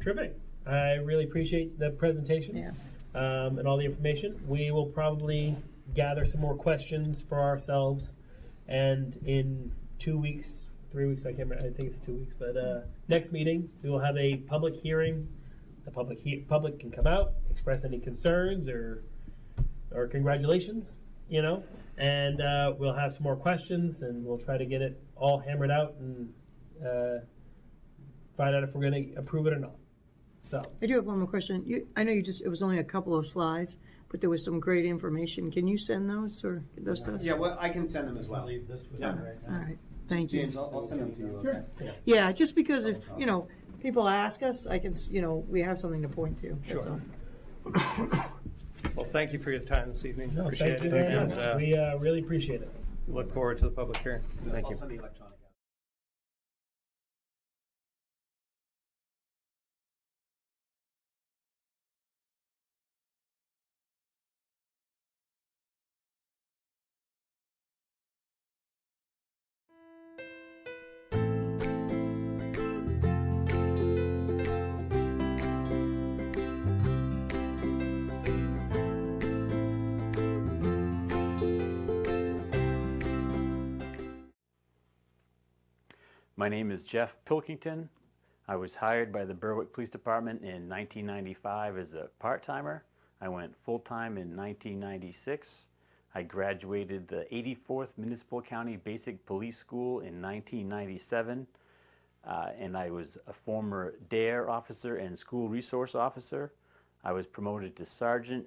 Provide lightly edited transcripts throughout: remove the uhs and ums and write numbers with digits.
Terrific. I really appreciate the presentation. Yeah. And all the information. We will probably gather some more questions for ourselves, and in 2 weeks, 3 weeks, I can't remember, I think it's 2 weeks, but next meeting, we will have a public hearing. The public can come out, express any concerns or congratulations, and we'll have some more questions, and we'll try to get it all hammered out and find out if we're going to approve it or not. So I do have one more question. I know it was only a couple of slides, but there was some great information. Can you send those or get those to us? Yeah, well, I can send them as well. Leave this with Yeah. you right now. All right. Thank you. James, I'll send them to you. sure. Yeah, just because if, people ask us, I can, we have something to point to. That's Sure. all. Well, thank you for your time this evening. No, Appreciate thank you it. very And much. We really appreciate it. look forward to the public hearing. Thank I'll you. send the electronic out. My name is Jeff Pilkington. I was hired by the Berwick Police Department in 1995 as a part-timer. I went full-time in 1996. I graduated the 84th Municipal County Basic Police School in 1997. And I was a former DARE officer and school resource officer. I was promoted to sergeant,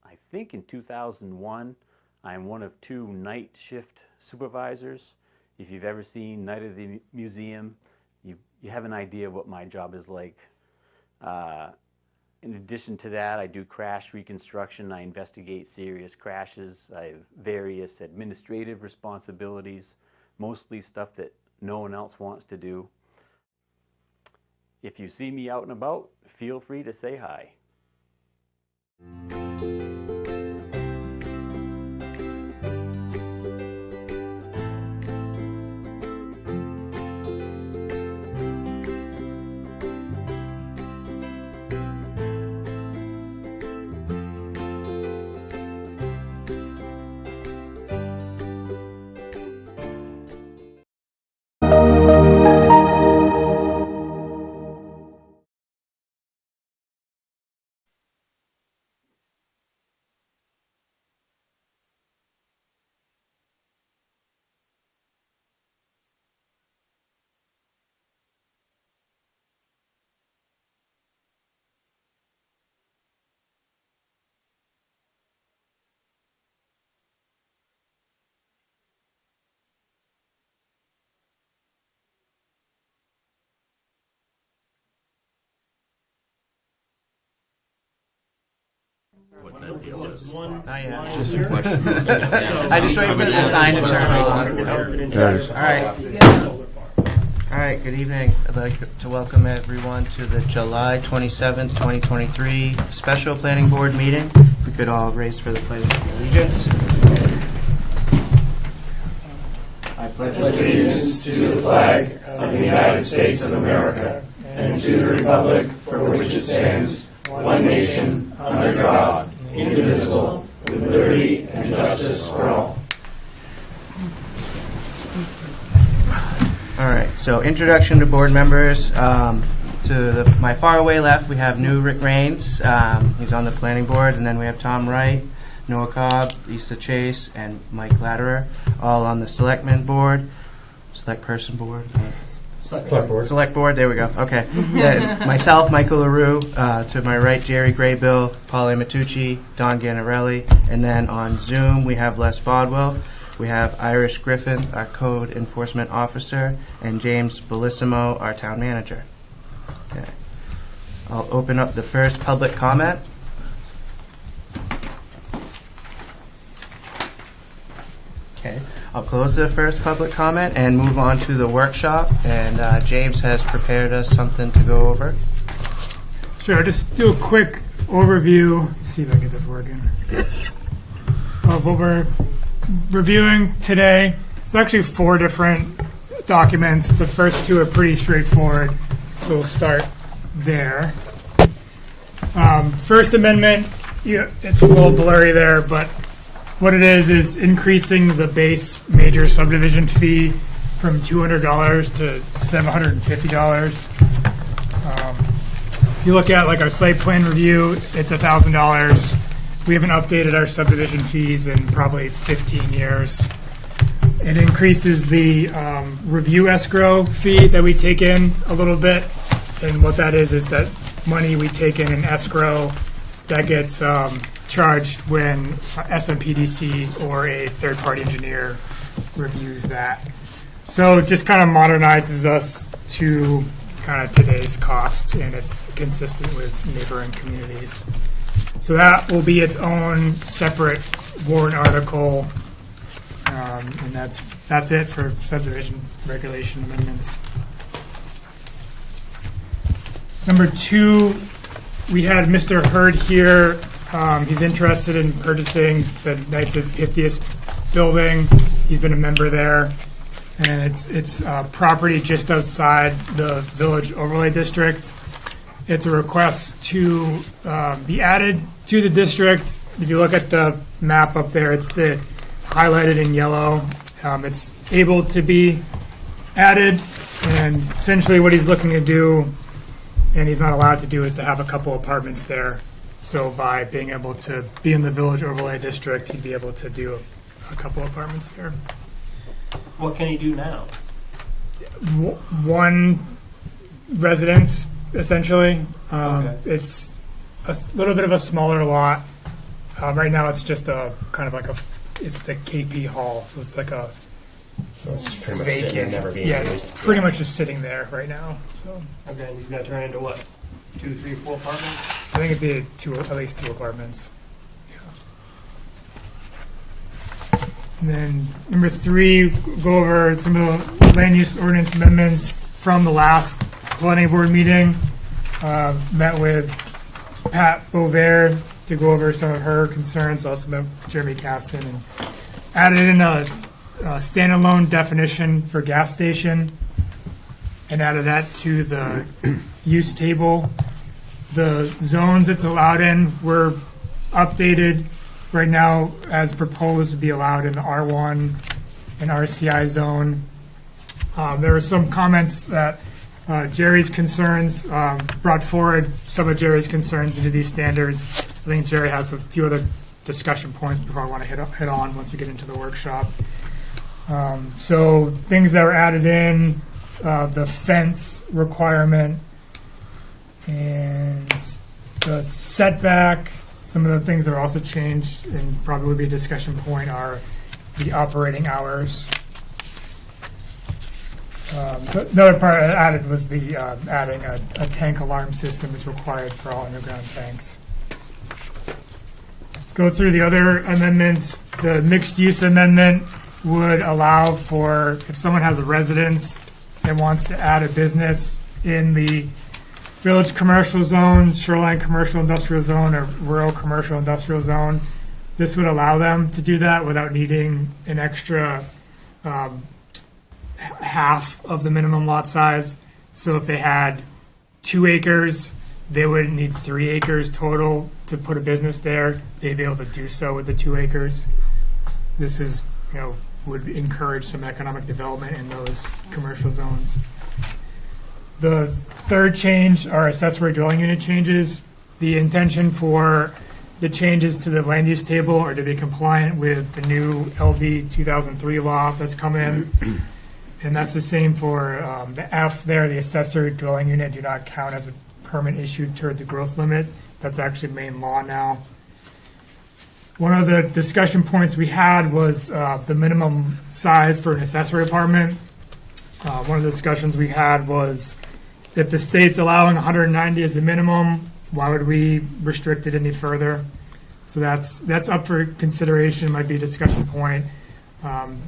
I think in 2001. I am one of 2 night shift supervisors. If you've ever seen Night of the Museum, you have an idea of what my job is like. In addition to that, I do crash reconstruction. I investigate serious crashes. I have various administrative responsibilities, mostly stuff that no one else wants to do. If you see me out and about, feel free to say hi. Just a question. I just wait for the sign to turn on. All right, good evening. I'd like to welcome everyone to the July 27th, 2023 Special Planning Board meeting. If we could all raise for the Pledge of Allegiance. I pledge allegiance to the flag of the United States of America and to the republic for which it stands, one nation, under God, indivisible, with liberty and justice for all. All right, so introduction to board members. To my far away left, we have new Rick Rains. He's on the planning board. And then we have Tom Wright, Noah Cobb, Lisa Chase, and Mike Latterer, all on the selectmen board. Select person board. Select board, there we go. Okay. Myself, Michael LaRue. To my right, Jerry Graybill, Paul Amatucci, Don Ganarelli. And then on Zoom, we have Les Bodwell. We have Irish Griffin, our code enforcement officer, and James Bellissimo, our town manager. Okay. I'll open up the first public comment. Okay. I'll close the first public comment and move on to the workshop. And James has prepared us something to go over. Sure, just do a quick overview. See if I can get this working. Of what we're reviewing today. It's actually 4 different documents. The first 2 are pretty straightforward, so we'll start there. First Amendment, it's a little blurry there, but what it is increasing the base major subdivision fee from $200 to $750. If you look at like our site plan review, it's $1,000. We haven't updated our subdivision fees in probably 15 years. It increases the review escrow fee that we take in a little bit. And what that is that money we take in escrow that gets charged when SMPDC or a third-party engineer reviews that. So it just kind of modernizes us to kind of today's cost, and it's consistent with neighboring communities. So that will be its own separate warrant article, and that's it for subdivision regulation amendments. Number 2, we had Mr. Hurd here. He's interested in purchasing the Knights of Pythias building. He's been a member there, and it's property just outside the Village Overlay District. It's a request to be added to the district. If you look at the map up there, it's highlighted in yellow. It's able to be added, and essentially what he's looking to do, and he's not allowed to do, is to have a couple apartments there. So by being able to be in the Village Overlay District, he'd be able to do a couple apartments there. What can he do now? One residence, essentially. Okay. It's a little bit of a smaller lot. Right now, it's just a kind of like it's the KP Hall, so it's like a So it's just pretty much sitting there, never being yeah, used. it's pretty much just sitting there right now. So Okay, and he's gonna turn into what? 2, 3, 4 apartments? I think it'd be at least 2 apartments. And then number 3, go over some of the land use ordinance amendments from the last planning board meeting. Met with Pat Bovair to go over some of her concerns. Also met with Jeremy Caston and added in a standalone definition for gas station and added that to the use table. The zones it's allowed in were updated. Right now, as proposed, to be allowed in the R1 and RCI zone. There were some comments that Jerry's concerns brought forward some of Jerry's concerns into these standards. I think Jerry has a few other discussion points before I want to hit on once we get into the workshop. So things that were added in, the fence requirement and the setback. Some of the things that are also changed and probably would be a discussion point are the operating hours. Another part I added was the adding a tank alarm system is required for all underground tanks. Go through the other amendments. The mixed use amendment would allow for, if someone has a residence and wants to add a business in the Village Commercial Zone, Shoreline Commercial Industrial Zone, or Rural Commercial Industrial Zone, this would allow them to do that without needing an extra half of the minimum lot size. So if they had 2 acres, they would need 3 acres total to put a business there. They'd be able to do so with the 2 acres. This is, would encourage some economic development in those commercial zones. The third change are accessory dwelling unit changes. The intention for the changes to the land use table are to be compliant with the new LD 2003 law that's come in. And that's the same for the F there, the accessory dwelling unit do not count as a permit issued toward the growth limit. That's actually main law now. One of the discussion points we had was the minimum size for an accessory apartment. One of the discussions we had was, if the state's allowing 190 as the minimum, why would we restrict it any further? So that's up for consideration, might be a discussion point.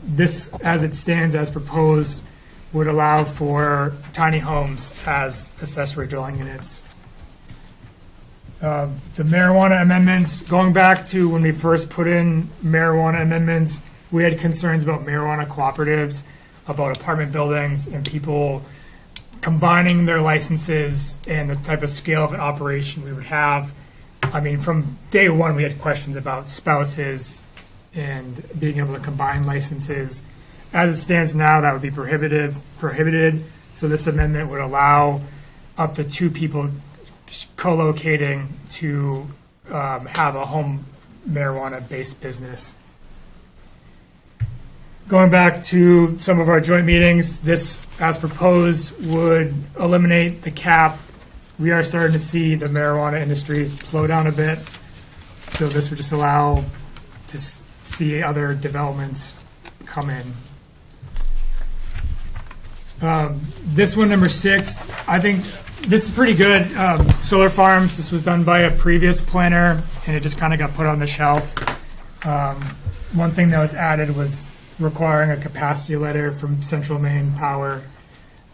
This, as it stands, as proposed, would allow for tiny homes as accessory dwelling units. The marijuana amendments, going back to when we first put in marijuana amendments, we had concerns about marijuana cooperatives, about apartment buildings, and people combining their licenses and the type of scale of an operation we would have. I mean, from day one, we had questions about spouses and being able to combine licenses. As it stands now, that would be prohibited. So this amendment would allow up to 2 people co-locating to have a home marijuana-based business. Going back to some of our joint meetings, this, as proposed, would eliminate the cap. We are starting to see the marijuana industry slow down a bit, so this would just allow to see other developments come in. This one, number 6, I think this is pretty good. Solar farms, this was done by a previous planner, and it just kind of got put on the shelf. One thing that was added was requiring a capacity letter from Central Maine Power.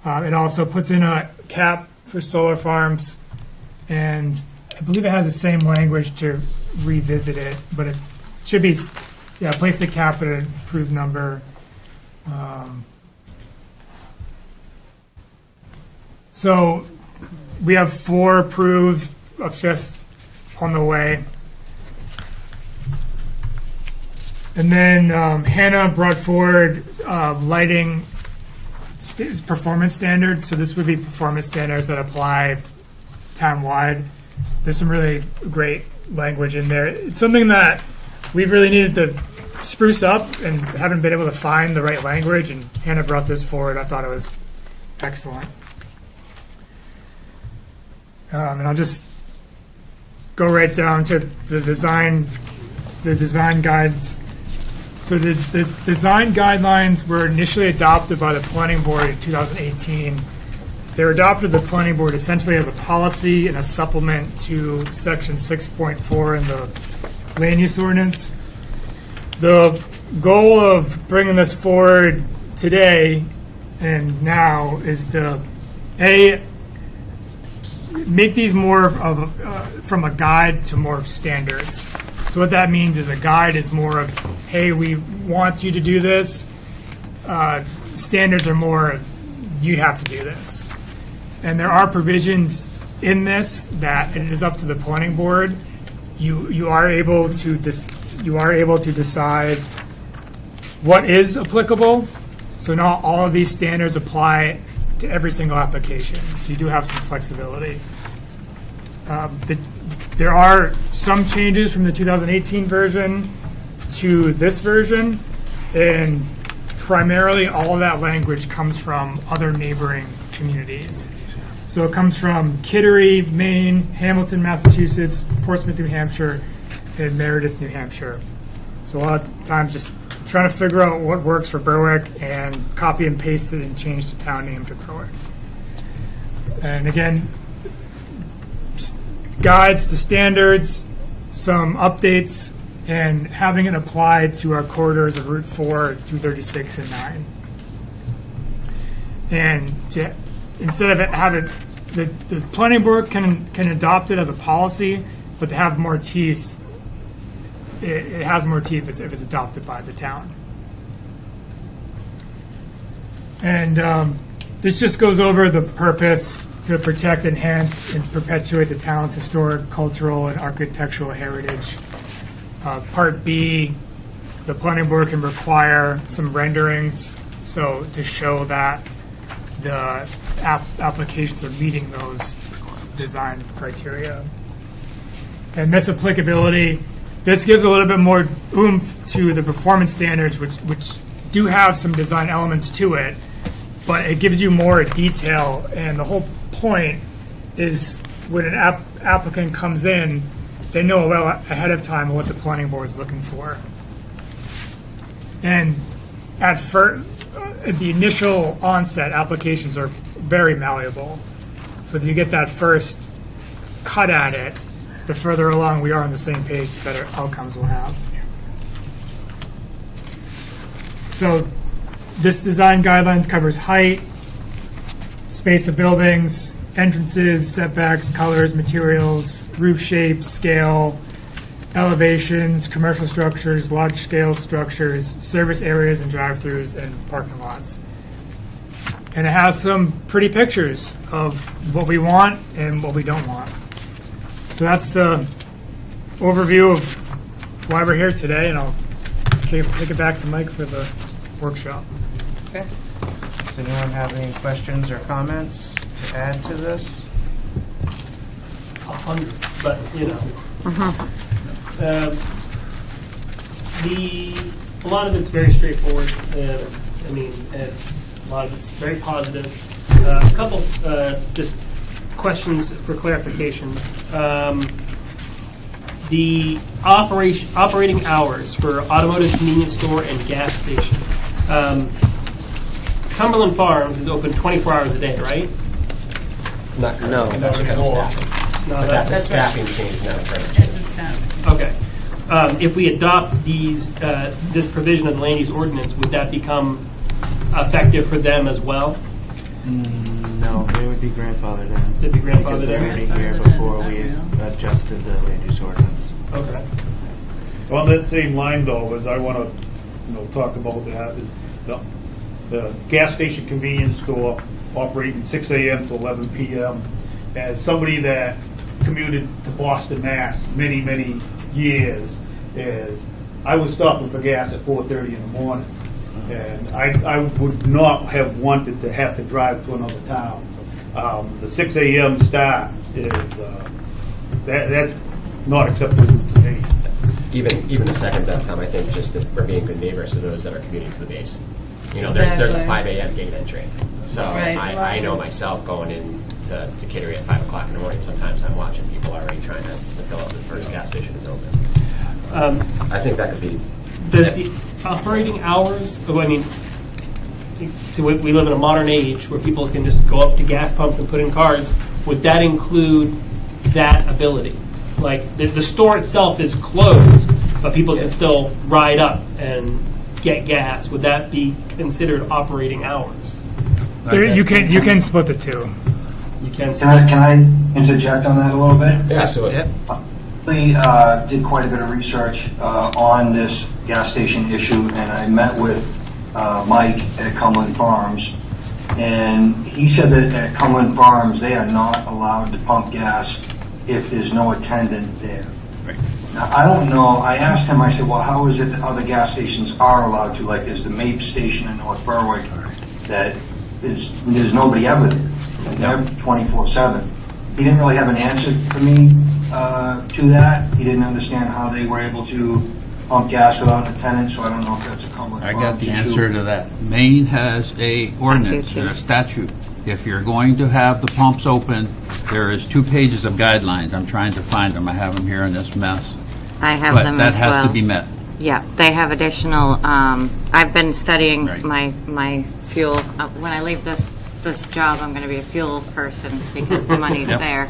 It also puts in a cap for solar farms, and I believe it has the same language to revisit it, but it should be, place the cap at an approved number. So we have 4 approved, a 5th on the way. And then Hannah brought forward lighting performance standards. So this would be performance standards that apply town-wide. There's some really great language in there. It's something that we've really needed to spruce up and haven't been able to find the right language, and Hannah brought this forward. I thought it was excellent. And I'll just go right down to the design guides. So the design guidelines were initially adopted by the Planning Board in 2018. They were adopted by the Planning Board essentially as a policy and a supplement to Section 6.4 in the Land Use Ordinance. The goal of bringing this forward today and now is to, make these more of from a guide to more of standards. So what that means is a guide is more of, hey, we want you to do this. Standards are more, you have to do this. And there are provisions in this that it is up to the planning board. You are able to decide what is applicable. So not all of these standards apply to every single application. So you do have some flexibility. There are some changes from the 2018 version to this version, and primarily all of that language comes from other neighboring communities. So it comes from Kittery, Maine, Hamilton, Massachusetts, Portsmouth, New Hampshire, and Meredith, New Hampshire. So a lot of times just trying to figure out what works for Berwick and copy and paste it and change the town name to Berwick. And again, guides to standards, some updates, and having it applied to our corridors of Route 4, 236, and 9. And instead of having the planning board can adopt it as a policy, but to have more teeth, it has more teeth if it's adopted by the town. And this just goes over the purpose to protect, enhance, and perpetuate the town's historic, cultural, and architectural heritage. Part B, the planning board can require some renderings, so to show that the applications are meeting those design criteria. And this applicability, this gives a little bit more oomph to the performance standards, which do have some design elements to it, but it gives you more detail. And the whole point is when an applicant comes in, they know well ahead of time what the planning board is looking for. And at the initial onset, applications are very malleable. So if you get that first cut at it, the further along we are on the same page, the better outcomes we'll have. So this design guidelines covers height, space of buildings, entrances, setbacks, colors, materials, roof shapes, scale, elevations, commercial structures, large-scale structures, service areas and drive-throughs, and parking lots. And it has some pretty pictures of what we want and what we don't want. So that's the overview of why we're here today, and I'll take it back to Mike for the workshop. Okay. Does anyone have any questions or comments to add to this? 100, but you know. A lot of it's very straightforward. I mean, a lot of it's very positive. A couple just questions for clarification. The operating hours for automotive convenience store and gas station. Cumberland Farms is open 24 hours a day, right? Not currently. No, that's because of staffing. No, But that's a staffing change, not a current change. Okay. If we adopt this provision of the land use ordinance, would that become effective for them as well? No, they would be grandfathered in. They'd be grandfathered Because they're in? already here before we adjusted the land use ordinance. Okay. On that same line, though, as I want to, talk about that, is the gas station convenience store operating 6 a.m. to 11 p.m. As somebody that commuted to Boston, Mass. many, many years, is I was stopping for gas at 4:30 in the morning, and I would not have wanted to have to drive to another town. The 6 a.m. start is that's not acceptable to me. Even the second that time, I think just that we're being good neighbors to those that are commuting to the base. There's a 5 a.m. gate entry. So I know myself going in to Kittery at 5 o'clock in the morning, sometimes I'm watching people already trying to fill up the first gas station is open. I think that could be. Does the operating hours, we live in a modern age where people can just go up to gas pumps and put in cards, would that include that ability? Like, the store itself is closed, but people can still ride up and get gas. Would that be considered operating hours? You can split the two. You can. Can I interject on that a little bit? Yeah, so We did quite a bit of research on this gas station issue, and I met with Mike at Cumberland Farms, and he said that at Cumberland Farms they are not allowed to pump gas if there's no attendant there. Right. Now, I don't know. I asked him, I said, well, how is it that other gas stations are allowed to? Like there's the Mape station in North Berwick that there's nobody ever there. And they're 24/7. He didn't really have an answer for me to that. He didn't understand how they were able to pump gas without an attendant, so I don't know if that's a Cumberland I Farms got the issue. answer to that. Maine has a ordinance and a statute. If you're going to have the pumps open, there is 2 pages of guidelines. I'm trying to find them. I have them here in this mess. I have But them that as well. has to be met. Yeah, they have additional. I've been studying Right. my fuel. When I leave this job, I'm going to be a fuel person because the money's Yep. there.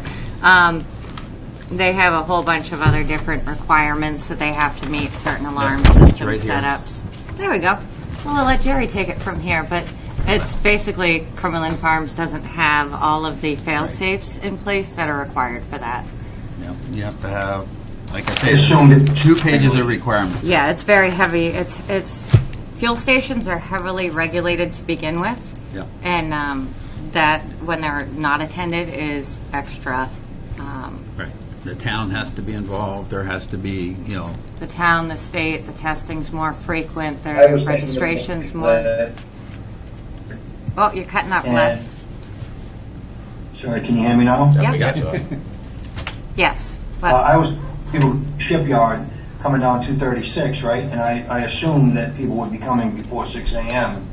They have a whole bunch of other different requirements that they have to meet, certain alarm system right here. setups. There we go. Well, I'll let Jerry take it from here, but it's basically Cumberland Farms doesn't have all of the fail-safes in place that are required for that. Yep. You have to have, like I I said, assumed it. 2 pages of requirements. Yeah, it's very heavy. It's fuel stations are heavily regulated to begin with. Yeah. And that, when they're not attended, is extra. Right. The town has to be involved. There has to be, The town, the state, the testing's more frequent, I their was thinking registration's of- more. Oh, you're cutting up, And- Les. Sorry, can you hear me now? Yep. we got you. Yes, but I was shipyard coming down 236, right? And I assumed that people would be coming before 6 a.m.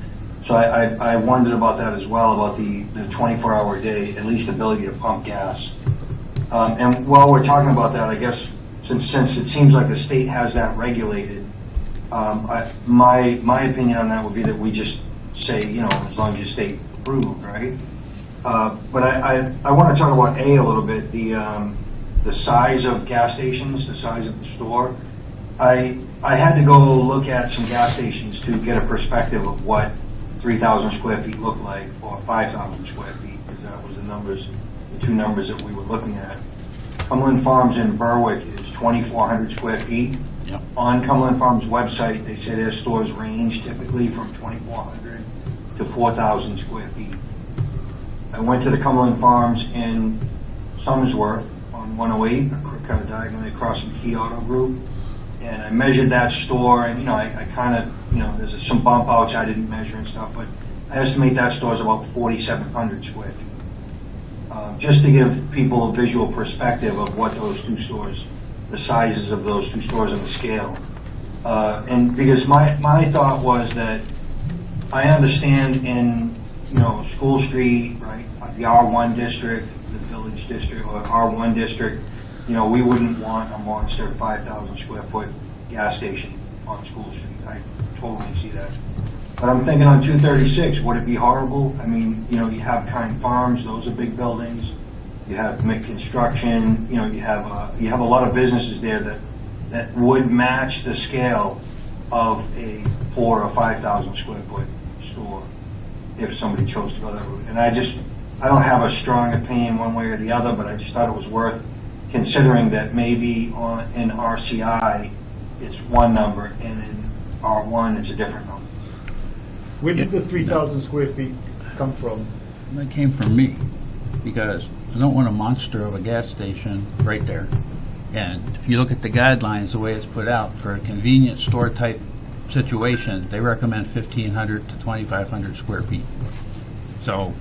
So I wondered about that as well, about the 24-hour day, at least ability to pump gas. And while we're talking about that, I guess since it seems like the state has that regulated, my opinion on that would be that we just say, as long as you state approved, right? But I want to talk about a little bit, the size of gas stations, the size of the store. I had to go look at some gas stations to get a perspective of what 3,000 square feet looked like, or 5,000 square feet, because that was the 2 numbers that we were looking at. Cumberland Farms in Berwick is 2,400 square feet. Yep. On Cumberland Farms website, they say their stores range typically from 2,400 to 4,000 square feet. I went to the Cumberland Farms in Somersworth on 108, kind of diagonally across from Key Auto Group, and I measured that store, and I kind of, there's some bump outs I didn't measure and stuff, but I estimate that store is about 4,700 square feet. Just to give people a visual perspective of what those two stores, the sizes of those two stores and the scale. And because my thought was that I understand in, School Street, right, the R1 district, the Village district, or R1 district, we wouldn't want a monster 5,000 square foot gas station on School Street. I totally see that. But I'm thinking on 236, would it be horrible? I mean, you have Kind Farms; those are big buildings. You have Mick Construction. You have a lot of businesses there that would match the scale of a 4,000 or 5,000 square foot store if somebody chose to go that route. And I don't have a strong opinion one way or the other, but I just thought it was worth considering that maybe in RCI it's one number and in R1 it's a different number. Where did the 3,000 square feet come from? That came from me, because I don't want a monster of a gas station right there. And if you look at the guidelines, the way it's put out, for a convenience store type situation, they recommend 1,500 to 2,500 square feet. So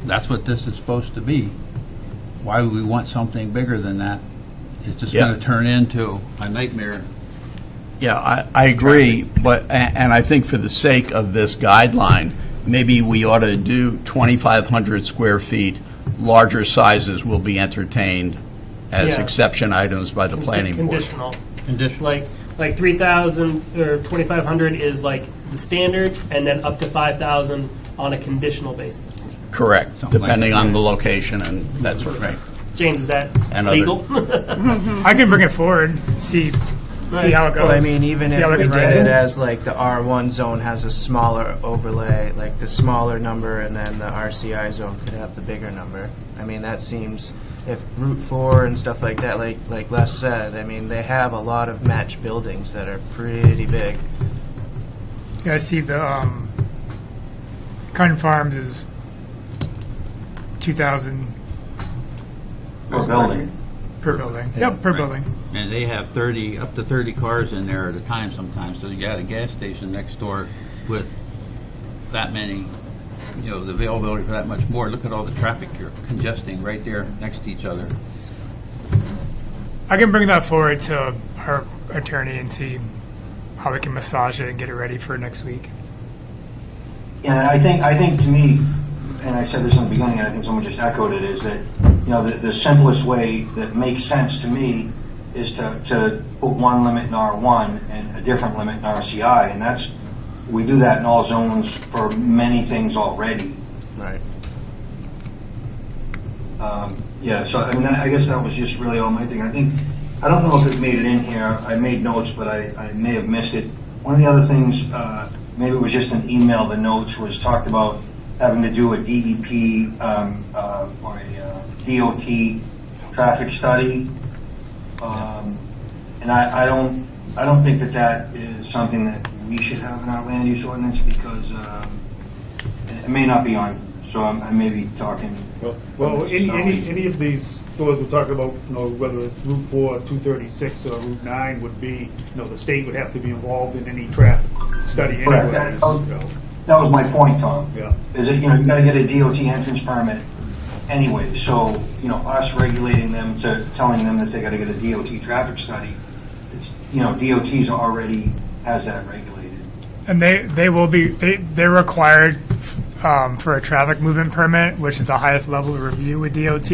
that's what this is supposed to be. Why would we want something bigger than that? It's just going to turn into a nightmare. Yeah, I agree, and I think for the sake of this guideline, maybe we ought to do 2,500 square feet. Larger sizes will be entertained as exception items by the planning board. Conditional. Like 3,000 or 2,500 is like the standard, and then up to 5,000 on a conditional basis. Correct, Something depending like on the location and that sort of thing. James, is that And legal? I can bring it forward, see how it goes. Well, I mean, even See if how we can did write it as like the R1 zone has a smaller overlay, like the smaller number, and then the RCI zone could have the bigger number. I mean, that seems, if Route 4 and stuff like that, like Les said, I mean, they have a lot of matched buildings that are pretty big. Yeah, I see the Kind Farms is 2,000 Per building. per building. Yeah, Yep, per right. building. And they have up to 30 cars in there at a time sometimes. So you got a gas station next door with that many, the availability for that much more. Look at all the traffic you're congesting right there next to each other. I can bring that forward to our attorney and see how we can massage it and get it ready for next week. Yeah, I think to me, and I said this in the beginning, and I think someone just echoed it, is that the simplest way that makes sense to me is to put one limit in R1 and a different limit in RCI, and we do that in all zones for many things already. Right. Yeah, so I mean, I guess that was just really all my thing. I don't know if it made it in here. I made notes, but I may have missed it. One of the other things, maybe it was just an email, the notes was talked about having to do a DEP or a DOT traffic study. And I don't think that is something that we should have in our land use ordinance, because it may not be on, so I may be talking. Well, any of these stores we're talking about, whether it's Route 4, 236, or Route 9 would be, the state would have to be involved in any traffic study anyway. Correct. That was my point, Tom. Yeah. Is that, you got to get a DOT entrance permit anyway. So, us regulating them to telling them that they got to get a DOT traffic study, it's, DOT's already has that regulated. And they will be, they're required for a traffic movement permit, which is the highest level of review with DOT,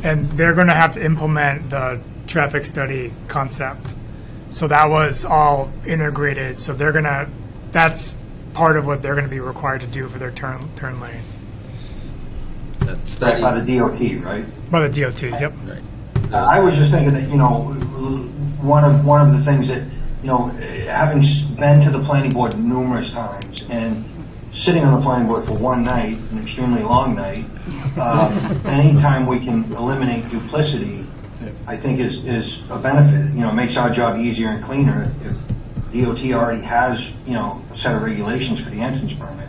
and they're going to have to implement the traffic study concept. So that was all integrated. So that's part of what they're going to be required to do for their turn lane. Right, by the DOT, right? By the DOT, yep. I was just thinking that, one of the things that, having been to the planning board numerous times and sitting on the planning board for one night, an extremely long night, anytime we can eliminate duplicity, I think is a benefit. It makes our job easier and cleaner. If DOT already has, a set of regulations for the entrance permit,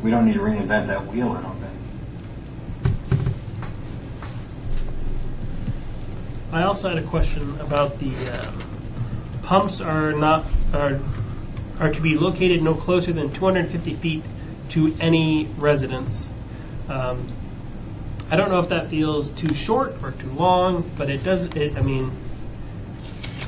we don't need to reinvent that wheel, I don't think. I also had a question about the pumps are to be located no closer than 250 feet to any residence. I don't know if that feels too short or too long, but it does. I mean,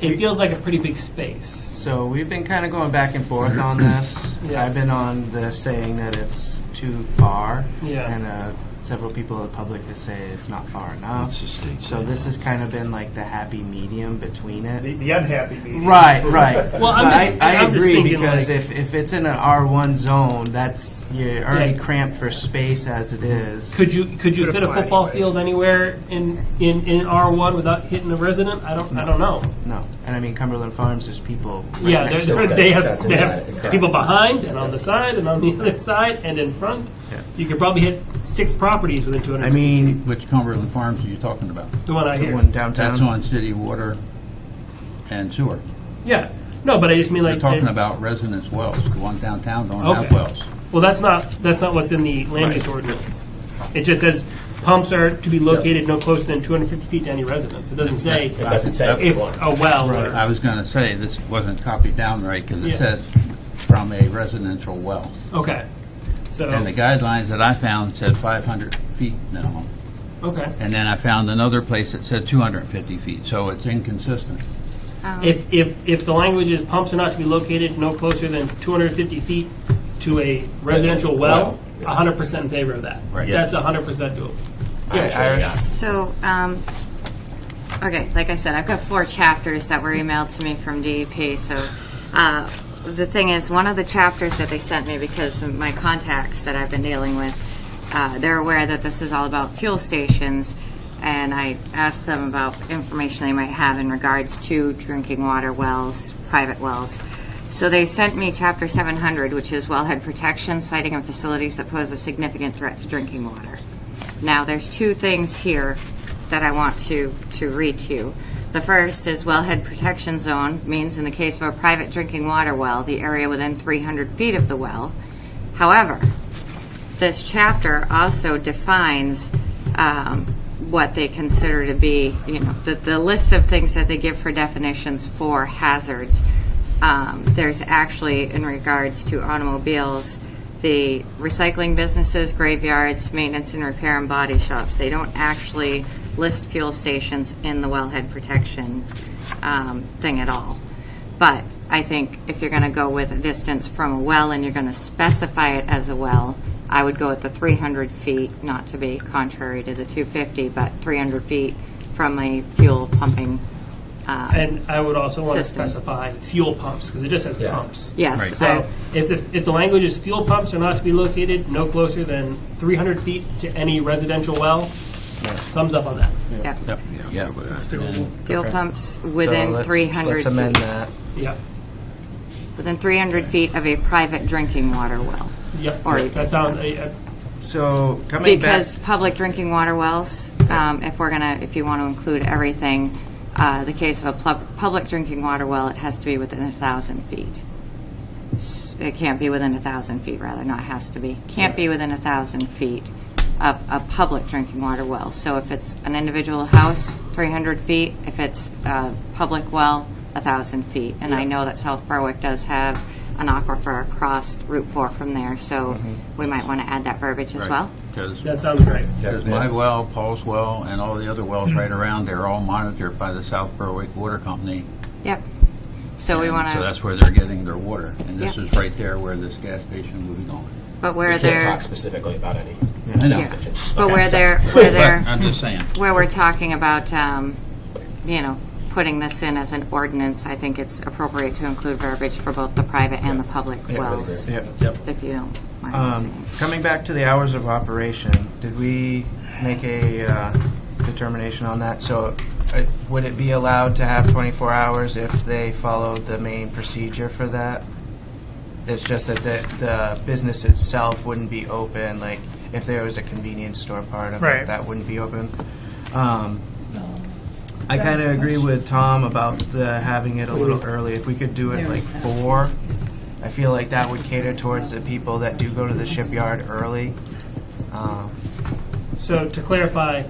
it feels like a pretty big space. So we've been kind of going back and forth on this. Yeah. I've been on the saying that it's too far, Yeah. and several people in the public that say it's not far enough. So this has kind of been like the happy medium between it. The unhappy medium. Right. Well, But I I'm just agree thinking, because like- if it's in an R1 zone, that's you're already cramped for space as it is. Could you fit a football field anywhere in R1 without hitting a resident? I don't know. No, and I mean Cumberland Farms. There's people. Right Yeah, next to it. they have inside. people behind and on the side and on the other side and in front. Yeah. You could probably hit 6 properties within 200. I mean, Which Cumberland Farms are you talking about? the one I the hear. one downtown. That's on city water and sewer. Yeah, no, but I just mean We're like talking about residence wells. The one downtown don't have Okay. wells. Well, that's not what's in the land use ordinance. It just says pumps are to be located no closer than 250 feet to any residence. It doesn't say It doesn't say if one. a well. Or, I was going to say, this wasn't copied down right because it Yeah. said from a residential well. okay, so And the guidelines that I found said 500 feet minimum. okay. And then I found another place that said 250 feet, so it's inconsistent. If the language is pumps are not to be located no closer than 250 feet to a residential well, 100% in favor of that. Right. That's 100% doable. So, okay, like I said, I've got 4 chapters that were emailed to me from DEP. So, the thing is, one of the chapters that they sent me, because of my contacts that I've been dealing with, they're aware that this is all about fuel stations, and I asked them about information they might have in regards to drinking water wells, private wells. So they sent me Chapter 700, which is wellhead protection, siting and facilities that pose a significant threat to drinking water. Now, there's 2 things here that I want to read to you. The first is wellhead protection zone means in the case of a private drinking water well, the area within 300 feet of the well. However, this chapter also defines what they consider to be, the list of things that they give for definitions for hazards. There's actually, in regards to automobiles, the recycling businesses, graveyards, maintenance and repair, and body shops. They don't actually list fuel stations in the wellhead protection thing at all. But I think if you're going to go with a distance from a well and you're going to specify it as a well, I would go with the 300 feet, not to be contrary to the 250, but 300 feet from a fuel pumping And I would also want system. to specify fuel pumps, because it just says pumps. Yes. Right. So if the language is fuel pumps are not to be located no closer than 300 feet to any residential well, thumbs up on that. Yep. Yeah. Fuel pumps within so 300 Let's amend feet. that. Yep. Within 300 feet of a private drinking water well. Yep. Or- That sounds. So coming Because back. public drinking water wells, if you want to include everything, the case of a public drinking water well, it has to be within 1,000 feet. It can't be within 1,000 feet, rather, not has to be. Can't be within 1,000 feet of a public drinking water well. So if it's an individual house, 300 feet. If it's a public well, 1,000 feet. And I know that South Berwick does have an aquifer across Route 4 from there, so we might want to add that verbiage as well. That sounds great. Because my well, Paul's well, and all the other wells right around, they're all monitored by the South Berwick Water Company. Yep. So we And want So to, that's where they're getting their water. And this Yeah. is right there where this gas station will be going. but We where can't they're, talk specifically about any. I know. yeah. stations. But Okay, where so- they're, I'm just saying. where we're talking about, putting this in as an ordinance, I think it's appropriate to include verbiage for both the private and the public Yeah, I would wells, agree. Yep. if you don't mind me saying. Coming back to the hours of operation, did we make a determination on that? So would it be allowed to have 24 hours if they followed the main procedure for that? It's just that the business itself wouldn't be open, like if there was a convenience store part of Right. it, that wouldn't be open. I kind of agree with Tom about having it a little early. If we could do it like 4, I feel like that would cater towards the people that do go to the shipyard early. So to clarify,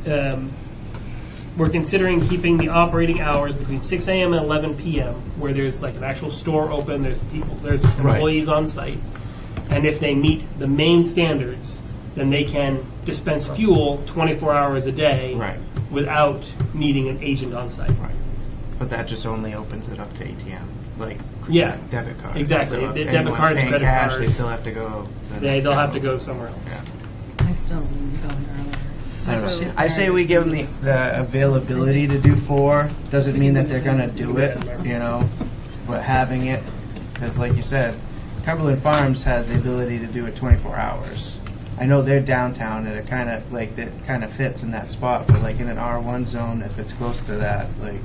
we're considering keeping the operating hours between 6 a.m. and 11 p.m., where there's like an actual store open, there's people, there's employees on site, and if they meet the main standards, then they can dispense fuel 24 hours a day without needing an agent on site. Right. But that just only opens it up to ATM, like debit cards. Exactly. So The if debit anyone's cards, paying credit cash, cards. they still have to go. They'll have to go somewhere else. I still wouldn't go earlier. I say we give them the availability to do 4. Doesn't mean that they're gonna do it, but having it, because like you said, Cumberland Farms has the ability to do it 24 hours. I know they're downtown and it kind of fits in that spot, but like in an R1 zone, if it's close to that, like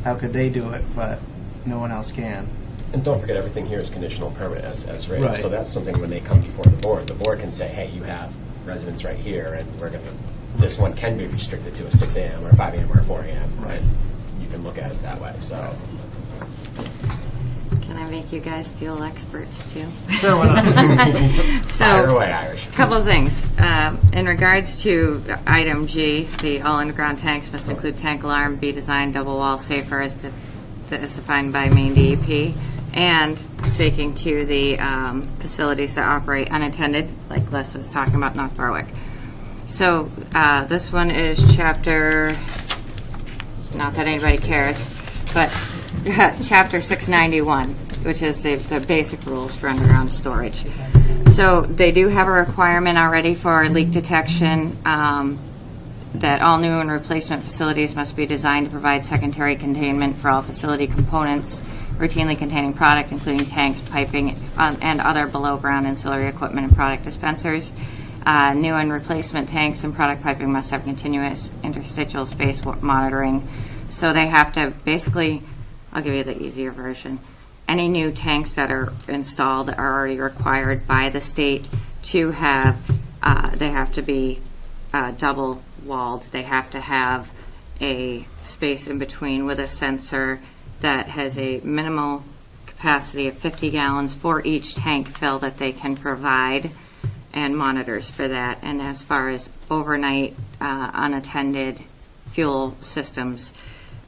how could they do it, but no one else can? And don't forget, everything here is conditional permit as rated. Right. So that's something when they come before the board can say, hey, you have residents right here, and this one can be restricted to a 6 a.m. or 5 a.m. or 4 a.m. Right? You can look at it that way. So. Can I make you guys fuel experts too? Sure, why not? Fire away, Irish. A couple of things. In regards to item G, the all underground tanks must include tank alarm, be designed double wall safer as defined by Maine DEP. And speaking to the facilities that operate unattended, like Les was talking about North Berwick. So this one is chapter, not that anybody cares, but chapter 691, which is the basic rules for underground storage. So they do have a requirement already for leak detection, that all new and replacement facilities must be designed to provide secondary containment for all facility components routinely containing product, including tanks, piping, and other below-ground ancillary equipment and product dispensers. New and replacement tanks and product piping must have continuous interstitial space monitoring. So they have to basically, I'll give you the easier version. Any new tanks that are installed are already required by the state to have, they have to be double walled. They have to have a space in between with a sensor that has a minimal capacity of 50 gallons for each tank fill that they can provide, and monitors for that. And as far as overnight unattended fuel systems,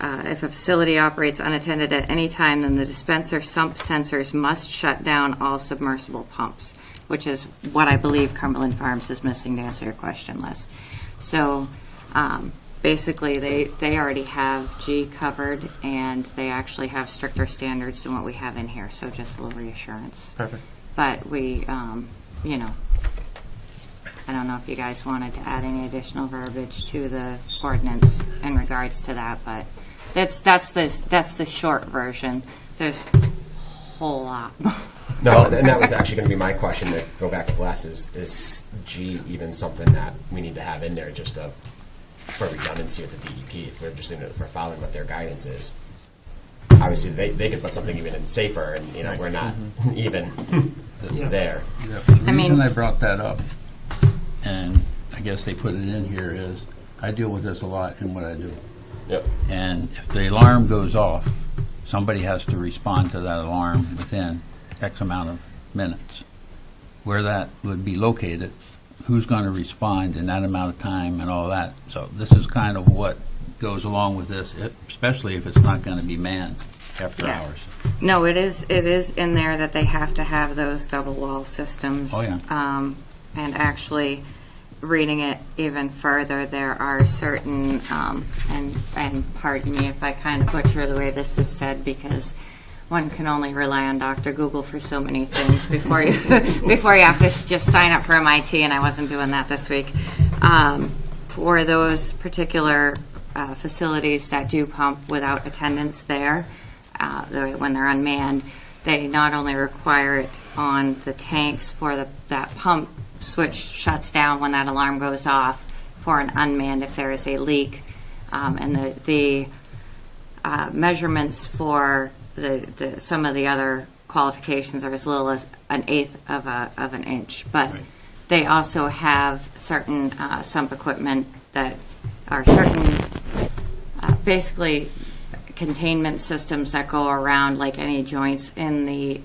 if a facility operates unattended at any time, then the dispenser sump sensors must shut down all submersible pumps, which is what I believe Cumberland Farms is missing to answer your question, Les. So basically they already have G covered, and they actually have stricter standards than what we have in here, so just a little reassurance. Perfect. But we, I don't know if you guys wanted to add any additional verbiage to the ordinance in regards to that, but that's the short version. There's a whole lot. No, and that was actually going to be my question to go back to Les. Is G even something that we need to have in there just for redundancy with the DEP? If we're just if we're following what their guidance is, obviously they could put something even in safer, and we're not even there. The reason I brought that up, and I guess they put it in here, is I deal with this a lot in what I do. Yep. And if the alarm goes off, somebody has to respond to that alarm within X amount of minutes. Where that would be located, who's going to respond in that amount of time, and all that. So this is kind of what goes along with this, especially if it's not going to be manned after hours. No, it is in there that they have to have those double wall systems. Oh, yeah. And actually, reading it even further, there are certain, and pardon me if I kind of butcher the way this is said, because one can only rely on Dr. Google for so many things before you have to just sign up for MIT, and I wasn't doing that this week. For those particular facilities that do pump without attendance there, when they're unmanned, they not only require it on the tanks for that pump switch shuts down when that alarm goes off for an unmanned if there is a leak, and the measurements for some of the other qualifications are as little as 1/8 of an inch, but they also have certain sump equipment that are certain basically containment systems that go around, like any joints in the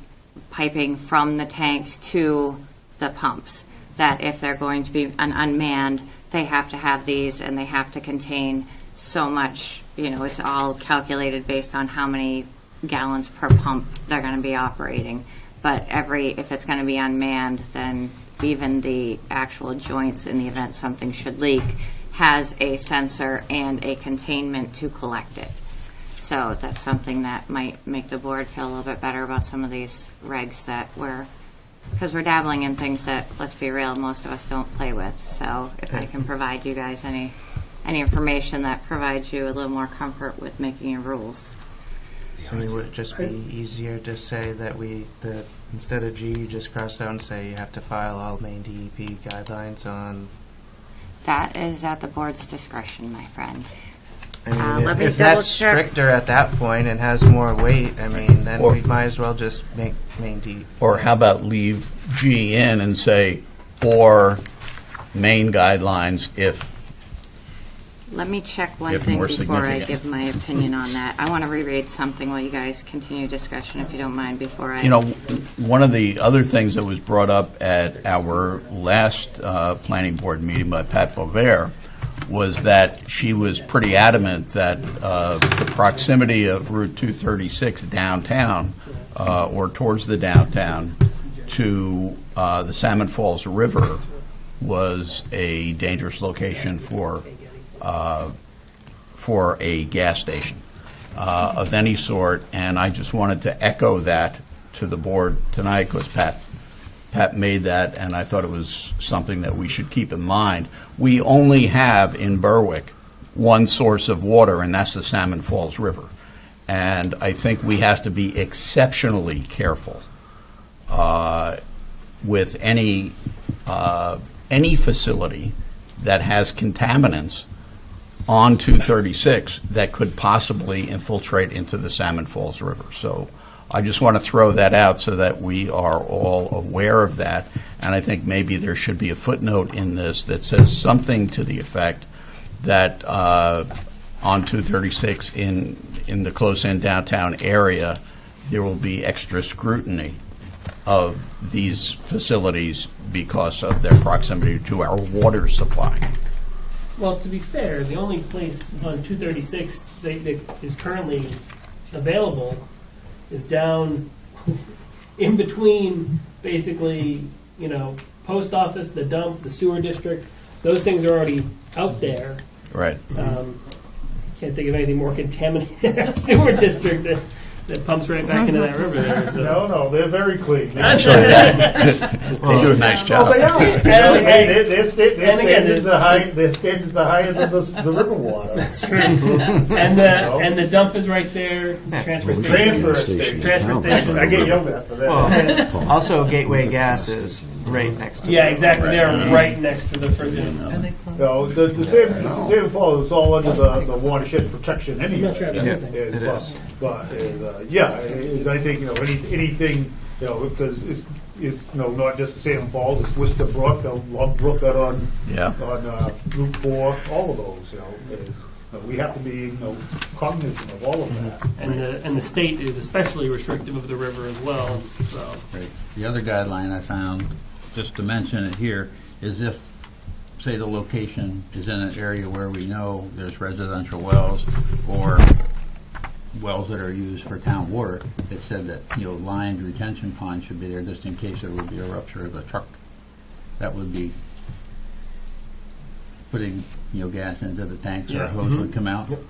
piping from the tanks to the pumps, that if they're going to be an unmanned, they have to have these and they have to contain so much, it's all calculated based on how many gallons per pump they're going to be operating. But if it's going to be unmanned, then even the actual joints, in the event something should leak, has a sensor and a containment to collect it. So that's something that might make the board feel a little bit better about some of these regs because we're dabbling in things that, let's be real, most of us don't play with. So if I can provide you guys any information that provides you a little more comfort with making your rules. I mean, would it just be easier to say that instead of G, you just cross out and say you have to file all Maine DEP guidelines on? That is at the board's discretion, my friend. I mean, let me if that's double check. stricter at that point and has more weight, I mean, then we might as well just make Maine DEP. Or how about leave G in and say, or Maine guidelines if Let me check one If thing more before I significant. give my opinion on that. I want to reread something while you guys continue discussion, if you don't mind, before I... You know, one of the other things that was brought up at our last planning board meeting by Pat Bovair was that she was pretty adamant that the proximity of Route 236 downtown or towards the downtown to the Salmon Falls River was a dangerous location for a gas station of any sort, and I just wanted to echo that to the board tonight because Pat made that, and I thought it was something that we should keep in mind. We only have in Berwick one source of water, and that's the Salmon Falls River, and I think we have to be exceptionally careful with any facility that has contaminants on 236 that could possibly infiltrate into the Salmon Falls River. So I just want to throw that out so that we are all aware of that. And I think maybe there should be a footnote in this that says something to the effect that on 236 in the close-in downtown area, there will be extra scrutiny of these facilities because of their proximity to our water supply. Well, to be fair, the only place on 236 that is currently available is down in between, basically, post office, the dump, the sewer district. Those things are already out there. Right. Can't think of anything more contaminated than a sewer district that pumps right back into that river there. So. No, they're very clean. Actually, they do a nice job. Well, they are. Their and again, standards are high. Their standards are higher than the river water. That's true. and the dump is right there. Transfer station. Transfer station. I get yelled at for that. Well, also, Gateway Gas is right next to Yeah, exactly. They're right next to the prison. No, the Salmon Falls is all under the watershed protection anyway. I'm not sure it is. But I think anything because it's not just the Salmon Falls, it's Worcester Brook, Love Brook out on Route 4, all of those. We have to be cognizant of all of that. And the state is especially restrictive of the river as well. So. Right. The other guideline I found, just to mention it here, is if, say, the location is in an area where we know there's residential wells or wells that are used for town water, it said that lined retention ponds should be there just in case there would be a rupture of the truck. That would be putting gas into the tanks or a hose would come out. Yep.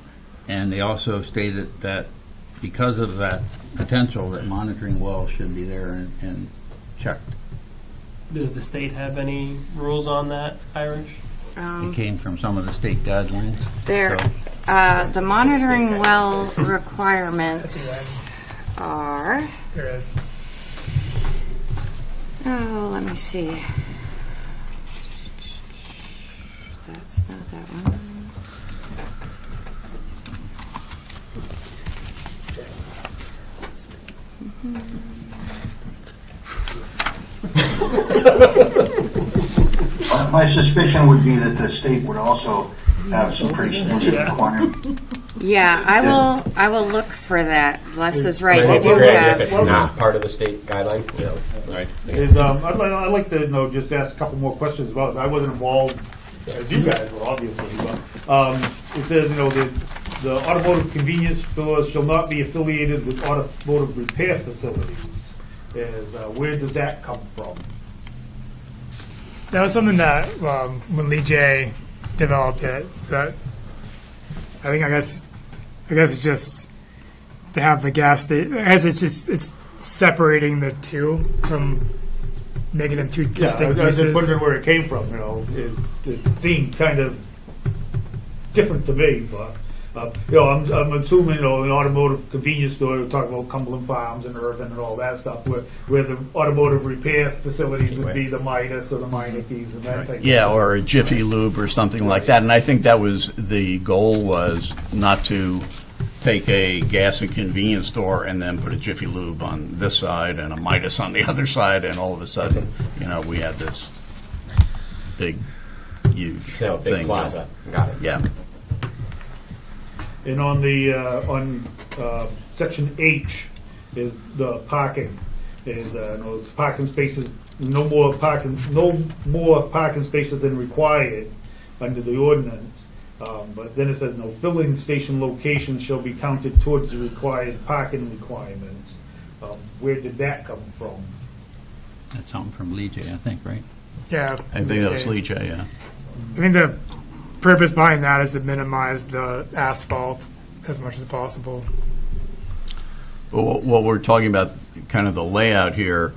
And they also stated that because of that potential, that monitoring wells should be there and checked. Does the state have any rules on that, Irish? It came from some of the state guidelines. The monitoring well requirements are... There is. Oh, let me see. That's not that one. My suspicion would be that the state would also have some pretty stringent Yeah, I will look for that. Les is right. I They think do it's great have. if it's not part of the state guideline, you know. Right. I'd like to just ask a couple more questions about it. I wasn't involved, as you guys were, obviously, but it says, the automotive convenience stores shall not be affiliated with automotive repair facilities. Where does that come from? That was something that when Lee J developed it, that I guess it's just to have the gas station, as it's separating the two from making them two distinct I was just uses. wondering where it came from. It seemed kind of different to me, but. I'm assuming, an automotive convenience store, we're talking about Cumberland Farms and Irvin and all that stuff, where the automotive repair facilities would be the Midas or the Meinekes and that type of Yeah, thing. or a Jiffy Lube or something like that. And I think that was, the goal was not to take a gas and convenience store and then put a Jiffy Lube on this side and a Midas on the other side, and all of a sudden, we had this big, huge So, big thing. plaza. Got it. Yeah. And on the section H is the parking. Is those parking spaces, no more parking spaces than required under the ordinance. But then it says no filling station locations shall be counted towards the required parking requirements. Where did that come from? That's something from Lee J, I think, right? Yeah, I think that was Lee J, yeah. I think the purpose behind that is to minimize the asphalt as much as possible. Well, what we're talking about, kind of the layout here,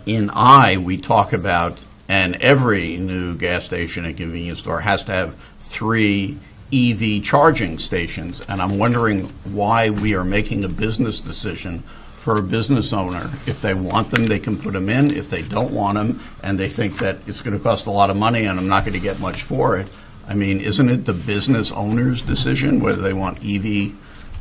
in I, we talk about, and every new gas station and convenience store has to have 3 EV charging stations. And I'm wondering why we are making a business decision for a business owner. If they want them, they can put them in. If they don't want them, and they think that it's going to cost a lot of money and I'm not going to get much for it, I mean, isn't it the business owner's decision whether they want EV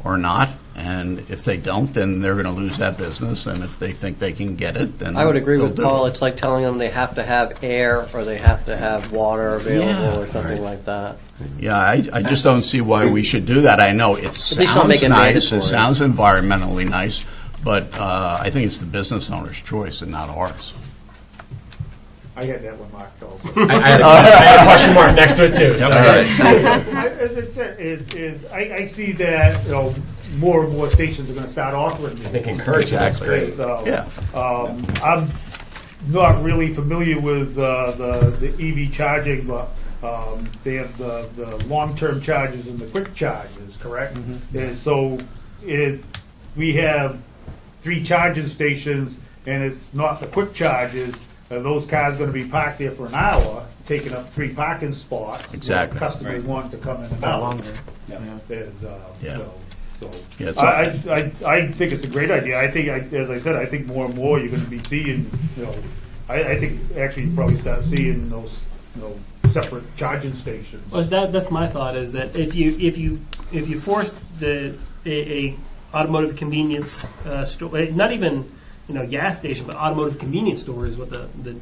or not? And if they don't, then they're going to lose that business. And if they think they can get it, then I would agree they'll with do Paul. it. It's like telling them they have to have air or they have to have water available or something like that. Yeah, I just don't see why we should do that. I know it least not sounds make it nice, mandatory. it sounds environmentally nice, but I think it's the business owner's choice and not ours. I had that one marked also. I had a question mark next to it too. So. As I said, I see that more and more stations are going to start offering these. I think encouraging that's great. Yeah. I'm not really familiar with the EV charging, but they have the long-term charges and the quick charges, correct? And so we have 3 charging stations, and it's not the quick charges. Those cars going to be parked there for an hour, taking up 3 parking spots. Exactly. Customers want to come in and out. Longer. Yeah. So Yeah, so- I think it's a great idea. I think, as I said, I think more and more you're going to be seeing. I think actually you probably start seeing those separate charging stations. Well, that's my thought, is that if you force a automotive convenience store, not even gas station, but automotive convenience store is what the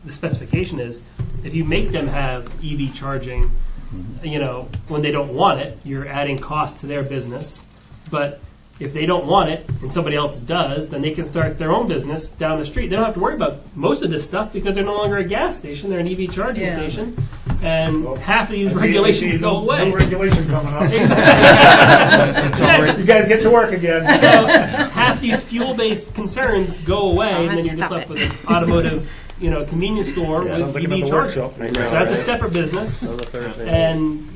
specification is. If you make them have EV charging, when they don't want it, you're adding cost to their business. But if they don't want it and somebody else does, then they can start their own business down the street. They don't have to worry about most of this stuff because they're no longer a gas station; they're an EV charging station, and half of these regulations go away. No regulation coming up. You guys get to work again. So half these fuel-based concerns go away, and then you're just left with an automotive, convenience store sounds with like EV another charging. workshop. So that's a separate business, and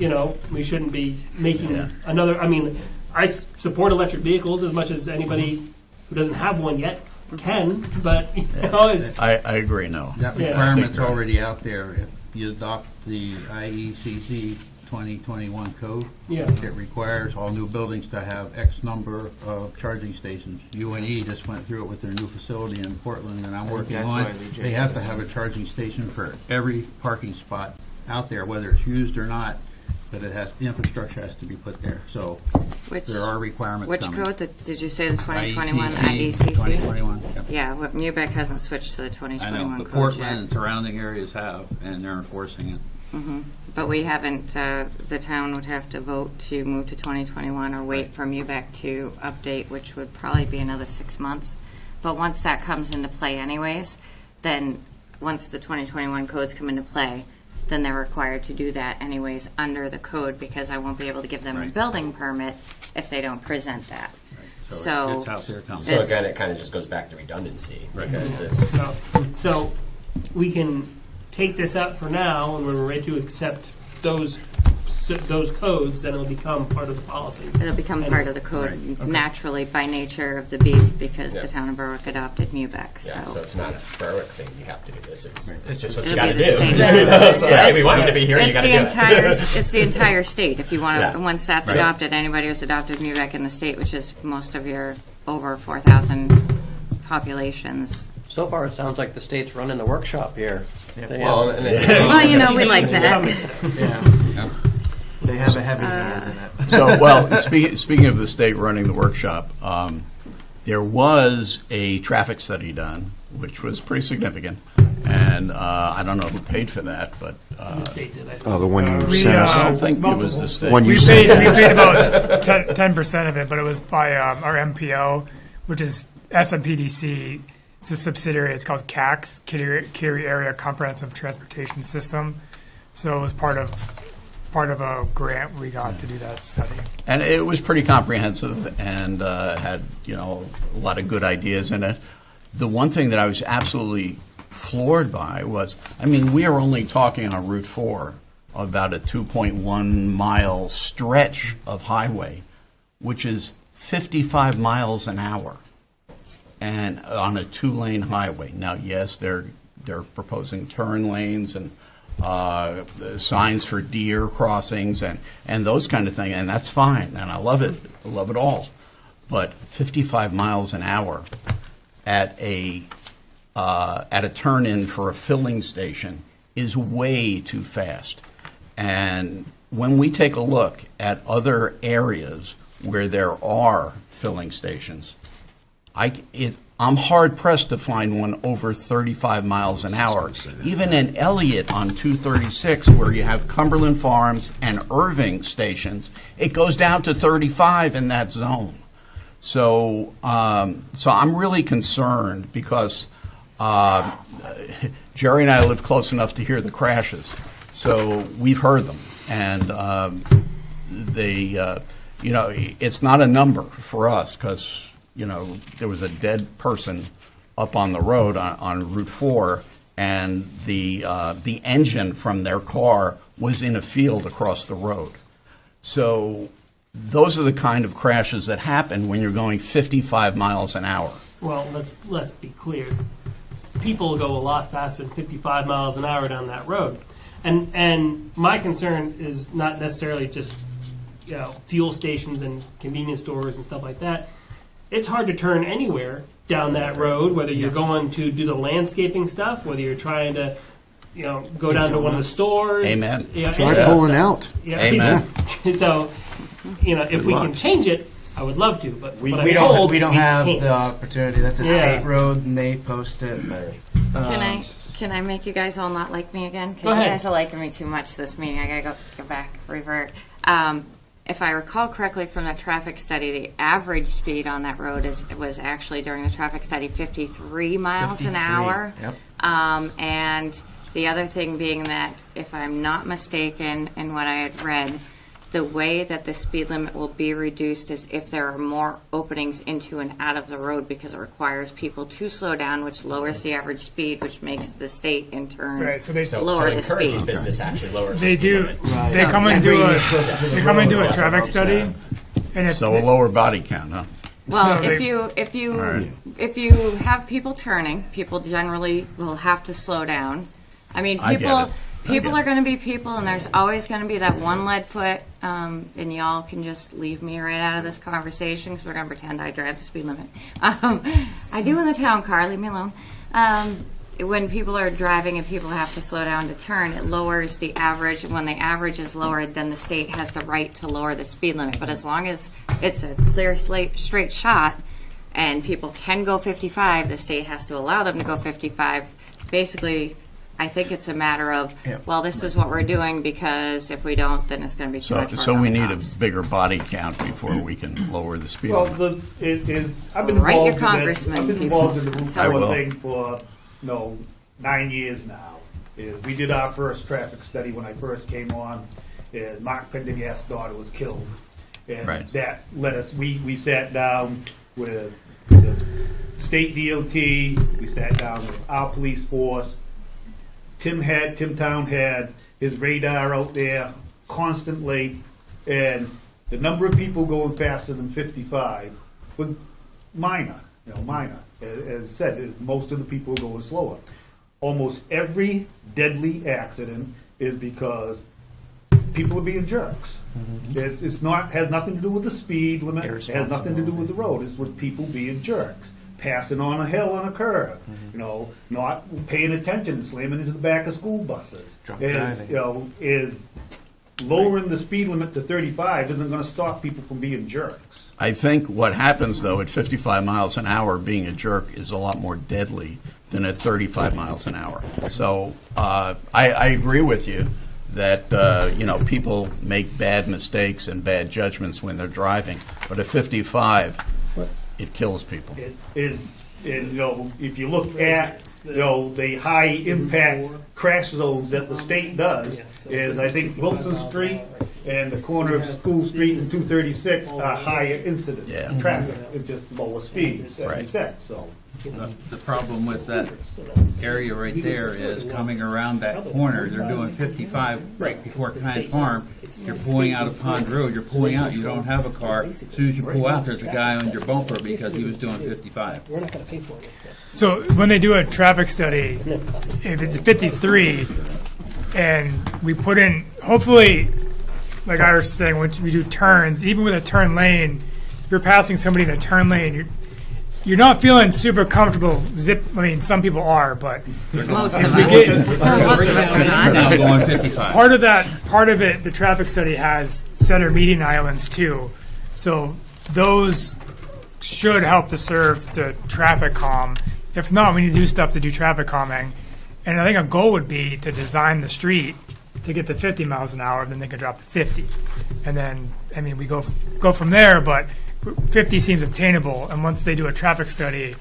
we shouldn't be making another. I mean, I support electric vehicles as much as anybody who doesn't have one yet can, but it's. I agree, no. Yeah. That requirement's already out there. If you adopt the IECC 2021 code, it requires all new buildings to have X number of charging stations. UNE just went through it with their new facility in Portland, and I'm working on it. They have to have a charging station for every parking spot out there, whether it's used or not. But the infrastructure has to be put there. So there are requirements. Which coming. code did you say? The 2021 IECC? IECC? 2021. Yep. Yeah, Mubeck hasn't switched to the 2021 I know, code but Portland yet. and surrounding areas have, and they're enforcing it. But we haven't, the town would have to vote to move to 2021 or wait for MUBEC to update, which would probably be another 6 months. But once that comes into play anyways, then once the 2021 codes come into play, then they're required to do that anyways under the code, because I won't be able to give them a building permit if they don't present that. So It's out there coming. So again, it kind of just goes back to redundancy, because it's, So we can take this up for now, and when we're ready to accept those codes, then it'll become part of the policy. it'll become part of the code naturally by nature of the beast, because the town of Berwick adopted MUBEC. yeah, so it's not Berwick saying you have to do this, it's just what you It'll gotta be the do. state. So, hey, we want you to be here, you It's gotta the do entire, it. it's the entire state. If you want to, Yeah. once that's Right. adopted, anybody who's adopted MUBEC in the state, which is most of your over 4,000 populations. So far, it sounds like the state's running the workshop here. They Well, have- and Well, you know, we like that. Yeah. They have a heavy hand in it. So, well, speaking of the state running the workshop, there was a traffic study done, which was pretty significant. And I don't know who paid for that, but The state did it. Oh, the one you We, sent us. I don't think it was the state. One you We sent. paid about 10% of it, but it was by our MPO, which is SMPDC. It's a subsidiary. It's called CAX, Kittery Area Comprehensive Transportation System. So it was part of a grant we got to do that study. And it was pretty comprehensive and had, a lot of good ideas in it. The one thing that I was absolutely floored by was, we are only talking on Route 4 about a 2.1 mile stretch of highway, which is 55 miles an hour, and on a 2-lane highway. Now, yes, they're proposing turn lanes and signs for deer crossings and those kind of things, and that's fine, and I love it. I love it all. But 55 miles an hour at a turn-in for a filling station is way too fast. And when we take a look at other areas where there are filling stations, I'm hard-pressed to find one over 35 miles an hour. Even in Elliott on 236, where you have Cumberland Farms and Irving stations, it goes down to 35 in that zone. So I'm really concerned because Jerry and I live close enough to hear the crashes. So we've heard them. And it's not a number for us because there was a dead person up on the road on Route 4, and the engine from their car was in a field across the road. So those are the kind of crashes that happen when you're going 55 miles an hour. Well, let's be clear. People go a lot faster than 55 miles an hour down that road. And my concern is not necessarily just fuel stations and convenience stores and stuff like that. It's hard to turn anywhere down that road, whether you're going to do the landscaping stuff, whether you're trying to, go down to one of the stores. Amen. Try pulling out. Yeah, Amen. So, if we can change it, I would love to, but We I'm don't told have can't. the opportunity. That's a Yeah. state road, and they post it. Can I make you guys all not like me again? Go Because you ahead. guys are liking me too much this meeting. I gotta go back, revert. If I recall correctly from that traffic study, the average speed on that road was actually during the traffic study 53 miles an 53, hour. yep. And the other thing being that, if I'm not mistaken in what I had read, the way that the speed limit will be reduced is if there are more openings into and out of the road, because it requires people to slow down, which lowers the average speed, which makes the state in turn Right, so they- lower the encourages speed. business actually lowers They the speed do. limit. They come and do a traffic study, and if So a lower body count, huh? Well, No, if you have people turning, people generally will have to slow down. I mean, I get it. people are going to be people, and there's always going to be that one lead foot. And y'all can just leave me right out of this conversation because we're going to pretend I drive the speed limit. I do in the town car. Leave me alone. When people are driving and people have to slow down to turn, it lowers the average. When the average is lowered, then the state has the right to lower the speed limit. But as long as it's a clear, straight shot and people can go 55, the state has to allow them to go 55. Basically, I think it's a matter of, well, this is what we're doing because if we don't, then it's going to be too much work. So we on the need a cops. bigger body count before we can lower the speed Well, limit. I've been Write your involved in it. congressman, I've been people. involved in the Route Tell 4 them. thing for 9 years now. We did our first traffic study when I first came on. Mark Pendergast's daughter was killed, and Right. that led us. We sat down with the state DOT. We sat down with our police force. Tim Town had his radar out there constantly, and the number of people going faster than 55 was minor. Minor. As said, most of the people are going slower. Almost every deadly accident is because people are being jerks. It's not has nothing to do with the speed limit. It has nothing to do with the road. It's with people being jerks, passing on a hill on a curve. Not paying attention, slamming into the back of school buses. Is lowering the speed limit to 35 isn't going to stop people from being jerks. I think what happens, though, at 55 miles an hour, being a jerk is a lot more deadly than at 35 miles an hour. So I agree with you that, people make bad mistakes and bad judgments when they're driving. But at 55, it kills people. It is, and, if you look at the high impact crash zones that the state does, is I think Wilson Street and the corner of School Street and 236 are higher incident traffic. It's just lower speeds, as you said. So The problem with that area right there is coming around that corner, they're doing 55 right before Kind Farm. You're pulling out of Pond Road, you're pulling out, you don't have a car. As soon as you pull out, there's a guy on your bumper because he was doing 55. We're not going to pay for it. So when they do a traffic study, if it's 53, and we put in, hopefully, like I was saying, when we do turns, even with a turn lane, if you're passing somebody in a turn lane, you're not feeling super comfortable. Some people are, but Most if of we us. get Most of us are not. Now going 55. part of it, the traffic study has center median islands too, so those should help to serve the traffic calm. If not, we need to do stuff to do traffic calming. And I think a goal would be to design the street to get to 50 miles an hour, then they can drop to 50. And then, we go from there, but 50 seems obtainable. And once they do a traffic study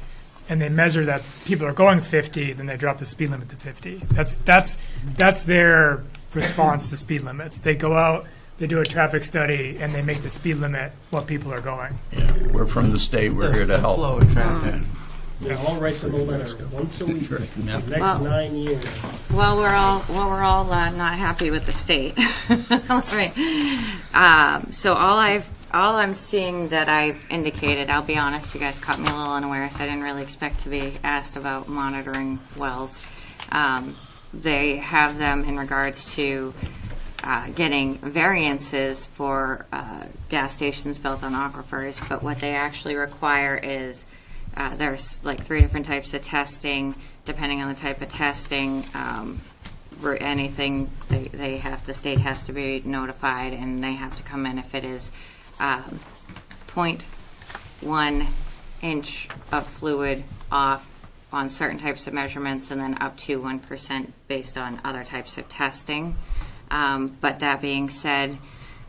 and they measure that people are going 50, then they drop the speed limit to 50. That's their response to speed limits. They go out, they do a traffic study, and they make the speed limit what people are going. Yeah, we're from the state. We're here to help. Flow of traffic. I'll write them a letter once a week for the next Well- 9 years. Well, we're all not happy with the state. So all I'm seeing that I've indicated, I'll be honest, you guys caught me a little unaware, so I didn't really expect to be asked about monitoring wells. They have them in regards to getting variances for gas stations built on aquifers, but what they actually require is there's like 3 different types of testing. Depending on the type of testing, anything the state has to be notified, and they have to come in if it is 0.1 inch of fluid off on certain types of measurements, and then up to 1% based on other types of testing. But that being said,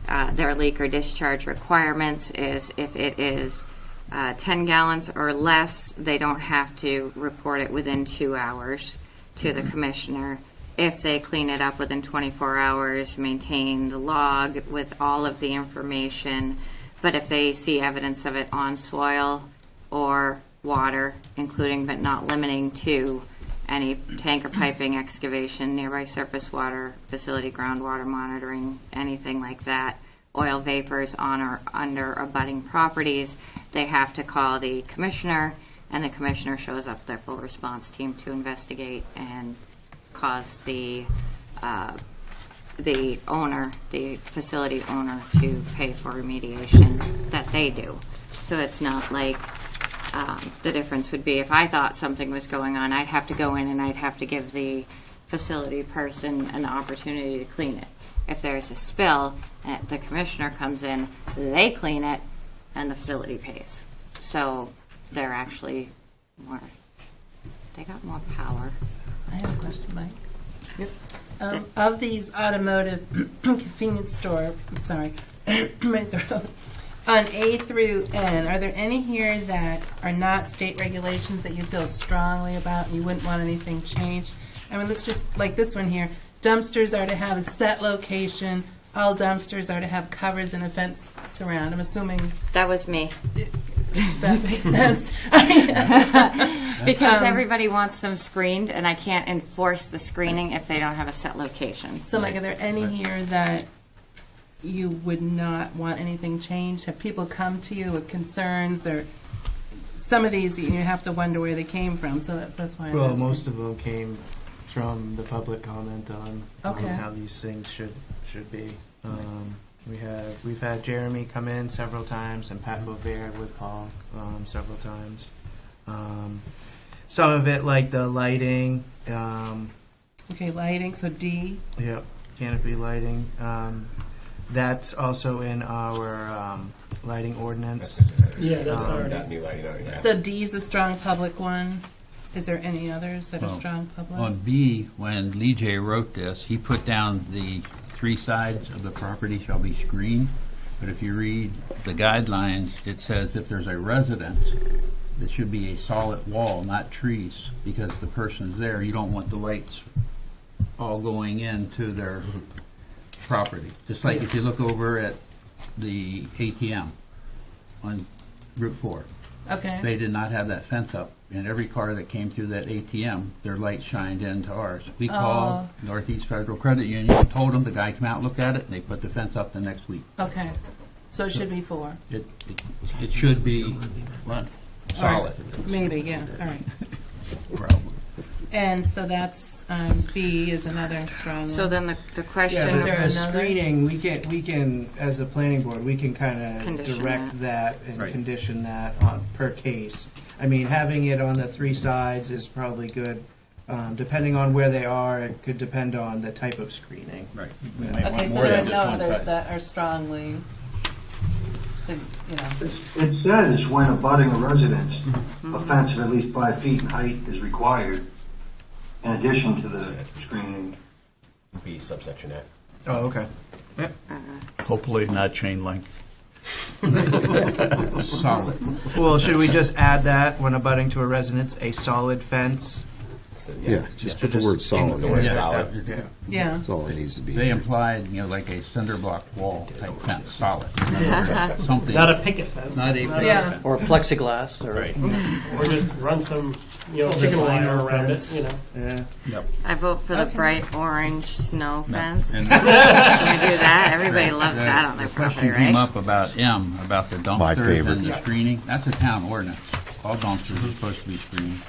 their leak or discharge requirements is if it is 10 gallons or less, they don't have to report it within 2 hours to the commissioner. If they clean it up within 24 hours, maintain the log with all of the information. But if they see evidence of it on soil or water, including but not limiting to any tanker piping, excavation, nearby surface water facility, groundwater monitoring, anything like that, oil vapors on or under abutting properties, they have to call the commissioner, and the commissioner shows up their full response team to investigate and cause the owner, the facility owner, to pay for remediation that they do. So it's not like the difference would be if I thought something was going on, I'd have to go in and I'd have to give the facility person an opportunity to clean it. If there's a spill, the commissioner comes in, they clean it, and the facility pays. So they're actually they got more power. I have a question, Mike. Of these automotive convenience store, my throat, on A through N, are there any here that are not state regulations that you feel strongly about and you wouldn't want anything changed? I mean, let's just, like this one here, dumpsters are to have a set location, all dumpsters are to have covers and a fence surround. I'm assuming That was me. that makes sense. Because everybody wants them screened, and I can't enforce the screening if they don't have a set location. So, like, are there any here that you would not want anything changed? Have people come to you with concerns, or some of these you have to wonder where they came from? So that's why. I'm Well, asking. most of them came from the public comment on Okay. how these things should be. We've had Jeremy come in several times and Pat Bovair with Paul several times. Some of it, like the lighting. Okay, lighting. So D. Yep, canopy lighting. That's also in our lighting ordinance. Yeah, that's already. That new lighting already. Yeah. So D is a strong public one. Is there any others that are Well, strong public? On B, when Lee J wrote this, he put down the 3 sides of the property shall be screened. But if you read the guidelines, it says if there's a residence, it should be a solid wall, not trees, because the person's there. You don't want the lights all going into their property. Just like if you look over at the ATM on Route 4. Okay. They did not have that fence up, and every car that came through that ATM, their light shined into ours. We called Northeast Federal Credit Union, told them, the guy came out, looked at it, and they put the fence up the next week. Okay. So it should be 4. It should be solid. Maybe, yeah. All right. Probably. And so that's B is another strong one. So then the question. Yeah, Is there the another? screening, we can, as a planning board, we can kind of Condition direct that and Right. condition that on per case. I mean, having it on the 3 sides is probably good. Depending on where they are, it could depend on the type of screening. Right. Okay, so there are no others that are strongly, so, you know. It says when abutting a residence, a fence of at least 5 feet in height is required, in addition to the screening. B subsection A. Oh, okay. Hopefully not chain link. Solid. Well, should we just add that when abutting to a residence, a solid fence? Yeah, just put the word solid. The word Yeah. solid. Yeah. Yeah. That's all it needs to be. They implied, like a cinder block wall type fence, solid. Something. Not a picket fence. Not a picket Yeah. fence. Or plexiglass, or Or just run some, chicken wire around it, Yeah. Yep. I vote for the bright orange snow fence. And- Can we do that? Everybody loves that on their The property, question came right? up about M, about the My dumpsters favorite. and the screening. That's a town ordinance. All dumpsters are supposed to be screened.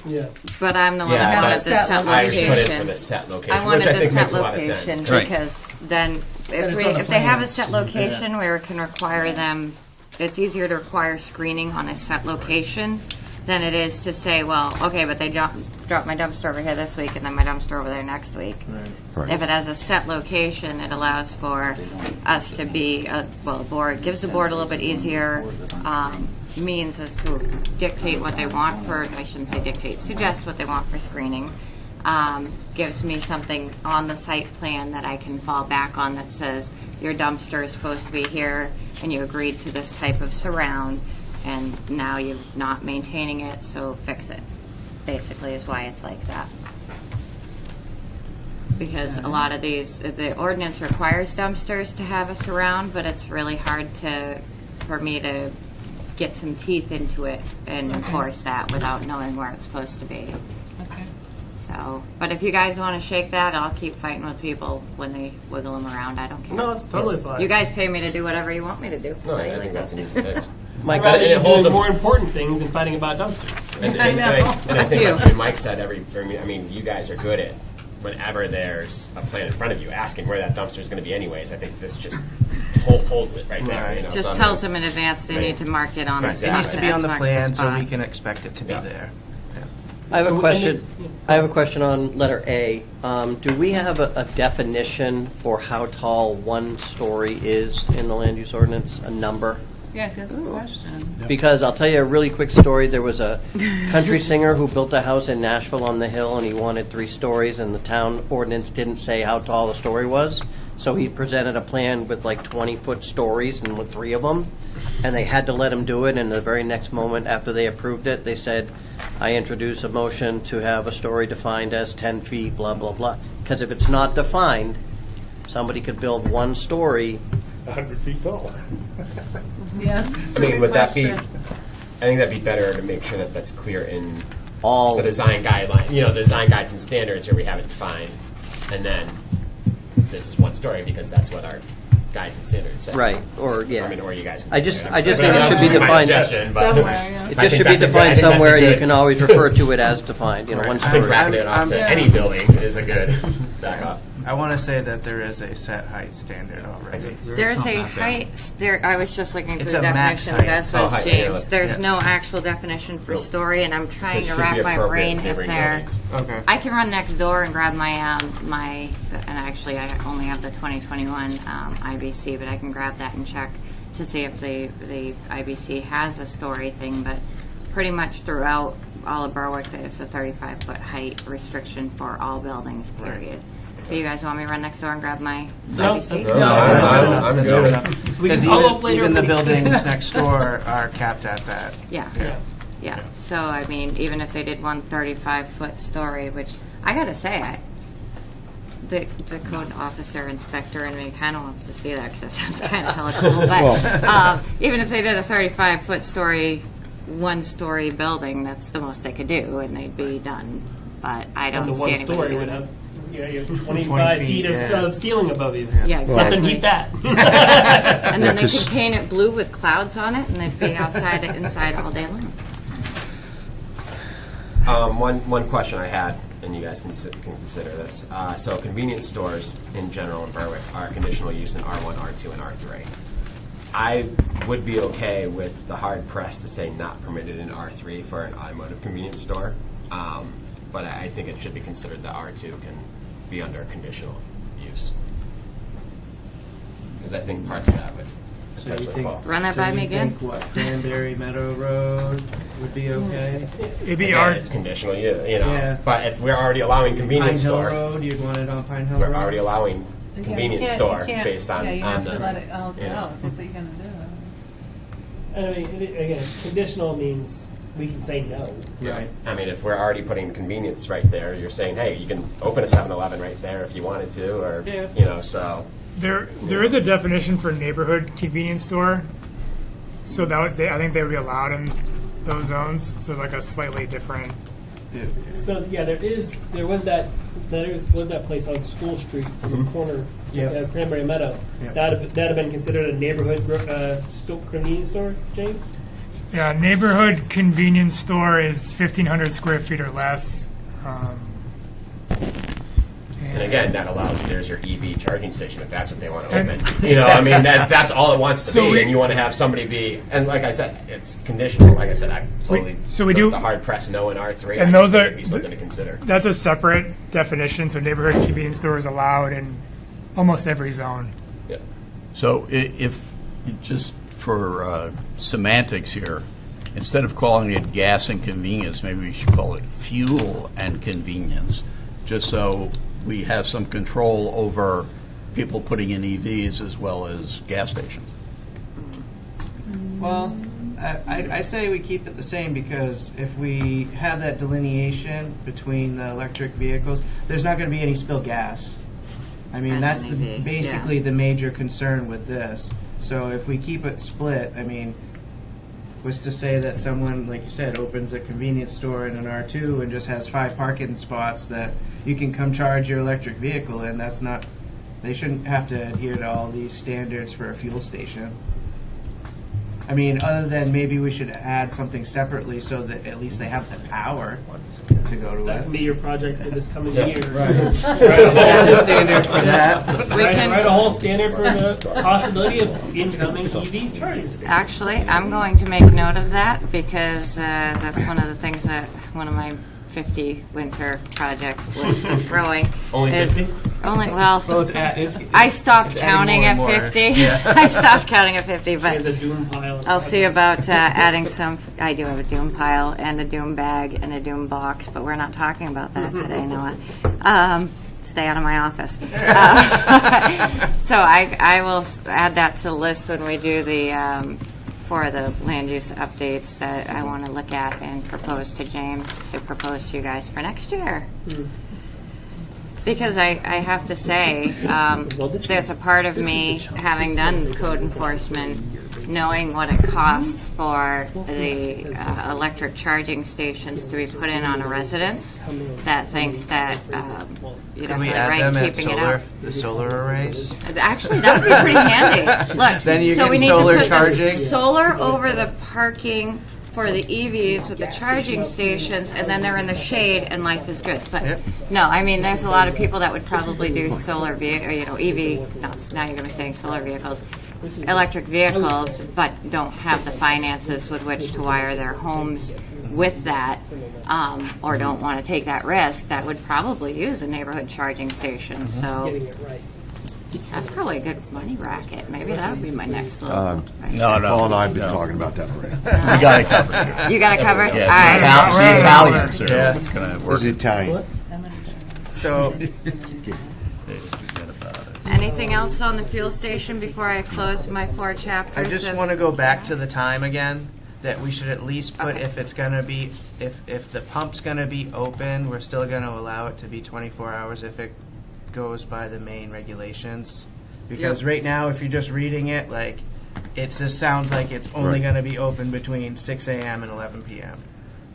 Yeah. But I'm the one Yeah, that but wanted the set I just put it for location. the set location, I which wanted I the think set makes a lot of location sense. Right. because then it's if on the if they have a plans. set location where it can require them, it's easier to require screening on a set location than it is to say, well, okay, but they dropped my dumpster over here this week and then my dumpster over there next week. Right. If it has a set location, it allows for us to be, the board, gives the board a little bit easier means as to dictate what they want for, I shouldn't say dictate, suggest what they want for screening. Gives me something on the site plan that I can fall back on that says your dumpster is supposed to be here and you agreed to this type of surround and now you're not maintaining it, so fix it. Basically is why it's like that. Because a lot of these, the ordinance requires dumpsters to have a surround, but it's really hard for me to get some teeth into it and enforce that without knowing where it's supposed to be. Okay. So, but if you guys want to shake that, I'll keep fighting with people when they wiggle them around. I don't care. No, it's totally fine. You guys pay me to do whatever you want me to do. No, I think that's an easy fix. My I'd rather and you it holds doing a- more important things than fighting about dumpsters. And I know. I think, Phew. like Mike said, you guys are good at whenever there's a plan in front of you, asking where that dumpster is going to be anyways. I think this just holds it right there. You know, Just so tells them in advance they Right. need to mark it on the Right. spot. It needs to be that on the marks plan so spot. we can expect it to be there. I have a And question. then- I have a question on letter A. Do we have a definition for how tall one story is in the land use ordinance? A number? Yeah, good question. Because I'll tell you a really quick story. There was a country singer who built a house in Nashville on the hill, and he wanted 3 stories, and the town ordinance didn't say how tall the story was. So he presented a plan with like 20-foot stories and with 3 of them, and they had to let him do it. And the very next moment after they approved it, they said, I introduce a motion to have a story defined as 10 feet, blah, blah, blah. Because if it's not defined, somebody could build 1 story 100 feet tall. Yeah. I mean, would that be? I think that'd be better to make sure that that's clear in all the design guideline. You know, the design guides and standards where we have it defined, and then this is 1 story because that's what our guides and standards say. Right, or, yeah. I mean, or you guys. Can I just figure it out. think it should be defined. Somewhere, yeah. It just should be defined somewhere, and you can always refer to it as defined, you know, 1 I think story. wrapping it onto any building is a good backup. I want to say that there is a set height standard already. There's a height, I was just looking through It's the a max definitions, height. as was height, James. yeah. There's no actual definition for story, and I'm trying it to should be wrap my appropriate brain to if neighboring there. buildings. Okay. I can run next door and grab my, and actually I only have the 2021 IBC, but I can grab that and check to see if the IBC has a story thing, but pretty much throughout all of Berwick, there's a 35-foot height restriction for all buildings, period. Do you guys want me to run next door and grab my IBC? I'm in zone. Because follow up later even the if we can. buildings next door are capped at that. Yeah. So, I mean, even if they did 1 35-foot story, which I gotta say, the code officer inspector in me kind of wants to see that because that sounds kind of hella cool. But even if they did a 35-foot story, 1-story building, that's the most they could do, and they'd be done. But I don't the see 1 anybody story doing would it. have, you have 25 feet of ceiling above you. Yeah, Something exactly. heat that. And then they could paint it blue with clouds on it, and they'd be outside inside all day long. One question I had, and you guys can consider this. So convenience stores in general in Berwick are conditional use in R1, R2, and R3. I would be okay with the hard press to say not permitted in R3 for an automotive convenience store, but I think it should be considered that R2 can be under conditional use. Because I think parts of that would So you potentially think, fall. Run it so by you me again? think what, Danbury Meadow Road would be okay? It'd be Again, it's conditional use, you know. Yeah. But if we're already allowing Pine convenience Hill store, Road, you'd want it on Pine Hill we're Road? already allowing Yeah, you convenience can't- store you can't- based on Yeah, you have to the, let it all you know. out. That's what you're gonna do. And I mean, again, conditional means we can say no. Right. I mean, if we're already putting convenience right there, you're saying, hey, you can open a 7-Eleven right there if you wanted to, or, Yeah. you know, so. There is a definition for neighborhood convenience store, so that would, I think they would be allowed in those zones. So like a slightly different. So yeah, there was that place on School Street in the corner, Cranberry Meadow. Yep. That'd have been considered a neighborhood convenience store, James. Yeah, neighborhood convenience store is 1,500 square feet or less. And again, that allows, there's your EV charging station if that's what they want to And- open. You know, I mean, that's all it wants to So be, we- and you want to have somebody be, and like I said, it's conditional. Like I said, I totally, so we do- the hard press no in R3, And I those just think are- it'd be something to consider. That's a separate definition. So neighborhood convenience store is allowed in almost every zone. Yeah. So if, just for semantics here, instead of calling it gas and convenience, maybe we should call it fuel and convenience, just so we have some control over people putting in EVs as well as gas stations. Well, I say we keep it the same because if we have that delineation between the electric vehicles, there's not going to be any spilled gas. I mean, And that's EVs, basically the major concern with this. So if we keep it split, I mean, was to say that someone, like you said, opens a convenience store in an R2 and just has 5 parking spots that you can come charge your electric vehicle in, that's not, they shouldn't have to adhere to all these standards for a fuel station. I mean, other than maybe we should add something separately so that at least they have the power to go to That it. can be your project for this coming Yeah. year. Write a standard for that. Write a whole standard for the possibility of incoming EVs charging stations. Actually, I'm going to make note of that because that's one of the things that one of my 50 winter project list is growing. Only is 50? Well, it's I stopped it's counting adding at more and more. 50. Yeah. I stopped counting at 50, but There's a doom pile. I'll see about adding some. I do have a doom pile and a doom bag and a doom box, but we're not talking about that today, Noah. Stay out of my office. So I will add that to the list when we do the for the land use updates that I want to look at and propose to James to propose to you guys for next year. Because I have to say, there's a part of me, having done code enforcement, knowing what it costs for the electric charging stations to be put in on a residence, that thinks that you're Can we definitely add right them in at keeping it up. the solar arrays? Actually, that would be pretty handy. Look, Then you so get we need solar to put charging. the solar over the parking for the EVs with the charging stations, and then they're in the shade, and life is good. But no, I mean, there's a lot of people that would probably do solar EV. No, now you're going to be saying solar vehicles, electric vehicles, but don't have the finances with which to wire their homes with that, or don't want to take that risk. That would probably use a neighborhood charging station. So. That's probably a good money racket. Maybe that would be my next little. No, Paul and I have been talking about that already. You got it covered. You got it covered? Yeah, All right. the Italians are Yeah. what's going to work. It's Italian. So, Anything else on the fuel station before I close my 4 chapters? I just want to go back to the time again, that we should at least put, if it's going to be, if the pump's going to be open, we're still going to allow it to be 24 hours if it goes by the main regulations. Because right now, if you're just reading it, like, it just sounds like it's only going to be open between 6 a.m. and 11 p.m.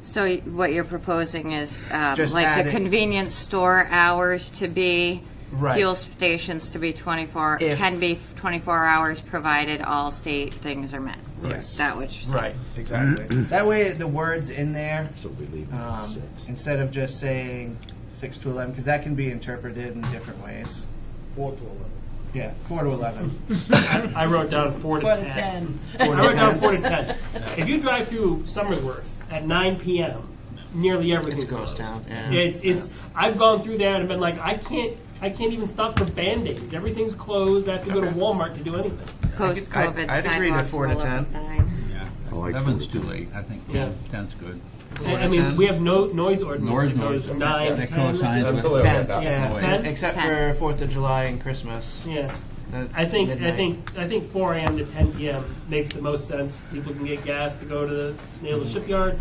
So what you're proposing is Just like add the it- convenience store hours to be Right. fuel stations to be 24, If- can be 24 hours provided all state things are met. Yes. Is that what you're saying? Right, exactly. That way, the word's in there, So we leave it at 6. instead of just saying 6 to 11, because that can be interpreted in different ways. 4 to 11. Yeah, 4 to 11. I wrote down 4 to 4 10. to 10. I wrote down 4 to 10. If you drive through Somersworth at 9 p.m., nearly everything's It's a ghost closed. town, yeah. It's. I've gone through there and been like, I can't even stop for Band-Aids. Everything's closed. I have to go to Walmart to do anything. Post-COVID I'd agree to sidewalks 4 to full of 10. dying. I like 11's 4 too to 10. late. I think Yeah. 10's good. I mean, we have no noise ordinance. It Noise. goes 9 to That 10. coincides with totally okay with that. Yeah, it's No, 10. Except 10. for 4th of July and Christmas. Yeah. That's I think midnight. 4 a.m. to 10 p.m. makes the most sense. People can get gas to go to the Naval Shipyard.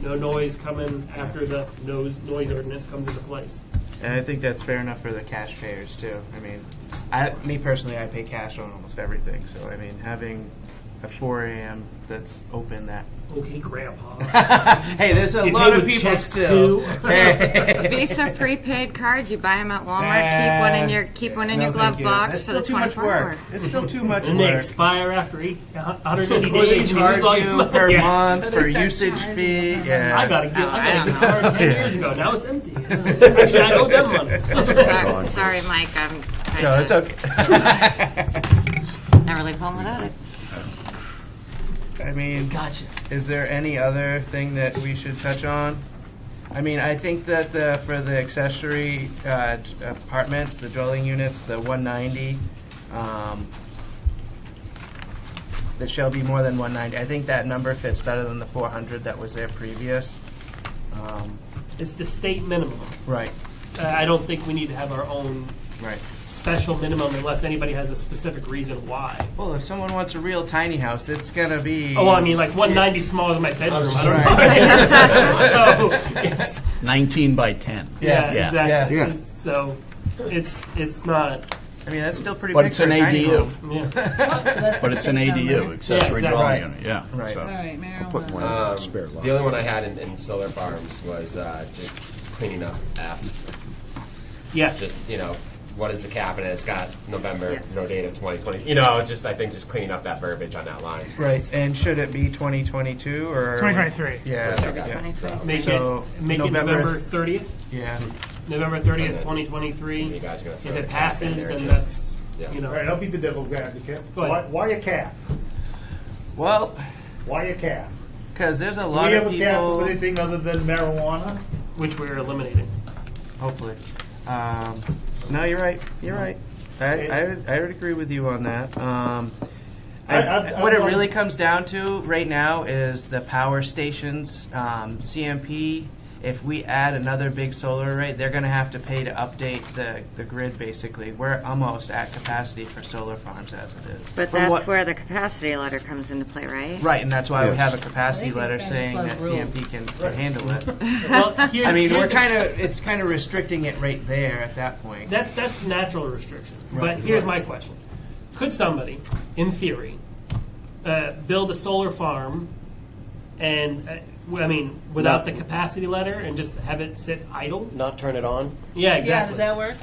No noise coming after the noise ordinance comes into place. And I think that's fair enough for the cash payers too. I mean, me personally, I pay cash on almost everything. So I mean, having a 4 a.m. that's open that. Okay, Grandpa. Hey, there's a You lot pay of with people checks, still. too? Hey. Visa prepaid cards, you buy them at Walmart. Keep one in your No, glove thank you. box That's for still the too much 24 work. hours. It's still too much And they work. expire after 180 Or they days. and you lose all charge your you money. per Yeah. month Or for they start usage charging fee. them. Yeah. I got a don't gift know. card 10 years ago. Now it's empty. Actually, I owe them money. Sorry, Mike. I'm trying No, to it's okay. never leave home without it. I mean, Gotcha. is there any other thing that we should touch on? I mean, I think that for the accessory apartments, the dwelling units, the 190, that shall be more than 190. I think that number fits better than the 400 that was there previous. It's the state minimum. Right. I don't think we need to have our own Right. special minimum unless anybody has a specific reason why. Well, if someone wants a real tiny house, it's gonna be. Oh, well, I mean, like 190 smaller than my bedroom. I don't Right. know. So it's 19 by 10. yeah, Yeah. exactly. Yeah. It's not. I mean, that's still pretty But big it's for an a tiny ADU. home. Yeah. But it's an ADU, accessory Yeah, exactly. dwelling unit, yeah. Right. So. All right, Put one marijuana. in the spare lot. The other one I had in solar farms was just cleaning up after. Yeah. Just, what is the cap? And it's got November, Yes. no date of 2020. I think just cleaning up that verbiage on that line. Right. And should it be 2022 or 2023. Yeah. Okay. yeah. 23. Make So, it November- November 30th. Yeah. November 30th, 2023. You guys are gonna throw If the it cap in passes, there, then just- that's yeah. All right, I'll be the devil's advocate. Go ahead. Why a cap? Well, Why a cap? because there's a Do lot we have of a cap people. of anything other than marijuana? which we're eliminating. Hopefully. No, you're right. You're right. I would agree with you on that. What it really comes down to right now is the power stations. CMP, if we add another big solar array, they're going to have to pay to update the grid, basically. We're almost at capacity for solar farms as it is. But that's where the capacity letter comes into play, right? Right, and that's why we Yes. have a capacity letter it's saying kind that of slow CMP can handle it. Well, here's, I mean, here's we're the- it's kind of restricting it right there at that point. That's natural restriction. Right. But here's my question: could somebody, in theory, build a solar farm, and without the capacity letter, and just have it sit idle? Not turn it on? Yeah, Yeah, exactly. does that work?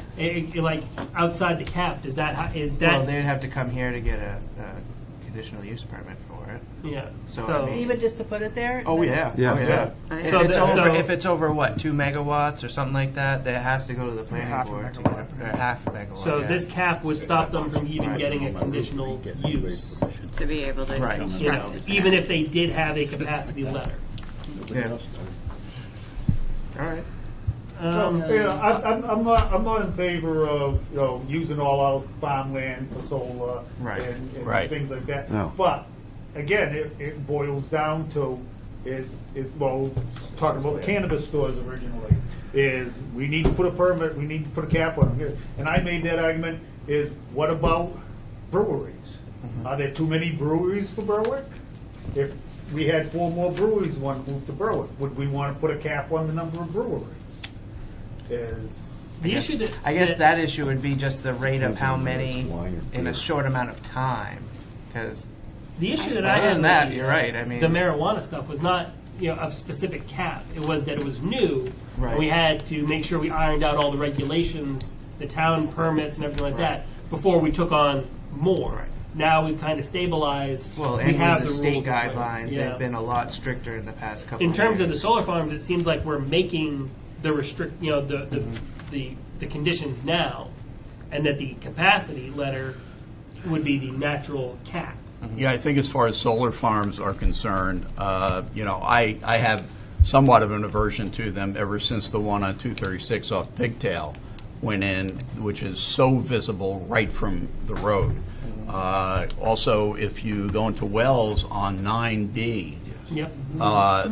Like outside the cap? Is that Well, they'd have to come here to get a conditional use permit for it. Yeah. So, So- I mean, Even just to put it there? oh yeah, Yeah. oh yeah. Okay. So If it's over what, 2 megawatts or something like that, that has to go to the planning Half a board to megawatt. get a half a megawatt. So yeah. this cap would stop them from even getting a conditional use. To be able to Right. You know, even if they did have a capacity letter. Yeah. All right. I'm not in favor of using all our farmland for solar Right. and Right. things like that. No. But again, it boils down to talking about the cannabis stores originally. Is we need to put a permit, we need to put a cap on them. And I made that argument. Is what about breweries? Are there too many breweries for Berwick? If we had 4 more breweries want to move to Berwick, would we want to put a cap on the number of breweries? The issue that I guess that issue would be just the rate of Depends how on whether many it's wine or in a beer. short amount of time. Because the issue that I other had than with that, the, you're right. I mean, the marijuana stuff was not a specific cap. It was that it was new, Right. and we had to make sure we ironed out all the regulations, the town permits, and everything like that before we took on more. Right. Now we've kind of stabilized. well, we and have with the the state rules in place. guidelines, Yeah. they've been a lot stricter in the past couple. In of terms years. of the solar farms, it seems like we're making the the conditions now, and that the capacity letter would be the natural cap. Yeah, I think as far as solar farms are concerned, I have somewhat of an aversion to them ever since the one on 236 off Pigtail went in, which is so visible right from the road. Also, if you go into Wells on 9B, Yep.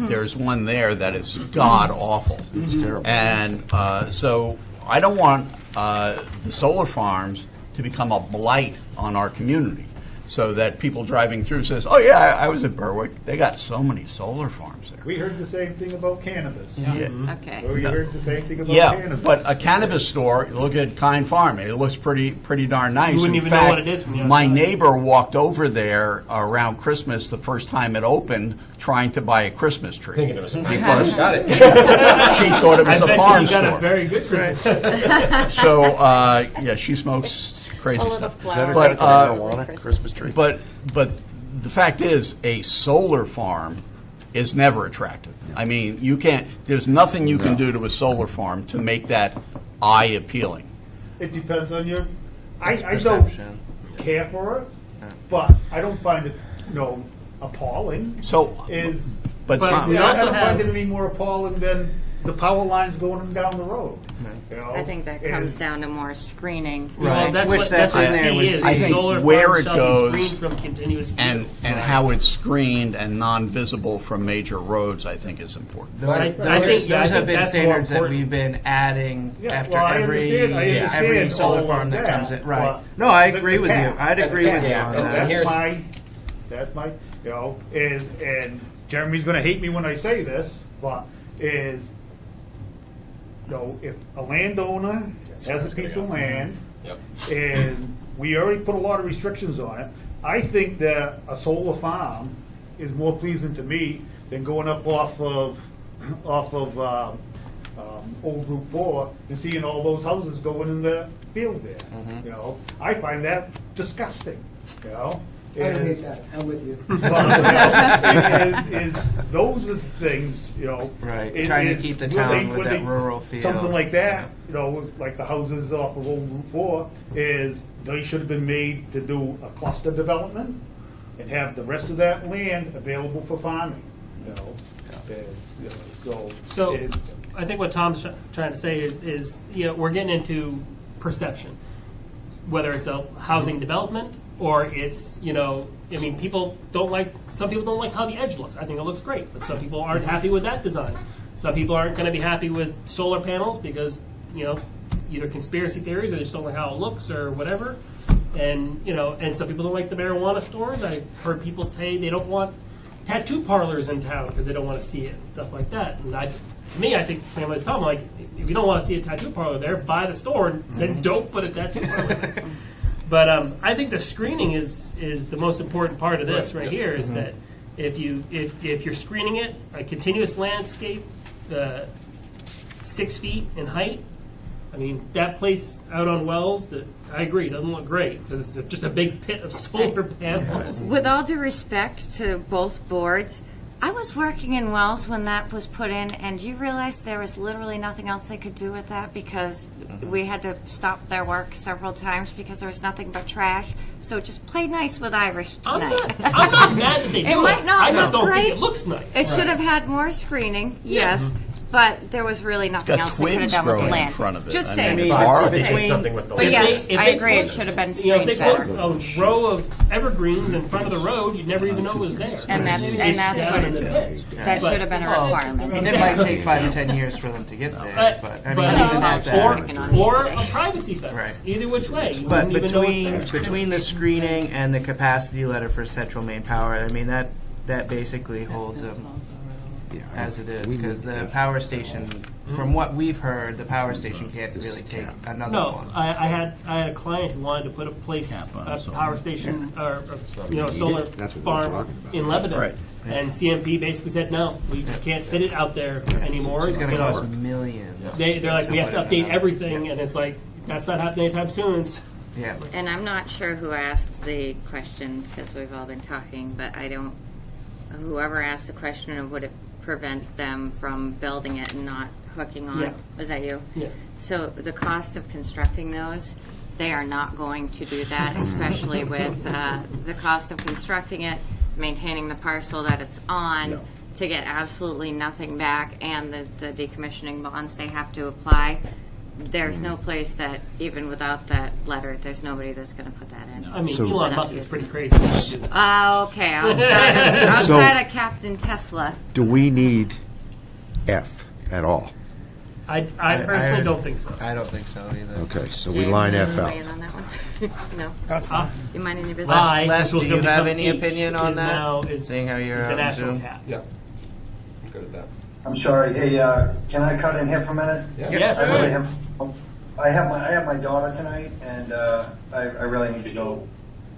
there's one there that is god awful. It's terrible. And so I don't want the solar farms to become a blight on our community, so that people driving through says, "Oh yeah, I was at Berwick. They got so many solar farms there." We heard the same thing about cannabis. Okay. We heard the same thing about Yeah, cannabis. but a cannabis store, look at Kind Farm, and it looks pretty darn nice. You wouldn't In even know fact, what it is from the my outside. neighbor walked over there around Christmas the first time it opened, trying to buy a Christmas tree. Thinking it was a because got it. she thought it was I a bet farm you got store. a very good Christmas. So yeah, she smokes crazy A little stuff. flower. But marijuana Christmas tree. but the fact is, a solar farm is never attractive. I mean, you can't. There's nothing you can do to a solar farm to make that eye appealing. It depends on your. I don't perception. care for it, but I don't find it appalling. So, But Tom, we I also don't have- find it any more appalling than the power lines going down the road. I think that comes down to more screening. Well, that's Which what that's that's in what there C was- is. I think Solar where farms it shall goes be screened from continuous and fields. how it's screened and non-visible from major roads, I think, is important. I think Those have that's been more standards that important. we've been adding Yeah, after well, I every understand solar all farm of that that, comes in. Right. but No, I the agree with you. cap. I'd agree with you Yeah, on and that. here's- That's my, and Jeremy's going to hate me when I say this, but if a landowner has a piece of land, Yep. and we already put a lot of restrictions on it, I think that a solar farm is more pleasing to me than going up off of Old Route 4 and seeing all those houses going in the field there. I find that disgusting. I don't hate that. I'm with you. Those are the things, Right. Trying to keep the town with that rural feel. Something like that, like the houses off of Old Route 4, they should have been made to do a cluster development and have the rest of that land available for farming. you know, and, you know, So, it- I think what Tom's trying to say is, you know, we're getting into perception, whether it's a housing development or it's, you know, I mean, some people don't like how the edge looks. I think it looks great, but some people aren't happy with that design. Some people aren't going to be happy with solar panels because, you know, either conspiracy theories or they just don't like how it looks or whatever. And, you know, and some people don't like the marijuana stores. I heard people say they don't want tattoo parlors in town because they don't want to see it and stuff like that. And to me, I think same as Tom, like, if you don't want to see a tattoo parlor there, buy the store and then don't put a tattoo parlor there. But I think the screening is the most important part of this right here. Is that if you're screening it, a continuous landscape, 6 feet in height. I mean, that place out on Wells, I agree, doesn't look great because it's just a big pit of solar panels. With all due respect to both boards, I was working in Wells when that was put in, and you realize there was literally nothing else they could do with that because we had to stop their work several times because there was nothing but trash. So just play nice with Irish tonight. I'm not mad that they do it. might not I just look don't think great. it looks nice. It should have had more screening, yes, but there was really nothing else they could have done with the land. Just saying. But yes, I agree. It should have been You know, if screened they better. put a row of evergreens in front of the road, you'd never even know it was there. And that's what it is. That should have been a requirement. And it might take 5 to 10 years for them to get there, but I mean, even at that. or a privacy fence. Right. Either which way. You But wouldn't even know it's there. between the screening and the capacity letter for Central Maine Power, I mean, that basically holds them as it is, because the power station, from what we've heard, the power station can't really take another No, one. I had a client who wanted to put a power station or a solar That's what we're farm talking about. in Lebanon. Right. And CMP basically said, no, we just can't fit it out there anymore. It's going to You know, cost millions. they're like, we have to update everything, and it's like, that's not happening anytime soon. Yeah. And I'm not sure who asked the question because we've all been talking, but whoever asked the question of would it prevent them from building it and not hooking on? Yeah. Was that you? Yeah. So the cost of constructing those, they are not going to do that, especially with the cost of constructing it, maintaining the parcel that it's on, to get absolutely nothing back, and the decommissioning bonds they have to apply. There's no place that, even without that letter, there's nobody that's going to put that in. I mean, So- Elon Musk is pretty crazy. Okay, outside of Captain Tesla. Do we need F at all? I personally don't think so. I don't think so either. Okay, so we James, line you F wanna out. weigh in on that one? No. That's fine. You mind any business? I, Les, which do will you have become any H, opinion on is that? now- is- Seeing how you're is the on national Zoom? cap. Yeah. I'm good at that. I'm sorry. Hey, can I cut in here for a minute? Yes, I really please. I have my daughter tonight, and I really need to go.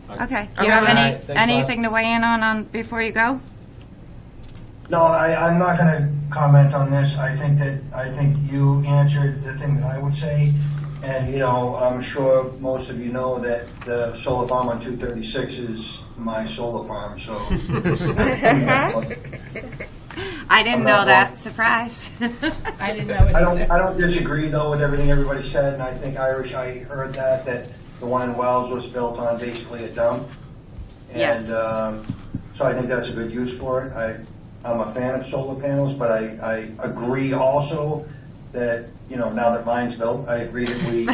Okay. Do you have anything to weigh in on before you go? No, I'm not going to comment on this. I think you answered the thing that I would say, and I'm sure most of you know that the solar farm on 236 is my solar farm. So I didn't know that. Surprise. I didn't know it. I don't disagree though with everything everybody said, and I think I heard that the one in Wells was built on basically a dump, and so I think that's a good use for it. I'm a fan of solar panels, but I agree also that now that mine's built, I agree that we.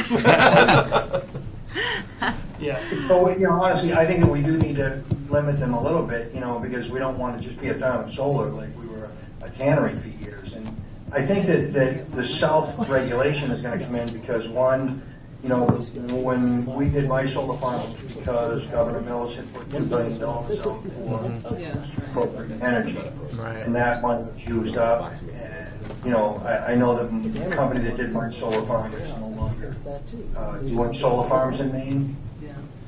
Yeah. But honestly, I think that we do need to limit them a little bit, because we don't want to just be a town of solar like we were a tannery for years. And I think that the self-regulation is going to come in because one, when we did my solar farm, it was because Governor Mills had put $2 billion out for appropriate energy, and that money was used up. And I know that the company that did my solar farm is no longer doing solar farms in Maine.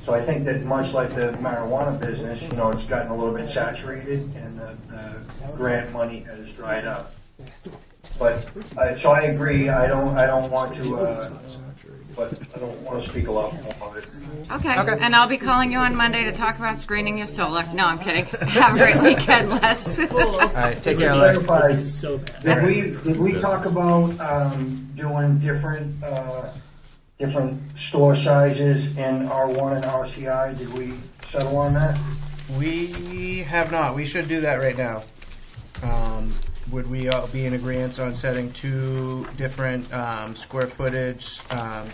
So I think that much like the marijuana business, it's gotten a little bit saturated, and the grant money has dried up. But so I agree. I don't want to. But I don't want to speak a lot more of it. Okay. And I'll be calling you on Monday to talk about screening your solar. No, I'm kidding. Have a great weekend, Les. All right, take care, Les. Did we talk about doing different store sizes in R1 and RCI? Did we settle on that? We have not. We should do that right now. would we all be in agreement on setting 2 different square footage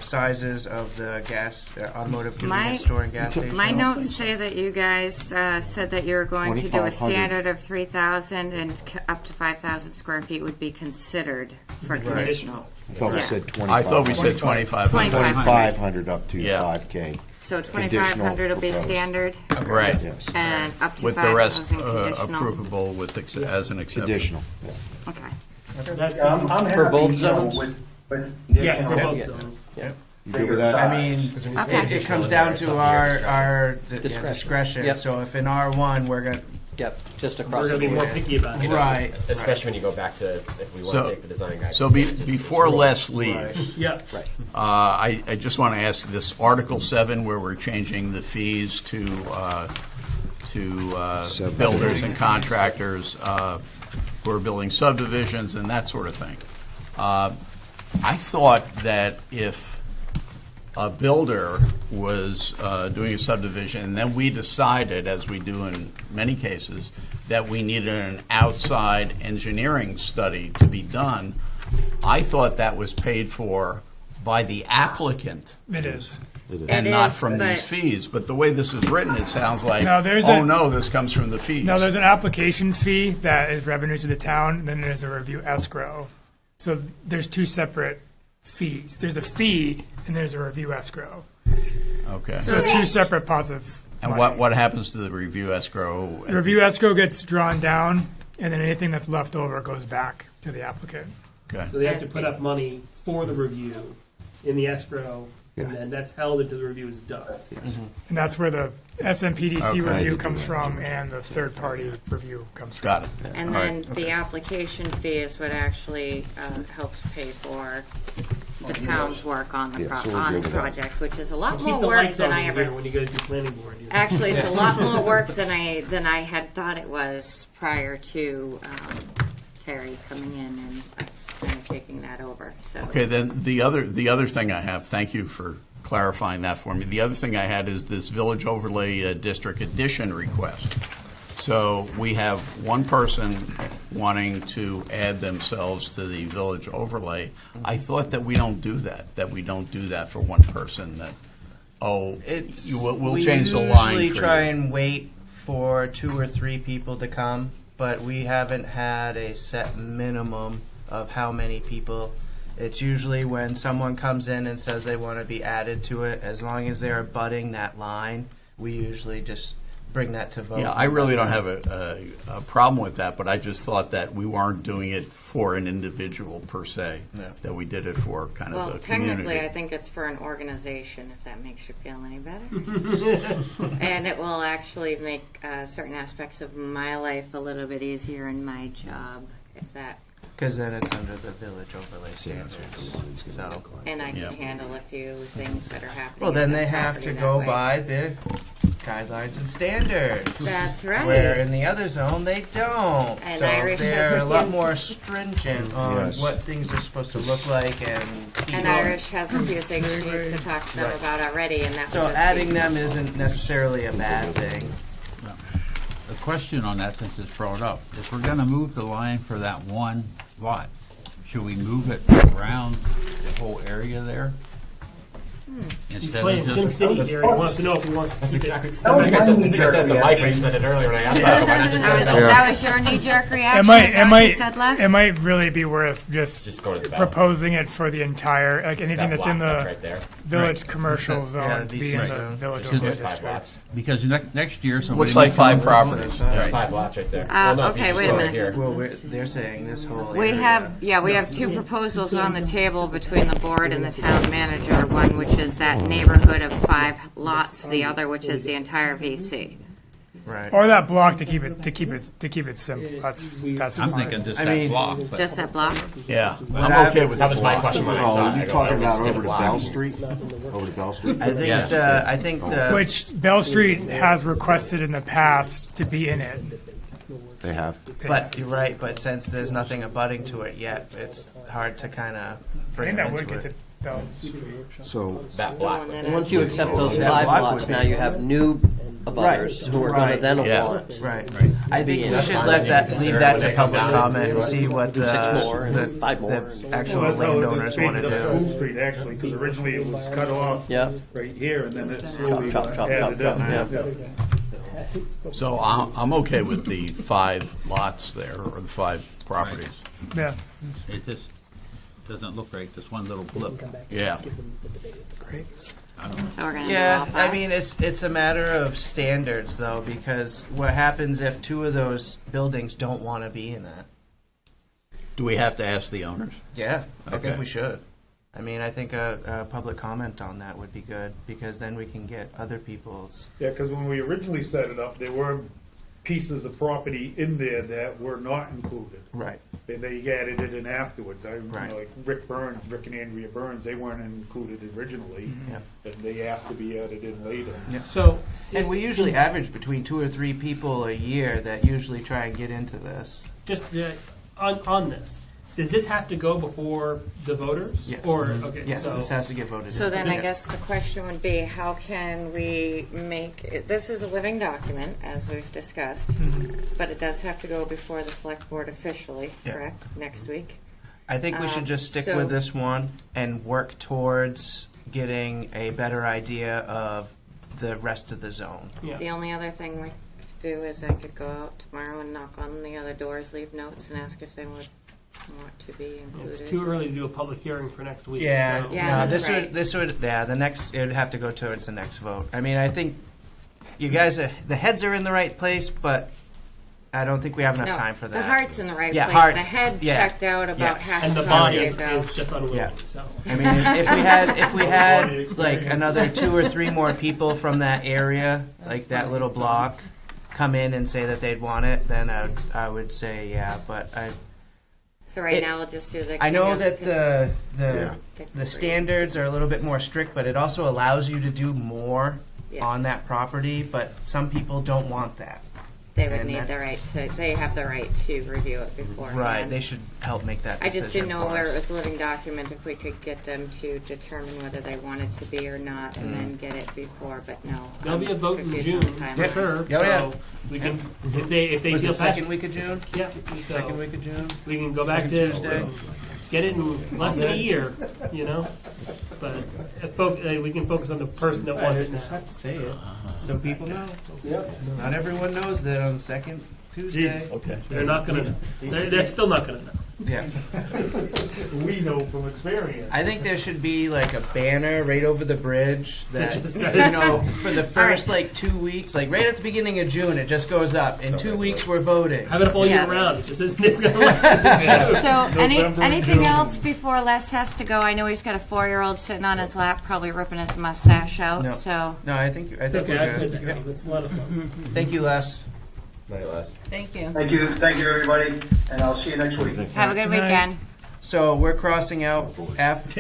sizes of the gas automotive convenience store and gas station? My notes say that you guys said that you were going to do a 2,500. standard of 3,000 and up to 5,000 square feet would be considered for Right. conditional. I thought we Yeah. said 2,500. I thought we said 2,500. 2,500 up to Yeah. 5K. So 2,500 will be Conditional standard Right. Yes. and up to With the rest 5,000 conditional. approvable with as an exception. Conditional. Yeah. Okay. That's I'm For happy, both you know, zones? with yeah, conditional. for both Yeah. zones. Yeah. You good with that? I mean, Okay. it comes down to our Discretion. discretion. Yep. So if in R1 we're going Yep, just We're across going to the be more board. picky about it. right, Especially when you go back to, if we want So- to take the design guide. So before Les leaves, Yeah. I just want to ask this Article 7 where we're changing the fees to builders and contractors who are building subdivisions and that sort of thing. I thought that if a builder was doing a subdivision, and then we decided, as we do in many cases, that we needed an outside engineering study to be done, I thought that was paid for by the applicant It is. and It not is, from these but- fees. But the way this is written, it sounds like, No, there's oh a- no, this comes from the fees. No, there's an application fee that is revenue to the town, then there's a review escrow. So there's 2 separate fees. There's a fee and there's a review escrow. Okay. So 2 separate pots of And money. what happens to the review escrow? The review escrow gets drawn down, and then anything that's left over goes back to the applicant. Okay. So they have to put up money for the review in the escrow, and then that's held until the review is done. And that's where the SMPDC Okay. review comes from and the third-party review comes from. Got it. And All then right. the application fee is what actually helps pay for the town's work on the Yeah, so we're on good the with that. project, which is a To lot keep more the work lights than on I in ever. here when you guys do planning board. Actually, it's a lot more work than I had thought it was prior to Terry coming in and us kind of taking that over. So Okay, then the other thing I have, thank you for clarifying that for me. The other thing I had is this Village Overlay District Addition request. So we have one person wanting to add themselves to the Village Overlay. I thought that we don't do that we don't do that for one person, that, we'll change the line We for usually try you. and wait for 2 or 3 people to come, but we haven't had a set minimum of how many people. It's usually when someone comes in and says they want to be added to it, as long as they're abutting that line, we usually just bring that to vote. Yeah, I really don't have a problem with that, but I just thought that we weren't doing it for an individual per se, Yeah. that we did it for kind well, of a community. technically, I think it's for an organization, if that makes you feel any better. And it will actually make certain aspects of my life a little bit easier in my job, if that. Because then it's under the Village Overlay standards. So, And I can Yeah. handle a few things that are happening. well, then on the they have property to that go way. by the guidelines and standards. That's right. Where in the other zone they don't. And so Irish has they're a a lot few- more stringent on Yes. what things are supposed to look like and keep And on. Irish has a few things she needs to talk to them Right. about already, and that So would just adding be, them isn't necessarily a bad thing. A question on that, since it's brought up. If we're gonna move the line for that one lot, should we move it around the whole area there? He's Instead playing of Sim just, City here. He wants to know if he wants to That's keep exactly. it. I think I said at the mic when you said it earlier when I asked about it. Why not just go to Bell's? that was your knee-jerk reaction. It might, Is that what you said, it Les? might really be worth Just go to the Bell. proposing it for the entire, like anything That that's in block, that's the right there. village commercial zone Yeah, to be VC in the zone. village Because overlay There's 5 district. lots. because next year somebody. Looks like may come 5 along- properties. There's Right. 5 lots right there. Well, no, if you okay, just wait a go right minute. here. Well, they're saying this whole We area. we have 2 proposals on the table between the board and the town manager. One, which is that neighborhood of 5 lots. The other, which is the entire VC. Right. Or that block to keep it simple. That's I'm fine. thinking just I that mean- block, but Just that block. Yeah, What I'm happened- okay with That the was my block. question when I saw Oh, it. are I you go, talking I about just did over a to block. Bell Street? Over to Bell Street? I think Yes. I think the Which Bell Street has requested in the past to be in it. They have. but you're right. But since there's nothing abutting to it yet, it's hard to kind of I bring think them that would into get it. the Bell. So, That block. The one that Once you accept those That 5 block lots, would now be- you have new abutters who are going to Right. then Yeah. want. Right. I think we That's should fine. let They that, can leave consider that when to they come public down comment and and see see what- what do 6 more and the 5 more. the actual Well, that's how landowners they want to painted up School do. Street, actually, because originally it was cut off Yeah. right here, and then it slowly Chop, chop, chop, added chop, up. chop, So I'm okay with the 5 lots there, or the 5 properties. Yeah. It just doesn't look right, this one little We'll blip. come back. Yeah. Give them the debate. I don't know. So we're going to do Yeah, all I 5? mean, it's a matter of standards, though, because what happens if 2 of those buildings don't want to be in that? Do we have to ask the owners? Yeah, I Okay. think we should. I mean, I think a public comment on that would be good, because then we can get other people's. Yeah, because when we originally set it up, there were pieces of property in there that were not included. Right. They added it in afterwards. Right. Like Rick and Andrea Burns, they weren't included originally, Yeah. and they asked to be added in later. Yeah. So, And we usually average between 2 or 3 people a year that usually try and get into this. just on this, does this have to go before the voters? Yes. Or okay, Yes, so this has to get voted So in. then I Yeah. guess the question would be, how can we make, this is a living document, as we've discussed, but it does have to go before the select board officially, Yeah. correct, next week? I think we should just stick so- with this one and work towards getting a better idea of the rest of the zone. yeah. The only other thing we could do is I could go out tomorrow and knock on the other doors, leave notes, and ask if they would want to be included. It's too early to do a public hearing for next week. Yeah, so. Yeah, no, that's this right. would, it would have to go towards the next vote. I mean, I think you guys, the heads are in the right place, but I don't think we have enough No, time for that. The heart's in the right Yeah, place. hearts, The head yeah. checked out about Yeah. half And the an body hour is, ago. is just unwilling. Yeah. So I mean, if we had like another 2 or 3 more people from that area, like that little block, come in and say that they'd want it, then I would say yeah. But So right It- now we'll just do the. I know kind of that Yeah. the standards are a little bit more strict, but it also allows you to do more Yes. on that property. But some people don't want that. They would and need the right that's- to. They have the right to review it before. Right. They should help make that I decision. just didn't know for where us. it was a living document, if we could get them to determine whether they wanted to be or not, and then get it before, but no. there'll be a vote in Confused June on the for timeline. sure. Yeah, so yeah. we can if they Was feel it second passionate- week of June? Yeah. Second So week of June. we can go back Second to Tuesday. get it in less than a year, you know. But we can focus on the person that wants I it now. just have to say it, so people know. Not everyone knows that on the second Tuesday. Jeez. Okay. They're not gonna. They're still not gonna know. Yeah. We know from experience. I think there should be like a banner right over the bridge that Just says- you know for the first like 2 weeks, like right at the beginning of June, it just goes up. In 2 weeks, we're voting. Have it up all year Yes. round. This isn't. It's gonna So, November, anything June. else before Les has to go? I know he's got a 4-year-old sitting on his lap, probably ripping his mustache out. No. So, No, I think It's okay. we're I played good. that game. It's a lot of fun. Thank you, Les. Night, Les. Thank you. Thank you, everybody, and I'll see you next week. have a good weekend. So we're crossing out F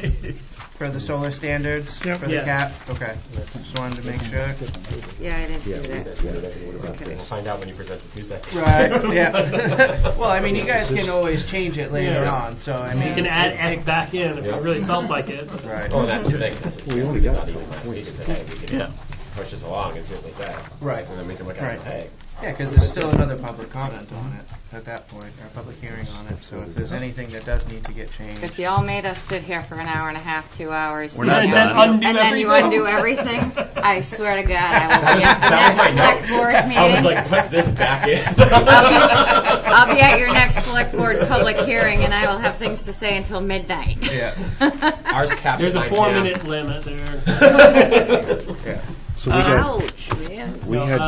for the solar standards for the Yes. cap. Okay, just wanted to make sure. Yeah, I didn't do that. We'll find out when you present it Tuesday. Right. Yeah. Well, I mean, you guys can always change it later Yeah. on. So I mean, You can add F back in if you really felt like it. Right. Oh, that's the thing. That's what We it's only got not even last week. It's today. We can Yeah. push this along and see what they say. Right. And then we can look at Right. it. Hey, Yeah, because there's still another public comment on it at that point, or public hearing on it. So if there's anything that does need to get changed. If you all made us sit here for an hour and a half, 2 hours, We're not and done. Undo and then you everything. undo everything, I swear to God, I will be at the next select board meeting. I was like, put this back in. I'll be at your next select board public hearing, and I will have things to say until midnight. Yeah. Ours caps There's a at 9 4-minute limit there. Yeah. So we got, Ouch, man. we had,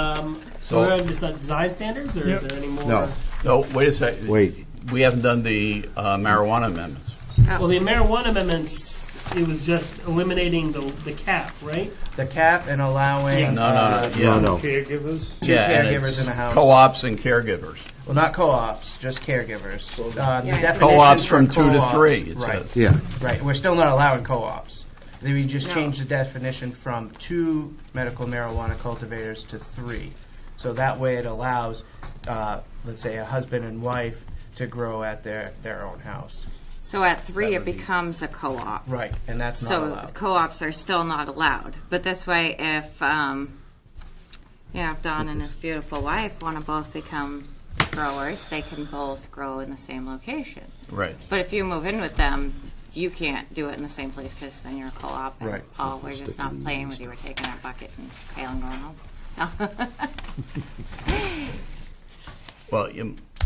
So we're on design standards, or is there any more? no, No, wait a second. wait, We haven't done the marijuana amendments. Well, the marijuana amendments, it was just eliminating the cap, right? The cap and allowing Yeah. No, no, no. Yeah. no. Caregivers. two Yeah, and caregivers it's in a house. co-ops and caregivers. Well, not co-ops, just caregivers. The Yeah. definition Co-ops for from 2 to co-ops- 3, it right, says. Yeah, right. We're still not allowing co-ops. We just No. changed the definition from 2 medical marijuana cultivators to 3. So that way it allows, let's say, a husband and wife to grow at their own house. So at 3, it becomes a co-op. Right, and that's not So allowed. co-ops are still not allowed. But this way, if you know, if Don and his beautiful wife want to both become growers, they can both grow in the same location. Right. But if you move in with them, you can't do it in the same place because then you're a co-op. And Right. Paul, we're just not playing with you. We're taking our bucket and pail and going home. Well,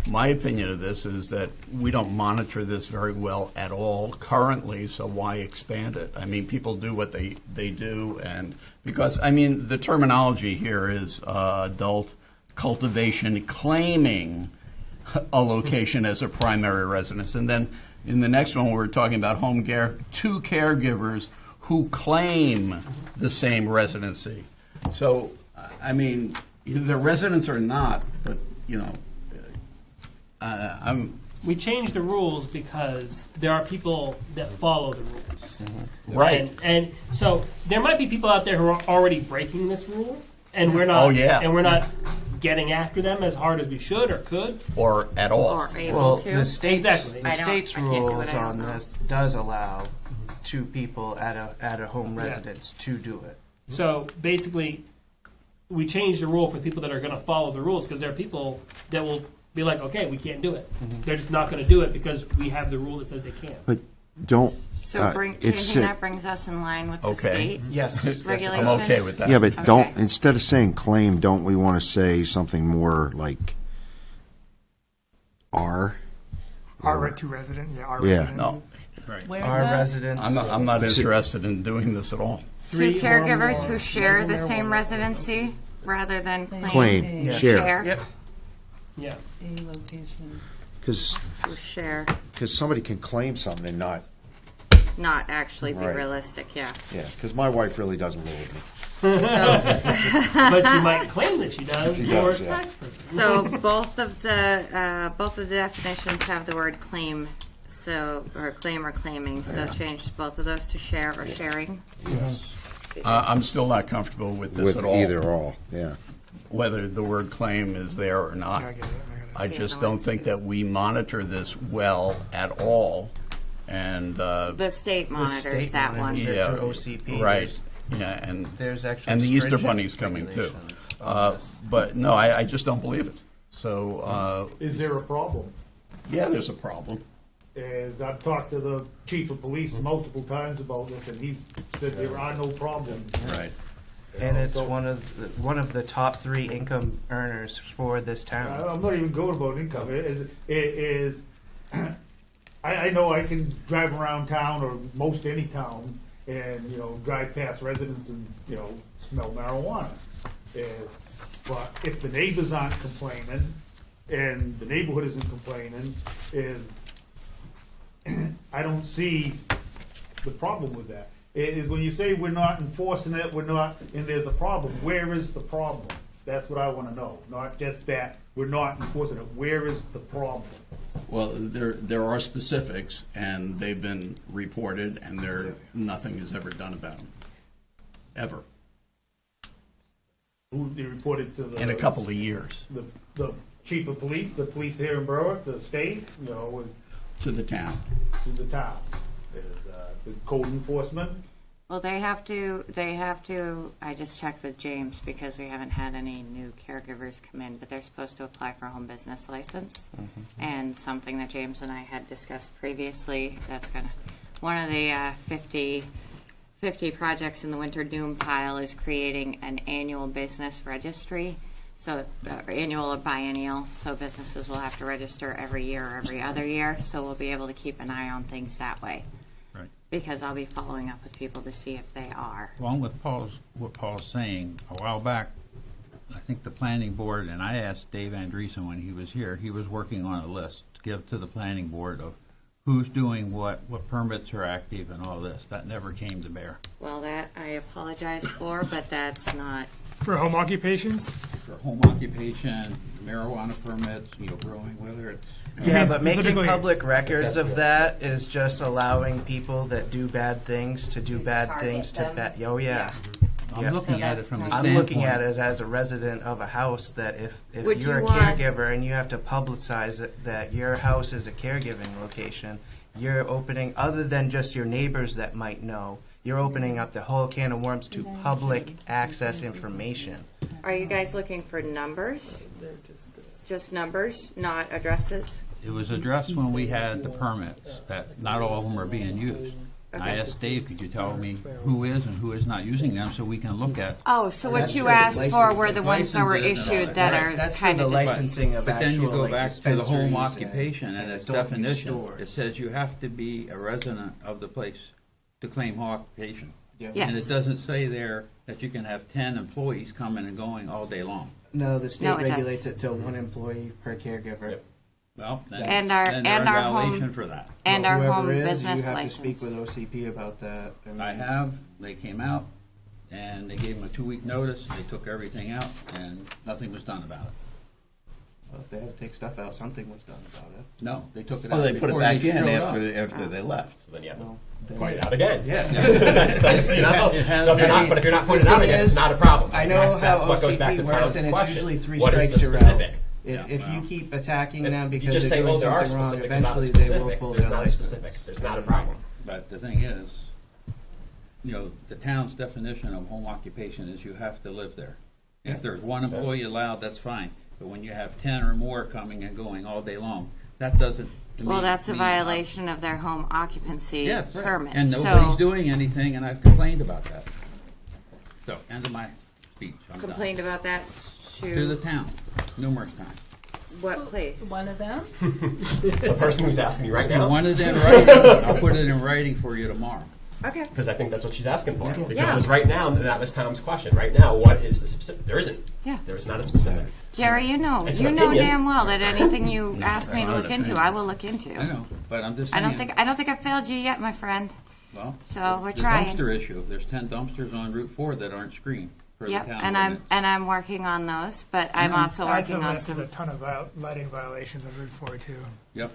my opinion of this is that we don't monitor this very well at all currently, so why expand it? I mean, people do what they do, and because, I mean, the terminology here is adult cultivation claiming a location as a primary residence. And then in the next one, we're talking about home care, 2 caregivers who claim the same residency. So, I mean, either they're residents or not, but, you know, We changed the rules because there are people that follow the rules. Right. And so there might be people out there who are already breaking this rule, and we're not. Oh, yeah. And we're not getting after them as hard as we should or could. Or at all. Or able Well, to. the state's, Exactly. the I don't- state's I can't do it, rules I don't on know. this does allow 2 people at a home residence to do it. So basically, we changed the rule for people that are going to follow the rules because there are people that will be like, okay, we can't do it. They're just not going to do it because we have the rule that says they can't. But don't. So it's changing that brings us in line with the Okay. state Yes. regulation. I'm okay with that. Yeah, but don't, Okay. instead of saying claim, don't we want to say something more like R? R2 resident, yeah, R Yeah. residents. No. Where's Our that? residents. I'm not interested in doing this at all. 2 Three or caregivers more who share the medical same marijuana. residency rather than Claim, Yeah. share. Yep. Yeah. A location. Because Who share, somebody can claim something and not, not actually be Right. realistic, yeah. yeah, because my wife really doesn't live with me. But you might claim that she does She for does, yeah. tax purposes. So both of the definitions have the word claim, so, or claim or claiming, so change both of those to share or sharing. Yes. I'm still not comfortable with this With at all. either or all, yeah. Whether the word claim is there or not. I get it, I just don't think that we monitor this well at all. And The state The monitors state that one. monitors it yeah, through OCP. right, yeah, and There's actually and the Easter stringent Bunny's coming too. regulations on this. But no, I just don't believe it. So Is there a problem? yeah, there's a problem. As I've talked to the chief of police multiple times about this, and he said there are no problems. Right. And it's So- one of the top 3 income earners for this town. I'm not even going about income. It is I know I can drive around town or most any town and, you know, drive past residents and, you know, smell marijuana. But if the neighbors aren't complaining and the neighborhood isn't complaining, I don't see the problem with that. It is when you say we're not enforcing it, we're not, and there's a problem, where is the problem? That's what I want to know, not just that we're not enforcing it. Where is the problem? Well, there are specifics, and they've been reported, and nothing is ever done about them, ever, Who they reported to the in a couple of years, the chief of police, the police here in Berwick, the state, you know, to the town. to the town. The code enforcement. Well, they have to, I just checked with James because we haven't had any new caregivers come in, but they're supposed to apply for a home business license. And something that James and I had discussed previously, one of the 50 projects in the winter doom pile is creating an annual business registry. So annual or biennial, so businesses will have to register every year or every other year, so we'll be able to keep an eye on things that way. Right. Because I'll be following up with people to see if they are. Along with what Paul's saying, a while back, I think the planning board, and I asked Dave Andreessen when he was here, he was working on a list to give to the planning board of who's doing what permits are active and all this. That never came to bear. Well, that I apologize for, but that's not. For home occupations? For home occupation, marijuana permits, growing, whether it's... Yeah, but making specifically- public records of that is just allowing people that do bad things to do bad Target things to them. bad. Oh yeah. I'm Yes. looking at it from the I'm standpoint... looking at it as a resident of a house that if Would you're you a want- caregiver and you have to publicize that your house is a caregiving location, you're opening, other than just your neighbors that might know, you're opening up the whole can of worms to public access information. Are you guys looking for numbers? Just numbers, not addresses? It was addressed when we had the permits, that not all of them are being used. And I asked Dave, could you tell me who is and who is not using them so we can look at? Oh, so what you asked for were the ones that were issued that are That's for kind the of licensing of But then you actual, go like, back to the home dispensaries occupation and its adult use definition. stores. It says you have to be a resident of the place to claim home occupation. Yeah. And it Yes. doesn't say there that you can have 10 employees coming and going all day long. No, the state No, it does. regulates it to one employee per caregiver. Well, then And our- then they're and in our violation home- for that. And Well, our whoever home is, business you have license. to speak with OCP about that. mean, I have, they came out, and they gave them a 2-week notice, they took everything out, and nothing was done about it. Well, if they had to take stuff out, something was done about it. No, they took it Oh, out they put it before back they in showed after up. they left. So then you have to Well, point it out again. Yeah. that's, you know. It has- So if you're not, but if you're not pointing it out again, it's not a problem. I know how That's what goes back OCP to works, Tom's and it's question. usually 3 What is strikes the you're out. specific? If you keep attacking If them you because just they're say, doing oh, there are something wrong, specific, there's not a eventually they will specific, pull there's their not a license. specific, there's not a problem. But the thing is, the town's definition of home occupation is you have to live there. If there's one employee allowed, that's fine. But when you have 10 or more coming and going all day long, that doesn't, to me, Well, that's a mean- violation of their home occupancy Yes, permit. and So nobody's doing anything, and I've complained about that. So, end of my speech. I'm done. complained about that To the town, numerous times. what place? One of them? The person who's asking me right If you now, want it in writing, I'll put it in writing for you tomorrow. Okay. because I think that's what she's asking for. Because Yeah. it was right now, and that was Tom's question. Right now, what is the specific? There isn't. Yeah. There is not a specific. Jerry, you know It's an damn opinion. well that anything you ask me to not look an into, opinion. I will look into. I know, but I'm just I saying. don't think I failed you yet, my friend. Well, So we're the trying. dumpster issue, there's 10 dumpsters on Route 4 that aren't screened for the Yep, town. and I'm working on those, but I'm also Add to the working on list, there's some. a ton of lighting violations on Route 4 too. Yep.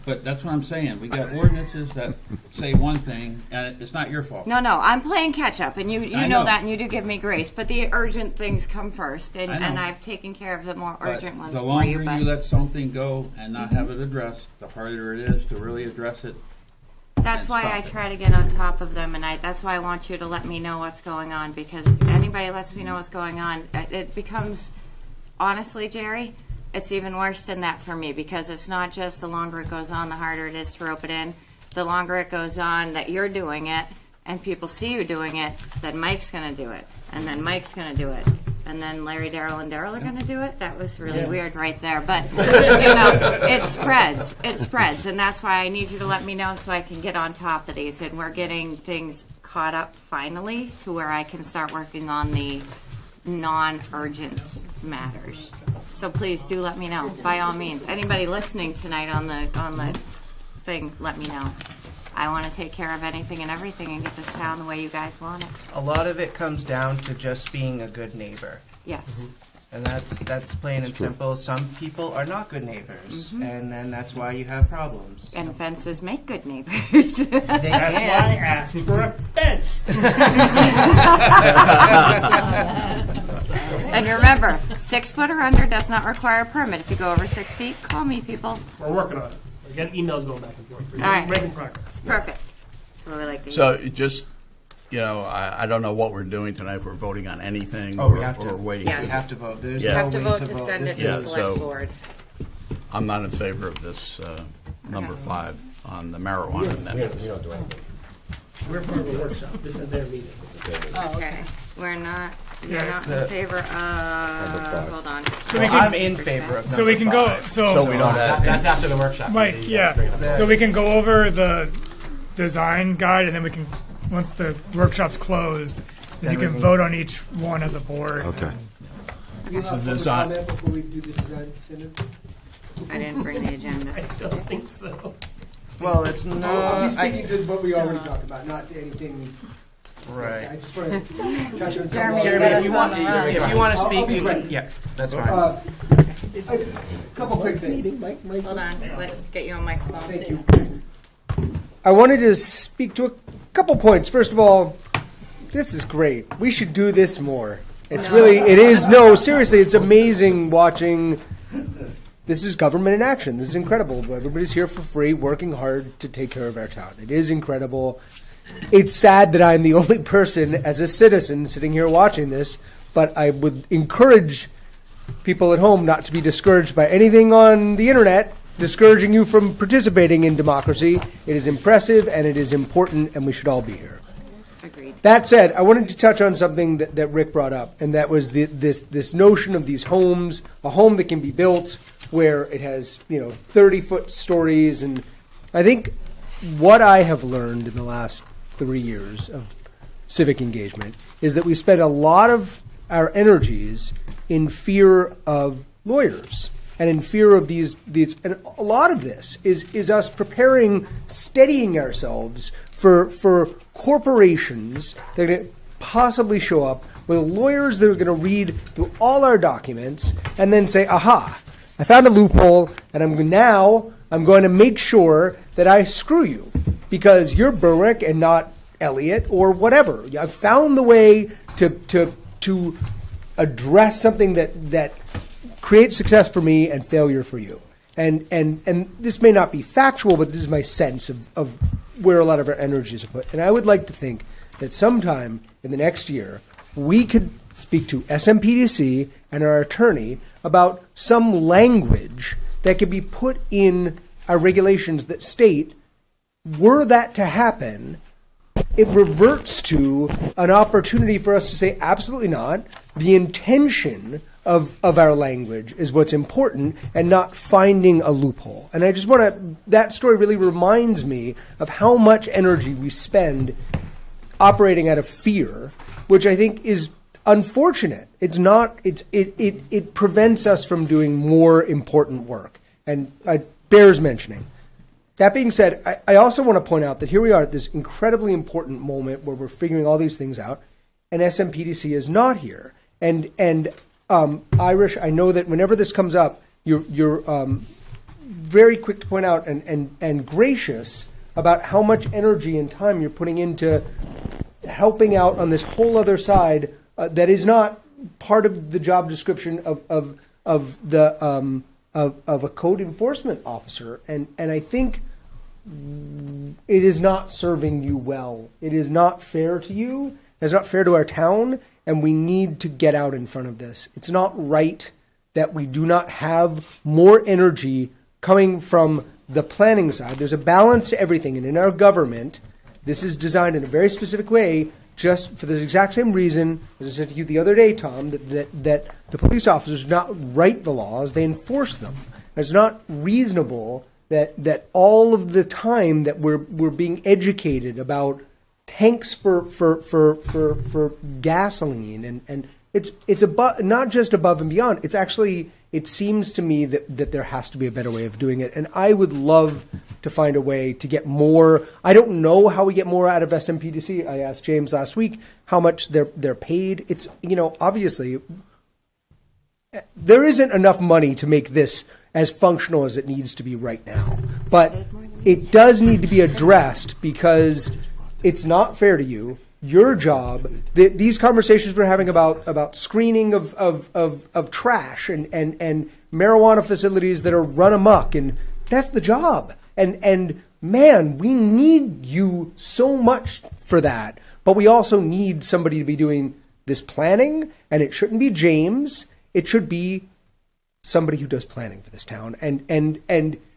But that's what I'm saying, we got ordinances that say one thing, and it's not your fault. No, I'm playing catch up, and you I know know. that, and you do give me grace. But the urgent things come first, and, I know. and I've taken care of the more But urgent ones the for longer you. But you let something go and not have it addressed, the harder it is to really address it. that's and why stop I it. try to get on top of them, and that's why I want you to let me know what's going on, because if anybody lets me know what's going on, it becomes, honestly, Jerry, it's even worse than that for me, because it's not just the longer it goes on, the harder it is to rope it in. The longer it goes on that you're doing it, and people see you doing it, then Mike's going to do it, and then Mike's going to do it, and then Larry, Daryl, and Daryl are going to do it. That was really weird right there, but it spreads, and that's why I need you to let me know so I can get on top of these, and we're getting things caught up finally to where I can start working on the non-urgent matters. So please do let me know, by all means. Anybody listening tonight on the thing, let me know. I want to take care of anything and everything and get this town the way you guys want it. A lot of it comes down to just being a good neighbor. Yes. And that's plain and true. simple. Some people are not good neighbors, Mhm. and then that's why you have problems. And fences make good neighbors. They That's why I can. asked for a fence. And remember, 6 foot or under does not require a permit. If you go over 6 feet, call me, people. We're working on it. We got emails going back and forth. We're All right. making progress. Perfect. That's what we like to So hear. just, I don't know what we're doing tonight, if we're voting on anything Oh, or we have to. or waiting. Yes. You have to vote. There's Yeah. You no have to way vote to to vote. send it This to the Yeah, is- select so- board. I'm not in favor of this number 5 on the marijuana we amendments. don't do anything. We're part of a workshop. This is their meeting. Okay. We're not, you're not in The- favor of, hold on. So we Well, can- I'm in favor of So we can go, number 5. So we don't have. That's after the workshop. Mike, yeah, so we can go over the design guide, and then we can, once the workshop's closed, then you Then we can can- vote on each one as a board. Okay. You So have the public design- comment before we do the design standard? I didn't bring the agenda. I don't think so. Well, it's I'm not. speaking to what we already talked about, not anything. I Right. just want to touch on Jeremy, Jeremy, if you want, I'll if you want to I'll speak, be you quick. can. Yeah, that's fine. A couple quick things. Hold on, let's get you on microphone. Thank you. I wanted to speak to a couple points. First of all, this is great. We should do this more. It's really, it is, no, seriously, it's amazing watching. This is government in action. This is incredible. Everybody's here for free, working hard to take care of our town. It is incredible. It's sad that I'm the only person as a citizen sitting here watching this, but I would encourage people at home not to be discouraged by anything on the internet discouraging you from participating in democracy. It is impressive and it is important, and we should all be here. Agreed. That said, I wanted to touch on something that Rick brought up, and that was this notion of these homes, a home that can be built where it has 30-foot stories. And I think what I have learned in the last 3 years of civic engagement is that we spend a lot of our energies in fear of lawyers and in fear of these and a lot of this is us steadying ourselves for corporations that are going to possibly show up with lawyers that are going to read through all our documents and then say, aha, I found a loophole, and I'm going to make sure that I screw you because you're Berwick and not Elliot or whatever. I've found the way to address something that creates success for me and failure for you. And this may not be factual, but this is my sense of where a lot of our energies are put. And I would like to think that sometime in the next year, we could speak to SMPDC and our attorney about some language that could be put in our regulations that state, were that to happen, it reverts to an opportunity for us to say, absolutely not. The intention of our language is what's important and not finding a loophole. And I just want to, that story really reminds me of how much energy we spend operating out of fear, which I think is unfortunate. It's not, it prevents us from doing more important work. And it bears mentioning. That being said, I also want to point out that here we are at this incredibly important moment where we're figuring all these things out, and SMPDC is not here. And Irish, I know that whenever this comes up, you're very quick to point out and gracious about how much energy and time you're putting into helping out on this whole other side that is not part of the job description of a code enforcement officer. And I think it is not serving you well. It is not fair to you. It's not fair to our town, and we need to get out in front of this. It's not right that we do not have more energy coming from the planning side. There's a balance to everything, and in our government, this is designed in a very specific way, just for the exact same reason, as I said to you the other day, Tom, that the police officers do not write the laws, they enforce them. It's not reasonable that all of the time that we're being educated about tanks for gasoline and it's above, not just above and beyond. It's actually, it seems to me that there has to be a better way of doing it, and I would love to find a way to get more. I don't know how we get more out of SMPDC. I asked James last week how much they're paid. It's, obviously there isn't enough money to make this as functional as it needs to be right now, but it does need to be addressed because it's not fair to you. Your job, these conversations we're having about screening of trash and marijuana facilities that are run amok, and that's the job. And man, we need you so much for that. But we also need somebody to be doing this planning, and it shouldn't be James. It should be somebody who does planning for this town. And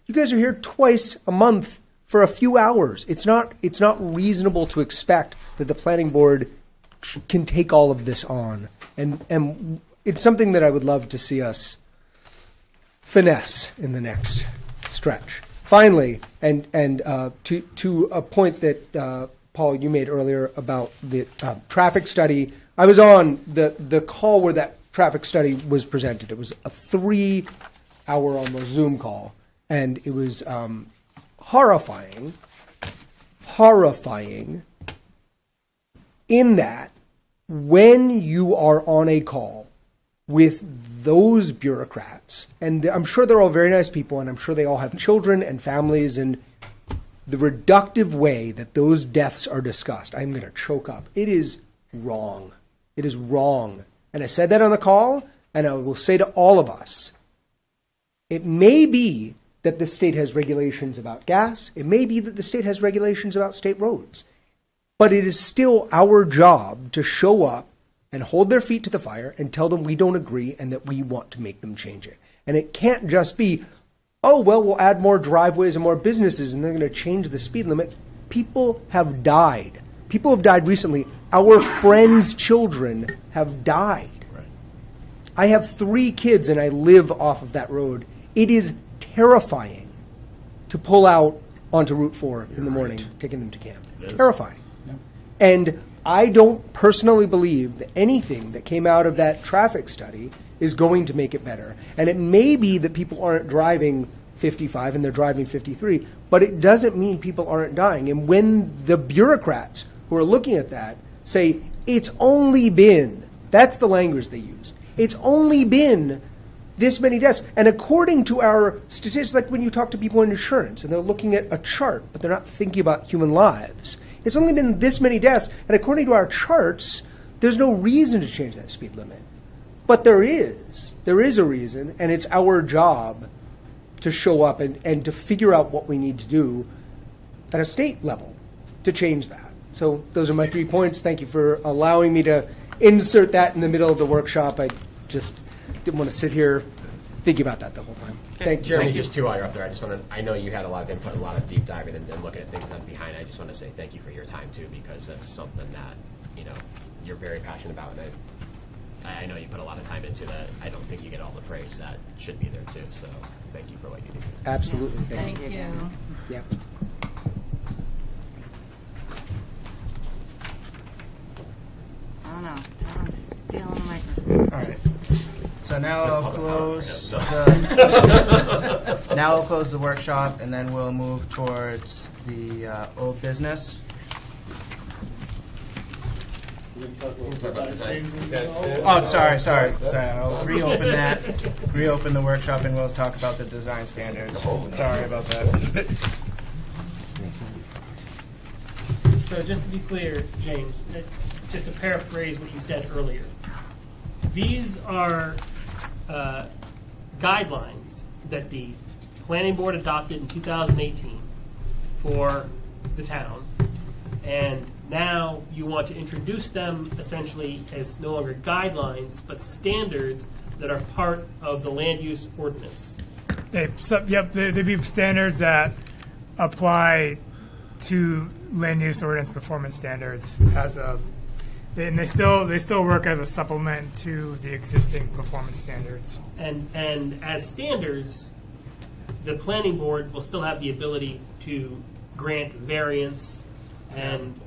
you guys are here twice a month for a few hours. It's not reasonable to expect that the planning board can take all of this on. And it's something that I would love to see us finesse in the next stretch. Finally, and to a point that Paul, you made earlier about the traffic study, I was on the call where that traffic study was presented. It was a 3-hour almost Zoom call, and it was horrifying in that when you are on a call with those bureaucrats, and I'm sure they're all very nice people, and I'm sure they all have children and families, and the reductive way that those deaths are discussed, I'm going to choke up. It is wrong. It is wrong. And I said that on the call, and I will say to all of us, it may be that the state has regulations about gas. It may be that the state has regulations about state roads. But it is still our job to show up and hold their feet to the fire and tell them we don't agree and that we want to make them change it. And it can't just be, oh, well, we'll add more driveways and more businesses and they're going to change the speed limit. People have died. People have died recently. Our friends' children have died. I have 3 kids and I live off of that road. It is terrifying to pull out onto Route 4 in the morning, taking them to camp. Terrifying. Yeah. And I don't personally believe that anything that came out of that traffic study is going to make it better. And it may be that people aren't driving 55 and they're driving 53, but it doesn't mean people aren't dying. And when the bureaucrats who are looking at that say, it's only been, that's the language they use, it's only been this many deaths. And according to our statistics, like when you talk to people in insurance and they're looking at a chart, but they're not thinking about human lives, it's only been this many deaths. And according to our charts, there's no reason to change that speed limit. But there is a reason, and it's our job to show up and to figure out what we need to do at a state level to change that. So those are my 3 points. Thank you for allowing me to insert that in the middle of the workshop. I just didn't want to sit here thinking about that the whole time. Thank you. Jeremy, just too while you're up there, I know you had a lot of input, a lot of deep diving and looking at things on behind. I just want to say thank you for your time too, because that's something that, you're very passionate about. And I know you put a lot of time into that. I don't think you get all the praise that should be there too. So thank you for what you do. Absolutely. Thank you. Yeah. I don't know. Tom's stealing the microphone. All right. So now That's I'll public close power. now I'll close the workshop, and then we'll move towards the old business. Oh, sorry. I'll reopen the workshop, and we'll talk about the design standards. Sorry about that. So just to be clear, James, just to paraphrase what you said earlier, these are guidelines that the planning board adopted in 2018 for the town, and now you want to introduce them essentially as no longer guidelines, but standards that are part of the land use ordinance. They'd be standards that apply to land use ordinance performance standards and they still work as a supplement to the existing performance standards. And as standards, the planning board will still have the ability to grant variance and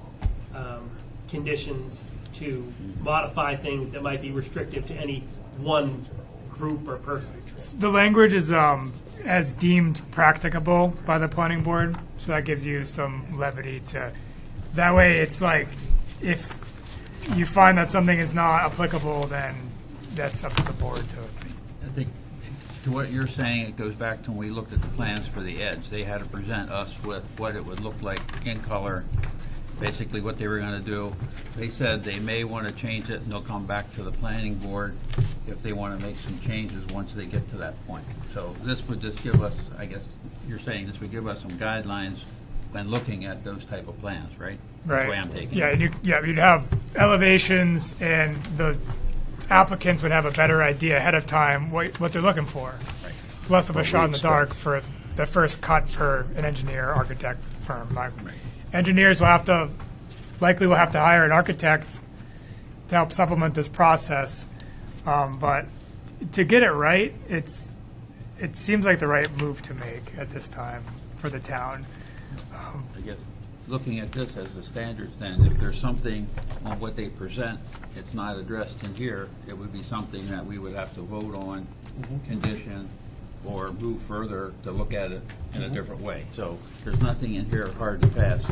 conditions to modify things that might be restrictive to any one group or person. The language is as deemed practicable by the planning board, so that gives you some levity to. That way, it's like if you find that something is not applicable, then that's up to the board to. I think to what you're saying, it goes back to when we looked at the plans for the edge. They had to present us with what it would look like in color, basically what they were going to do. They said they may want to change it, and they'll come back to the planning board if they want to make some changes once they get to that point. So this would just give us, I guess you're saying this would give us some guidelines when looking at those type of plans, right? Right. That's the way I'm taking it. You'd have elevations, and the applicants would have a better idea ahead of time what they're looking for. Right. It's less of a shot in the dark for the first cut for an engineer architect firm. Engineers likely will have to hire an architect to help supplement this process. But to get it right, it seems like the right move to make at this time for the town. I guess looking at this as the standards, then if there's something on what they present, it's not addressed in here, it would be something that we would have to vote on, condition, or move further to look at it in a different way. So there's nothing in here hard to pass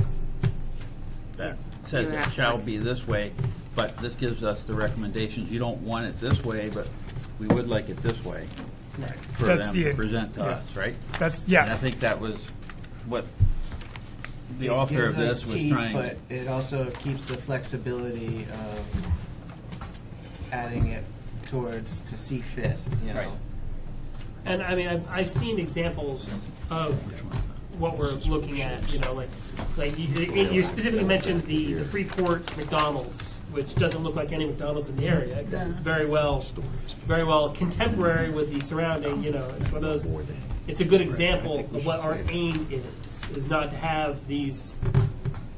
that says it shall be this way, but this gives us the recommendations. You don't want it this way, but we would like it this way for them to present to us, right? And I think that was what the author of this was trying. But it also keeps the flexibility of adding it towards to see fit. You know? And I mean, I've seen examples of what we're looking at. You know, like you specifically mentioned the Freeport McDonald's, which doesn't look like any McDonald's in the area because it's very well contemporary with the surrounding. You know, it's one of those. It's a good example of what our aim is not to have these.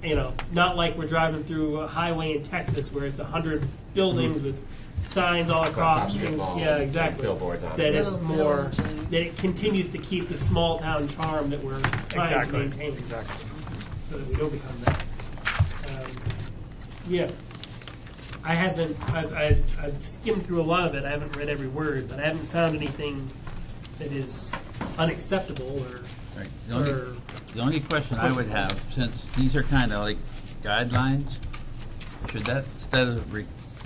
You know, not like we're driving through a highway in Texas where it's 100 buildings with signs all across. Yeah, exactly. Billboards on that it. it's more that it continues to keep the small town charm that we're trying to maintain. Exactly. So that we don't become that. Yeah. I haven't. I've skimmed through a lot of it. I haven't read every word, but I haven't found anything that is unacceptable or. Right. The only question I would have, since these are kind of like guidelines, should that, instead of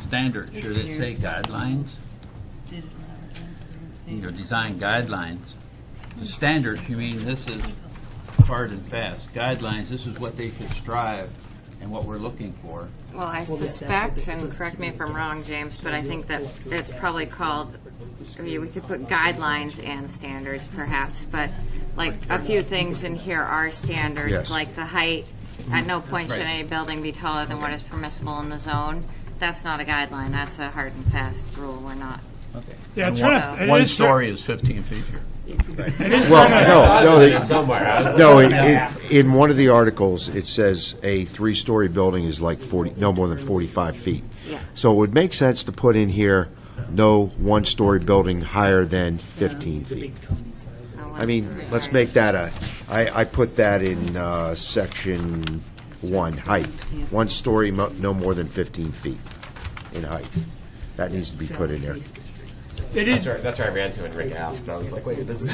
standard, should it say guidelines? You know, design guidelines. The standards, you mean this is hard and fast. Guidelines, this is what they should strive and what we're looking for. Well, I suspect, and correct me if I'm wrong, James, but I think that it's probably called, we could put guidelines and standards perhaps, but like a few things in here are standards, Yes. like the height. At no point should any building be taller than what is permissible in the zone. That's not a guideline, that's a hard and fast rule, we're not. Okay. Yeah, it's trying to, One story is 15 feet here. In one of the articles, it says a 3-story building is like no more than 45 feet. Yeah. So it would make sense to put in here, no 1-story building higher than 15 feet. I mean, let's make that I put that in section 1, height. 1 story, no more than 15 feet in height. That needs to be put in there. It That's where I ran to in Rick asked, but I was like, wait, this is...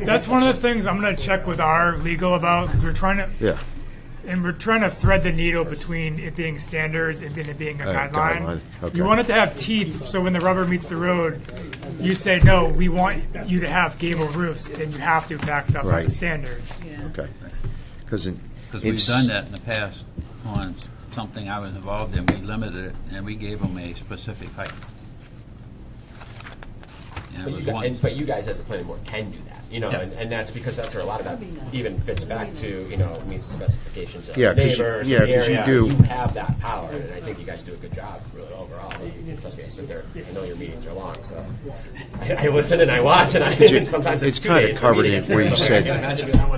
That's one of the things I'm going to check with our legal about, because we're trying to... Yeah. And we're trying to thread the needle between it being standards and it being a guideline. Okay. You want it to have teeth, so when the rubber meets the road, you say, no, we want you to have gable roofs, and you have to back it up by the standards. Okay. Because we've done that in the past on something I was involved in. We limited it, and we gave them a specific height. But you guys as a planning board can do that, you know, and that's because that's where a lot of that even fits back to, you know, meets the specifications of the neighbors, the area. You have that power, and I think you guys do a good job, really, overall. Trust me, I sit there, I know your meetings are long, so I listen and I watch, and sometimes it's kind of covered in where you said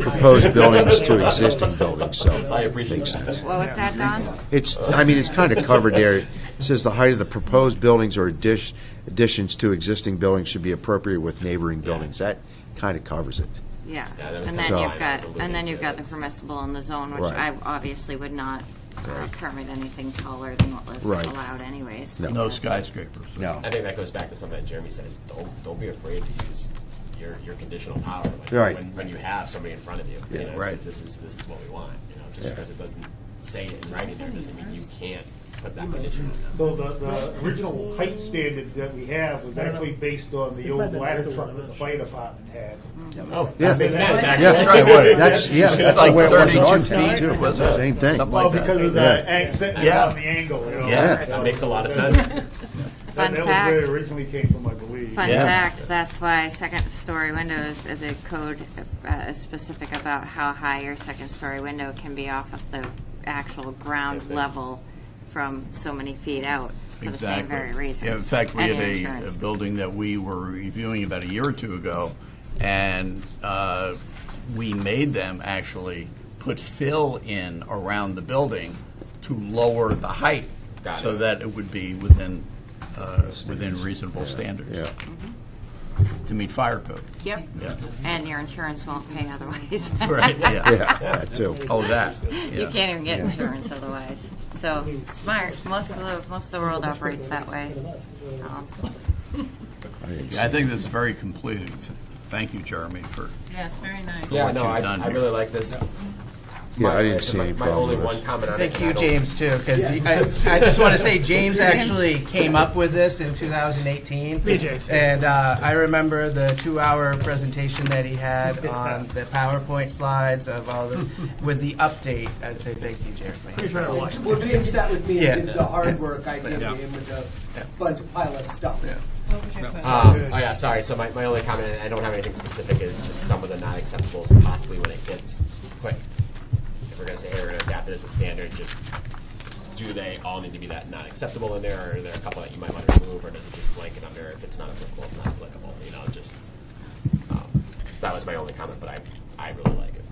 proposed buildings to existing buildings, so I appreciate makes sense. What was that, Don? It's kind of covered there. It says the height of the proposed buildings or additions to existing buildings should be appropriate with neighboring buildings. That kind of covers it. Yeah, and then you've got the permissible in the zone, which I obviously would not permit anything taller than what was allowed anyways. No skyscrapers. No. I think that goes back to something that Jeremy said, is don't be afraid to use your conditional power when you have somebody in front of you. You know, this is what we want. You know, just because it doesn't say it in writing there doesn't mean you can't put that condition on. So the original height standard that we have was actually based on the old ladder truck that the fire department had. Oh, that makes sense, actually. Yeah, right. That's like the way it was in our 32 time, feet, too. was it? Same thing. Well, because of the on the angle. You know? That makes a lot of sense. Fun that fact. was where it originally came from, I believe. Fun fact, that's why second-story windows, the code is specific about how high your second-story window can be off of the actual ground level from so many feet out for the same very reason. Yeah, in fact, we And had a building that we were reviewing about a year or two ago, and we made them actually put fill in around the building to lower the height so that it would be within reasonable standards. Yeah. To meet fire code. Yep. Yeah. And your insurance won't pay otherwise. Right, yeah. That too. Oh, that. You Yeah. can't even get insurance otherwise. So smart. Most of the world operates that way. I think this is very complete. Thank you, Jeremy, for Yes, very nice. Yeah, what no, you've done I here. really like this. Yeah, I didn't see any my problem only with one this. comment on it. Thank you, James, too, because I just want to say James actually came up with this in 2018. And I remember the 2-hour presentation that he had on the PowerPoint slides of all this with the update. I'd say thank you, Jeremy. Well, James sat with me Yeah. and did the hard work I did Yeah. with him with the bunch of pile of stuff. What was your question? Oh yeah, sorry. So my only comment, and I don't have anything specific, is just some of the not acceptables possibly when it gets put. If we're gonna say, hey, we're gonna adapt it as a standard, just do they all need to be that not acceptable in there, or are there a couple that you might want to remove, or does it just blanket under if it's not applicable, it's not applicable? You know, just that was my only comment, but I really like it.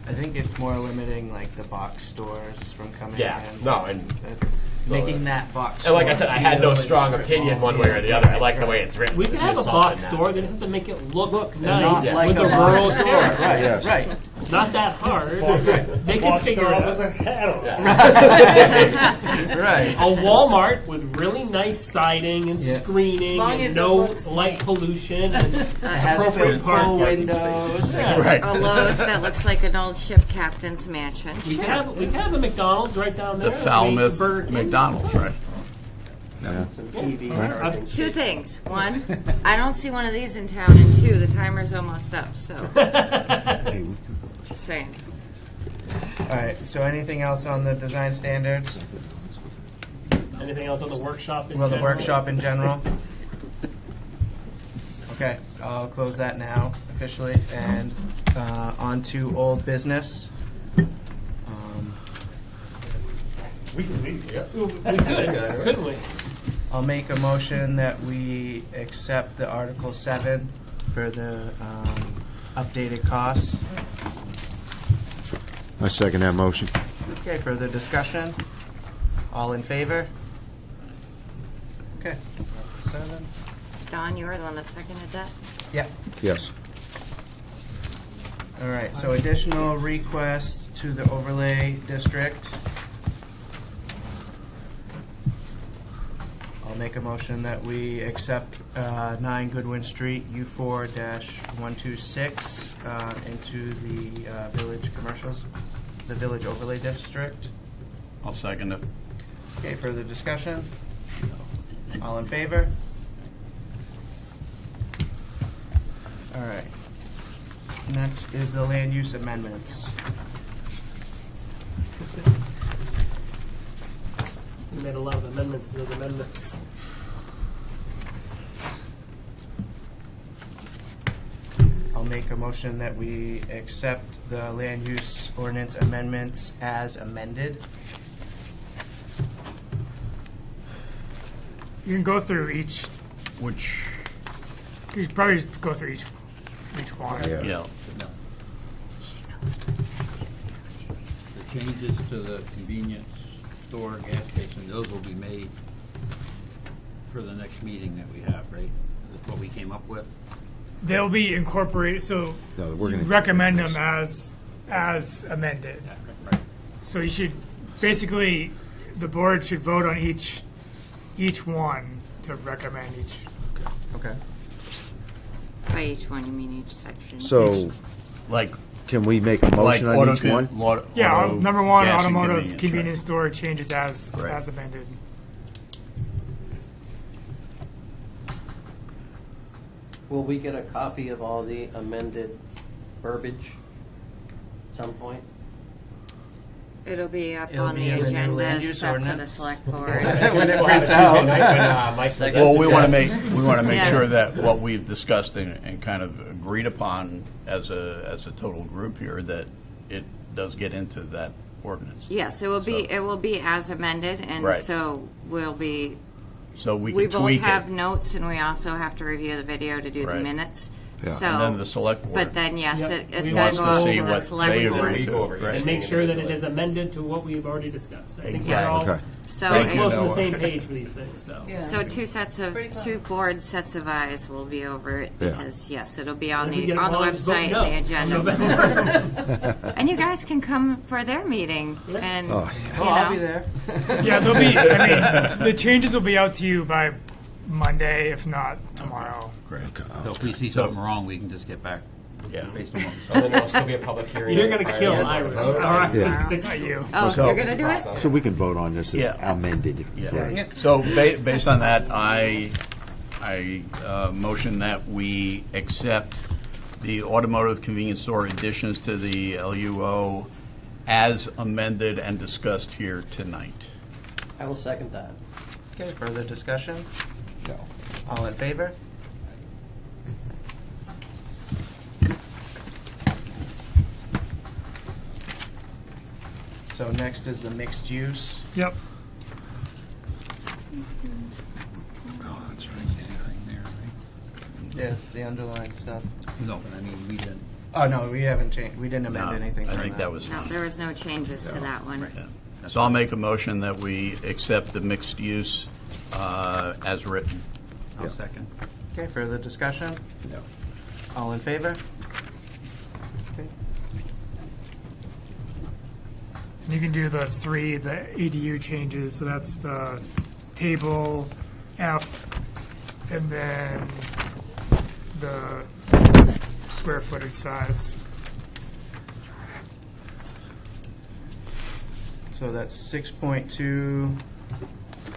I think it's more limiting like the box stores from coming Yeah, in. no, and it's making that box. And like I store said, I had no feel strong like opinion one way or the other. I like the way it's written. We can It's have a just box something store. that- They just have to make it look not nice like with a a box rural store. store. Right, Yes. right. Not that hard. They can Box figure store it with out. a hat on. Right. A Walmart with really nice siding and Yeah. screening Long and as it no looks light pollution and has appropriate full parking. windows. Yeah. Right. A Lowe's that looks like an old ship captain's mansion. We can have a McDonald's right down there. The We Falmouth Burger King. McDonald's, right? Some TV Right. Two things. One, I don't see one of these in town, and two, the timer's almost up, so. Just saying. All right. So anything else on the design standards? Anything else on the workshop in Well, the general? workshop in general. Okay, I'll close that now officially, and on to old business. We can leave. Yep. We could, couldn't we? I'll make a motion that we accept the Article 7 for the updated costs. I second that motion. Okay, further discussion? All in favor? Okay. Article 7. Don, you were the one that seconded that? Yep. Yes. All right, so additional requests to the overlay district. I'll make a motion that we accept 9 Goodwin Street, U4-126, into the village commercials, the village overlay district. I'll second it. Okay, further discussion? All in favor? All right. Next is the land use amendments. We made a lot of amendments to those amendments. I'll make a motion that we accept the land use ordinance amendments as amended. You can go through each. Which, You should probably just go through each one. yeah. The changes to the convenience store, gas station, those will be made for the next meeting that we have, right? That's what we came up with? They'll be incorporated, so No, we're you gonna recommend them as amended. Right. So you should, basically, the board should vote on each one to recommend each. Okay. By each one, you mean each section? So, Like, can we make a like motion on each one? Yeah, number one, gas and automotive convenience right. store changes as Right. amended. Will we get a copy of all the amended verbiage at some point? It'll be up It'll on be the in the new agenda land use stuff for the ordinance. select board. When it We'll have prints it out. Tuesday night when, Mike presents Well, it we to want us. to make Yeah. sure that what we've discussed and kind of agreed upon as a total group here, that it does get into that ordinance. Yes, it will be, So- it will be as amended, and Right. so we'll be, So we we can both tweak have it. notes, and we also have to review the video to do the Right. minutes. Yeah. So, And then the select board. but then, yes, Yep. it's We gonna wants go to over see to the what select they board. agree to. Right. And make sure that it is amended to what we've already discussed. I think we're Exactly. all Okay. So, Thank pretty you, close on the Noah. same page for these things, so. Yeah. so two board sets of eyes will be over it, Yeah. because, yes, it'll be on If we the, get on the one, just vote website, no the on agenda. November. And you guys can come for their meeting, and, Oh, you I'll be know, there. Yeah, there'll be, I mean, the changes will be out to you by Monday, if not tomorrow. So if we see something wrong, we can just get back Yeah. based on what we And then there'll still be a public hearing. You're gonna prior kill to- Irish. Vote. All right, Yeah. just- Not you. oh, So- you're gonna do it? So we can vote on this as Yeah. amended. Yeah. Right. So based on that, I motion that we accept the automotive convenience store additions to the LUO as amended and discussed here tonight. I will second that. Okay, further discussion? All in favor? So next is the mixed use. Yep. Oh, that's right. Anything there, right? Yeah, it's the underlying stuff. No, but I mean, we didn't. Oh, no, we haven't changed, we didn't amend anything. I from think that was No, fine. there was no changes to that one. So I'll make a motion that we accept the mixed use as written. I'll second. Okay, further discussion? No. All in favor? Okay. You can do the ADU changes, so that's the table F, and then the square footage size. So that's 6.2,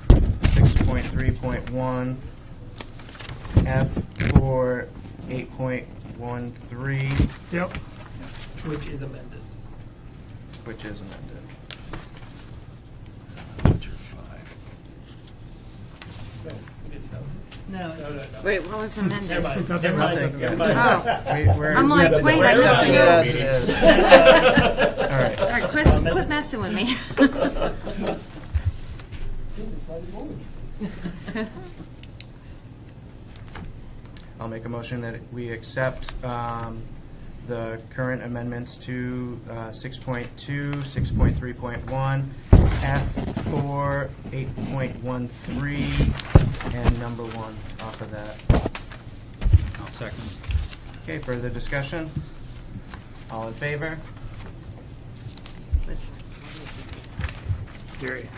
6.3.1, F for 8.13. Yep. Which is amended. Which is amended. No. Wait, what was amended? Never mind. Nothing. Never mind. Oh. We're I'm like, wait, I missed leaving it a as it is. All right. All right, quit messing with me. I'll make a motion that we accept the current amendments to 6.2, 6.3.1, F4, 8.13, and number 1 off of that. I'll second. Okay, further discussion? All in favor? Gary.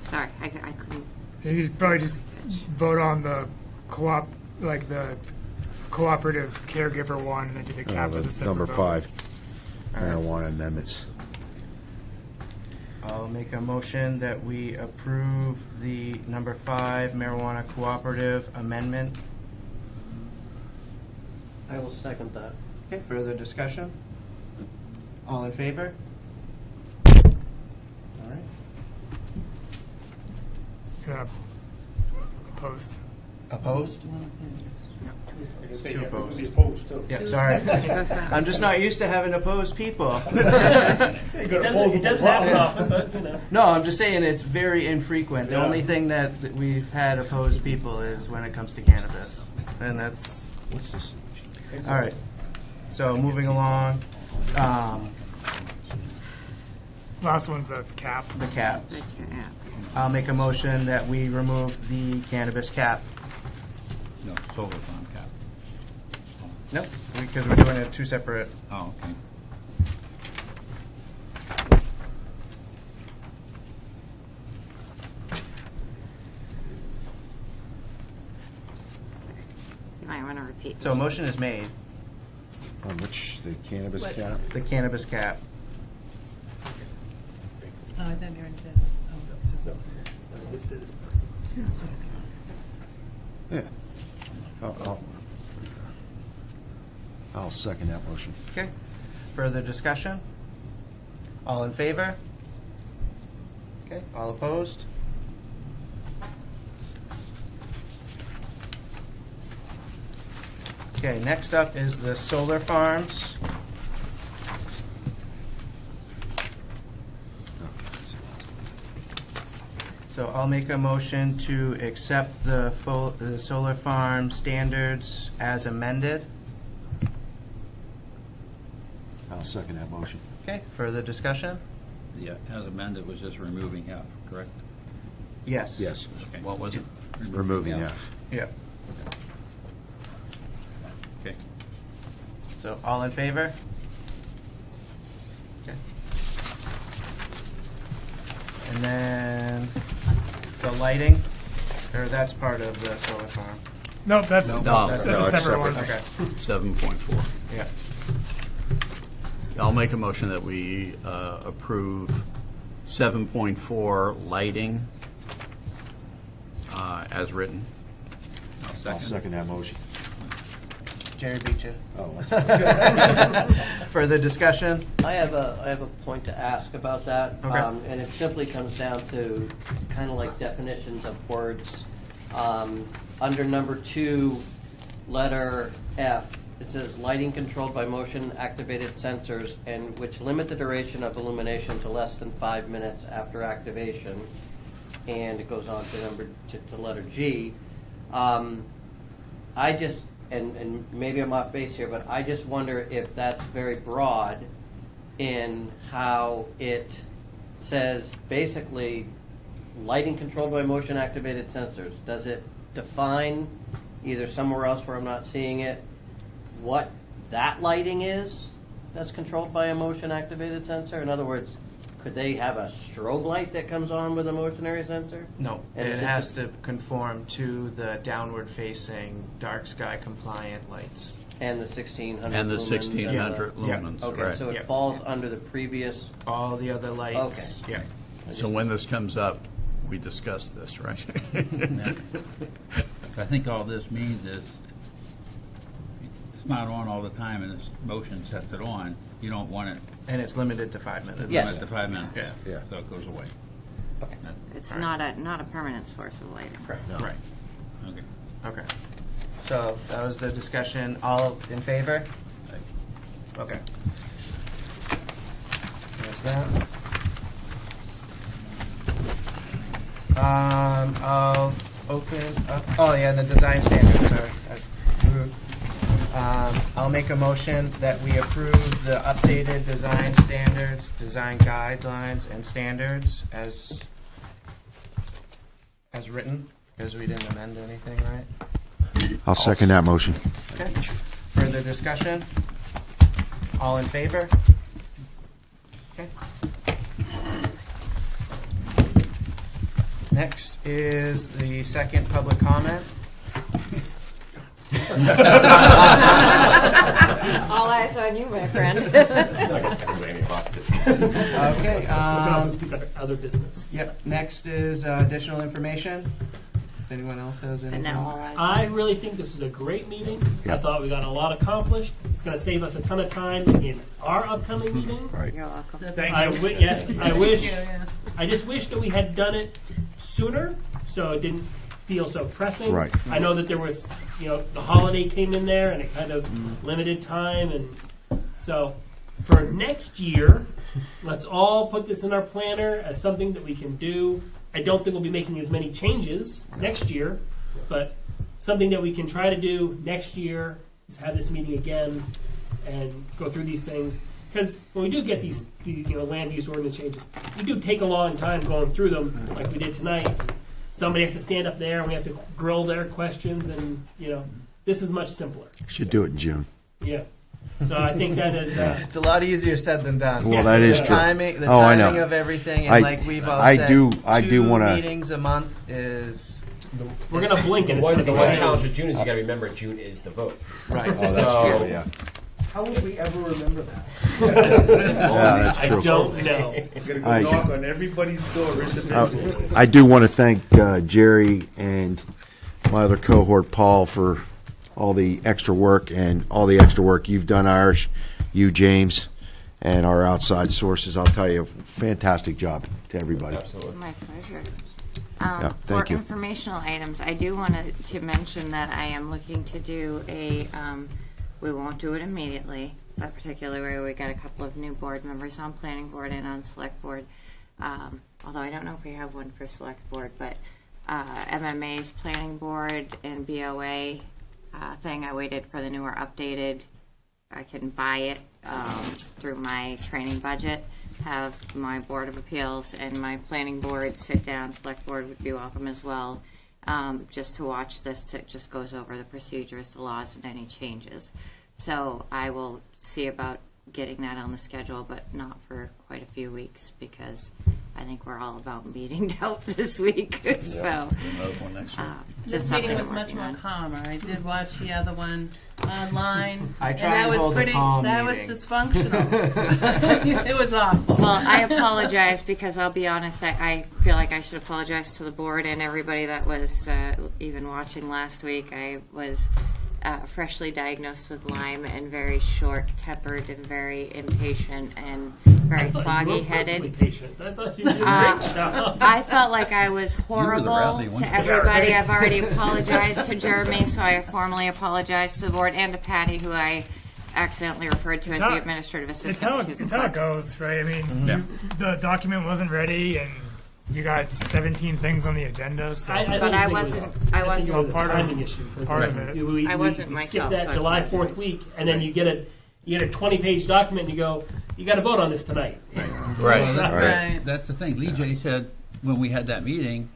Sorry, I couldn't. You could probably just vote on the the cooperative caregiver one, and then do the cap as a separate Number vote. 5, marijuana amendments. I'll make a motion that we approve the number 5 marijuana cooperative amendment. I will second that. Okay, further discussion? All in favor? All right. Opposed. Opposed? Two Two opposed. Opposed, too. Yeah, sorry. I'm just not used to having opposed people. You got opposable It doesn't happen problems. often, but, you know. No, I'm just saying it's very infrequent. The Yeah. only thing that we've had opposed people is when it comes to cannabis. And that's, What's this? all right. So moving along, Last one's the cap. the cap. I'll make a motion that we remove the cannabis cap. No, solar farm cap. Nope, because we're doing it two separate. Oh, okay. You might want to repeat. So a motion is made, On which, the cannabis What? cap? the cannabis cap. Oh, I thought you were into. Yeah. I'll second that motion. Okay. Further discussion? All in favor? Okay, all opposed? Okay, next up is the solar farms. So I'll make a motion to accept the solar farm standards as amended. I'll second that motion. Okay, further discussion? Yeah, as amended was just removing F, correct? Yes. Yes. Okay. What was it? Removing F. Yeah. Okay. So all in favor? Okay. And then the lighting, or that's part of the solar farm. Nope, that's No, that's no, a it's separate one. Okay. 7.4. Yeah. I'll make a motion that we approve 7.4 lighting as written. I'll second that motion. Jerry beat you. Oh, that's okay. Further discussion? I have a point to ask about that. Okay. And it simply comes down to kind of like definitions of words. Under number 2, letter F, it says lighting controlled by motion activated sensors and which limit the duration of illumination to less than 5 minutes after activation. And it goes on to letter G. I just, and maybe I'm off base here, but I just wonder if that's very broad in how it says basically lighting controlled by motion activated sensors. Does it define either somewhere else where I'm not seeing it what that lighting is that's controlled by a motion activated sensor? In other words, could they have a strobe light that comes on with a motionary sensor? No, And it is it has to conform to the downward-facing, dark sky compliant lights. And the 1600 And the lumens 1600 and lumens, Okay, right. so it falls under the previous. All the other lights. Okay. Yeah. So when this comes up, we discuss this, right? I think all this means is it's not on all the time and this motion sets it on. You don't want it. And it's limited to 5 minutes. Yes. Limited to 5 minutes. Yeah. So it goes away. Okay. It's not a permanent source of lighting. Correct. Right. Okay. Okay. So that was the discussion. All in favor? Okay. There's that. I'll open up. Oh yeah, the design standards. Sorry. I'll make a motion that we approve the updated design standards, design guidelines, and standards as written, because we didn't amend anything, right? I'll second that motion. Okay. Further discussion? All in favor? Okay. Next is the second public comment. All eyes on you, my friend. Okay. Other business. Yep. Next is additional information. If anyone else has anything. I really think this was a great meeting. I Yep. thought we got a lot accomplished. It's going to save us a ton of time in our upcoming meeting. Right. You're welcome. Yes, I wish. I just wish that we had done it sooner, so it didn't feel so pressing. Right. I know that there was, the holiday came in there and it kind of limited time, and so for next year, let's all put this in our planner as something that we can do. I don't think we'll be making as many changes next year, but something that we can try to do next year is have this meeting again and go through these things. Because when we do get these land use ordinance changes, we do take a long time going through them, like we did tonight. Somebody has to stand up there, and we have to grill their questions, and this is much simpler. Should do it in June. Yeah. So I think that is. It's a lot easier said than done. Well, that is The true. Timing, the I timing know. of everything, and I- like we've all I said, do 2 wanna- meetings a month is We're going to blink, and it's One, going to the be one great. challenge with June is you got to remember June is the vote. right. Oh, that's So- true, yeah. How would we ever remember that? Yeah, that's I true. don't know. We're going to I- go knock on everybody's door individually. I do want to thank Jerry and my other cohort, Paul, for all the extra work and all the extra work you've done, Irish, you, James, and our outside sources. I'll tell you, fantastic job to everybody. Absolutely. My pleasure. Yeah, thank for you. informational items, I do want to mention that I am looking to do a, we won't do it immediately, but particularly we got a couple of new board members on planning board and on select board. Although I don't know if we have one for select board, but MMA's planning board and BOA thing, I waited for the newer updated. I can buy it through my training budget, have my Board of Appeals and my planning board sit down, select board would be welcome as well, just to watch this. It just goes over the procedures, the laws, and any changes. So I will see about getting that on the schedule, but not for quite a few weeks because I think we're all about meeting out this week. So Another one next week. This just meeting something was we're much working more on. calmer. I did watch the other one online. I and try that and was hold a pretty. calm That meeting. was dysfunctional. It was awful. Well, I apologize because I'll be honest, I feel like I should apologize to the board and everybody that was even watching last week. I was freshly diagnosed with Lyme and very short-tempered and very impatient and very foggy-headed. Patient. I thought you did a great job. I felt like I was horrible rowdy one. to everybody. I've already apologized to Jeremy, so I formally apologize to the board and to Patty, who I accidentally referred to as the administrative assistant. It's how it goes, right? I mean, the document wasn't ready, and you got 17 things on the agenda. So, I But I think wasn't. I think it was a part of- timing issue. 'Cause part of it. We I wasn't we myself, skipped that so I July apologize. 4th week, and then you get a 20-page document, and you go, you got to vote on this tonight. Right. Well, Right. That's the thing. Lee J said when we had that meeting,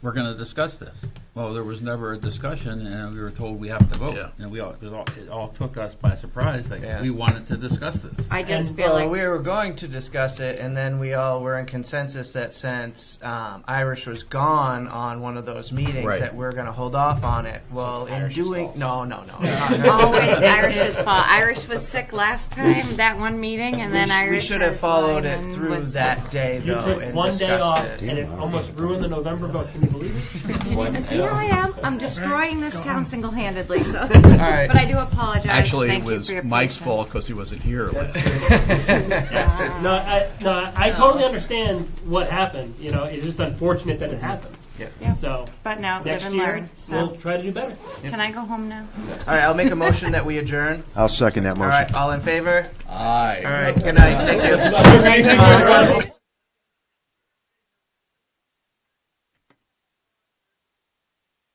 we're going to discuss this. Well, there was never a discussion, and we were told we have to vote. Yeah. And it all took us by surprise. Like, we wanted to discuss this. I just And, feel like we were going to discuss it, and then we all were in consensus that since Irish was gone on one of those meetings, Right. that we're going to hold off on it. Well, in Irish's doing fault. no, it's not her. always Irish's fault. Irish was sick last time, that one meeting, and then Irish we should have has followed Lyme it and through was- that day, You though, took and one day discussed off, it. and it almost ruined the November vote. Can you believe it? See how I am? I'm destroying this town single-handedly. So, right. but I do apologize. Actually, Thank it you was for your Mike's patience. fault because he wasn't here. That's true. No, I totally understand what happened. You know, it's just unfortunate that it happened. Yeah. So But now, next live and year, learn. So, we'll try to do better. can I go home now? All right, I'll make a motion that we adjourn. I'll second that All motion. right, all in favor? Aye. All right, good night. Thank you. Thank you.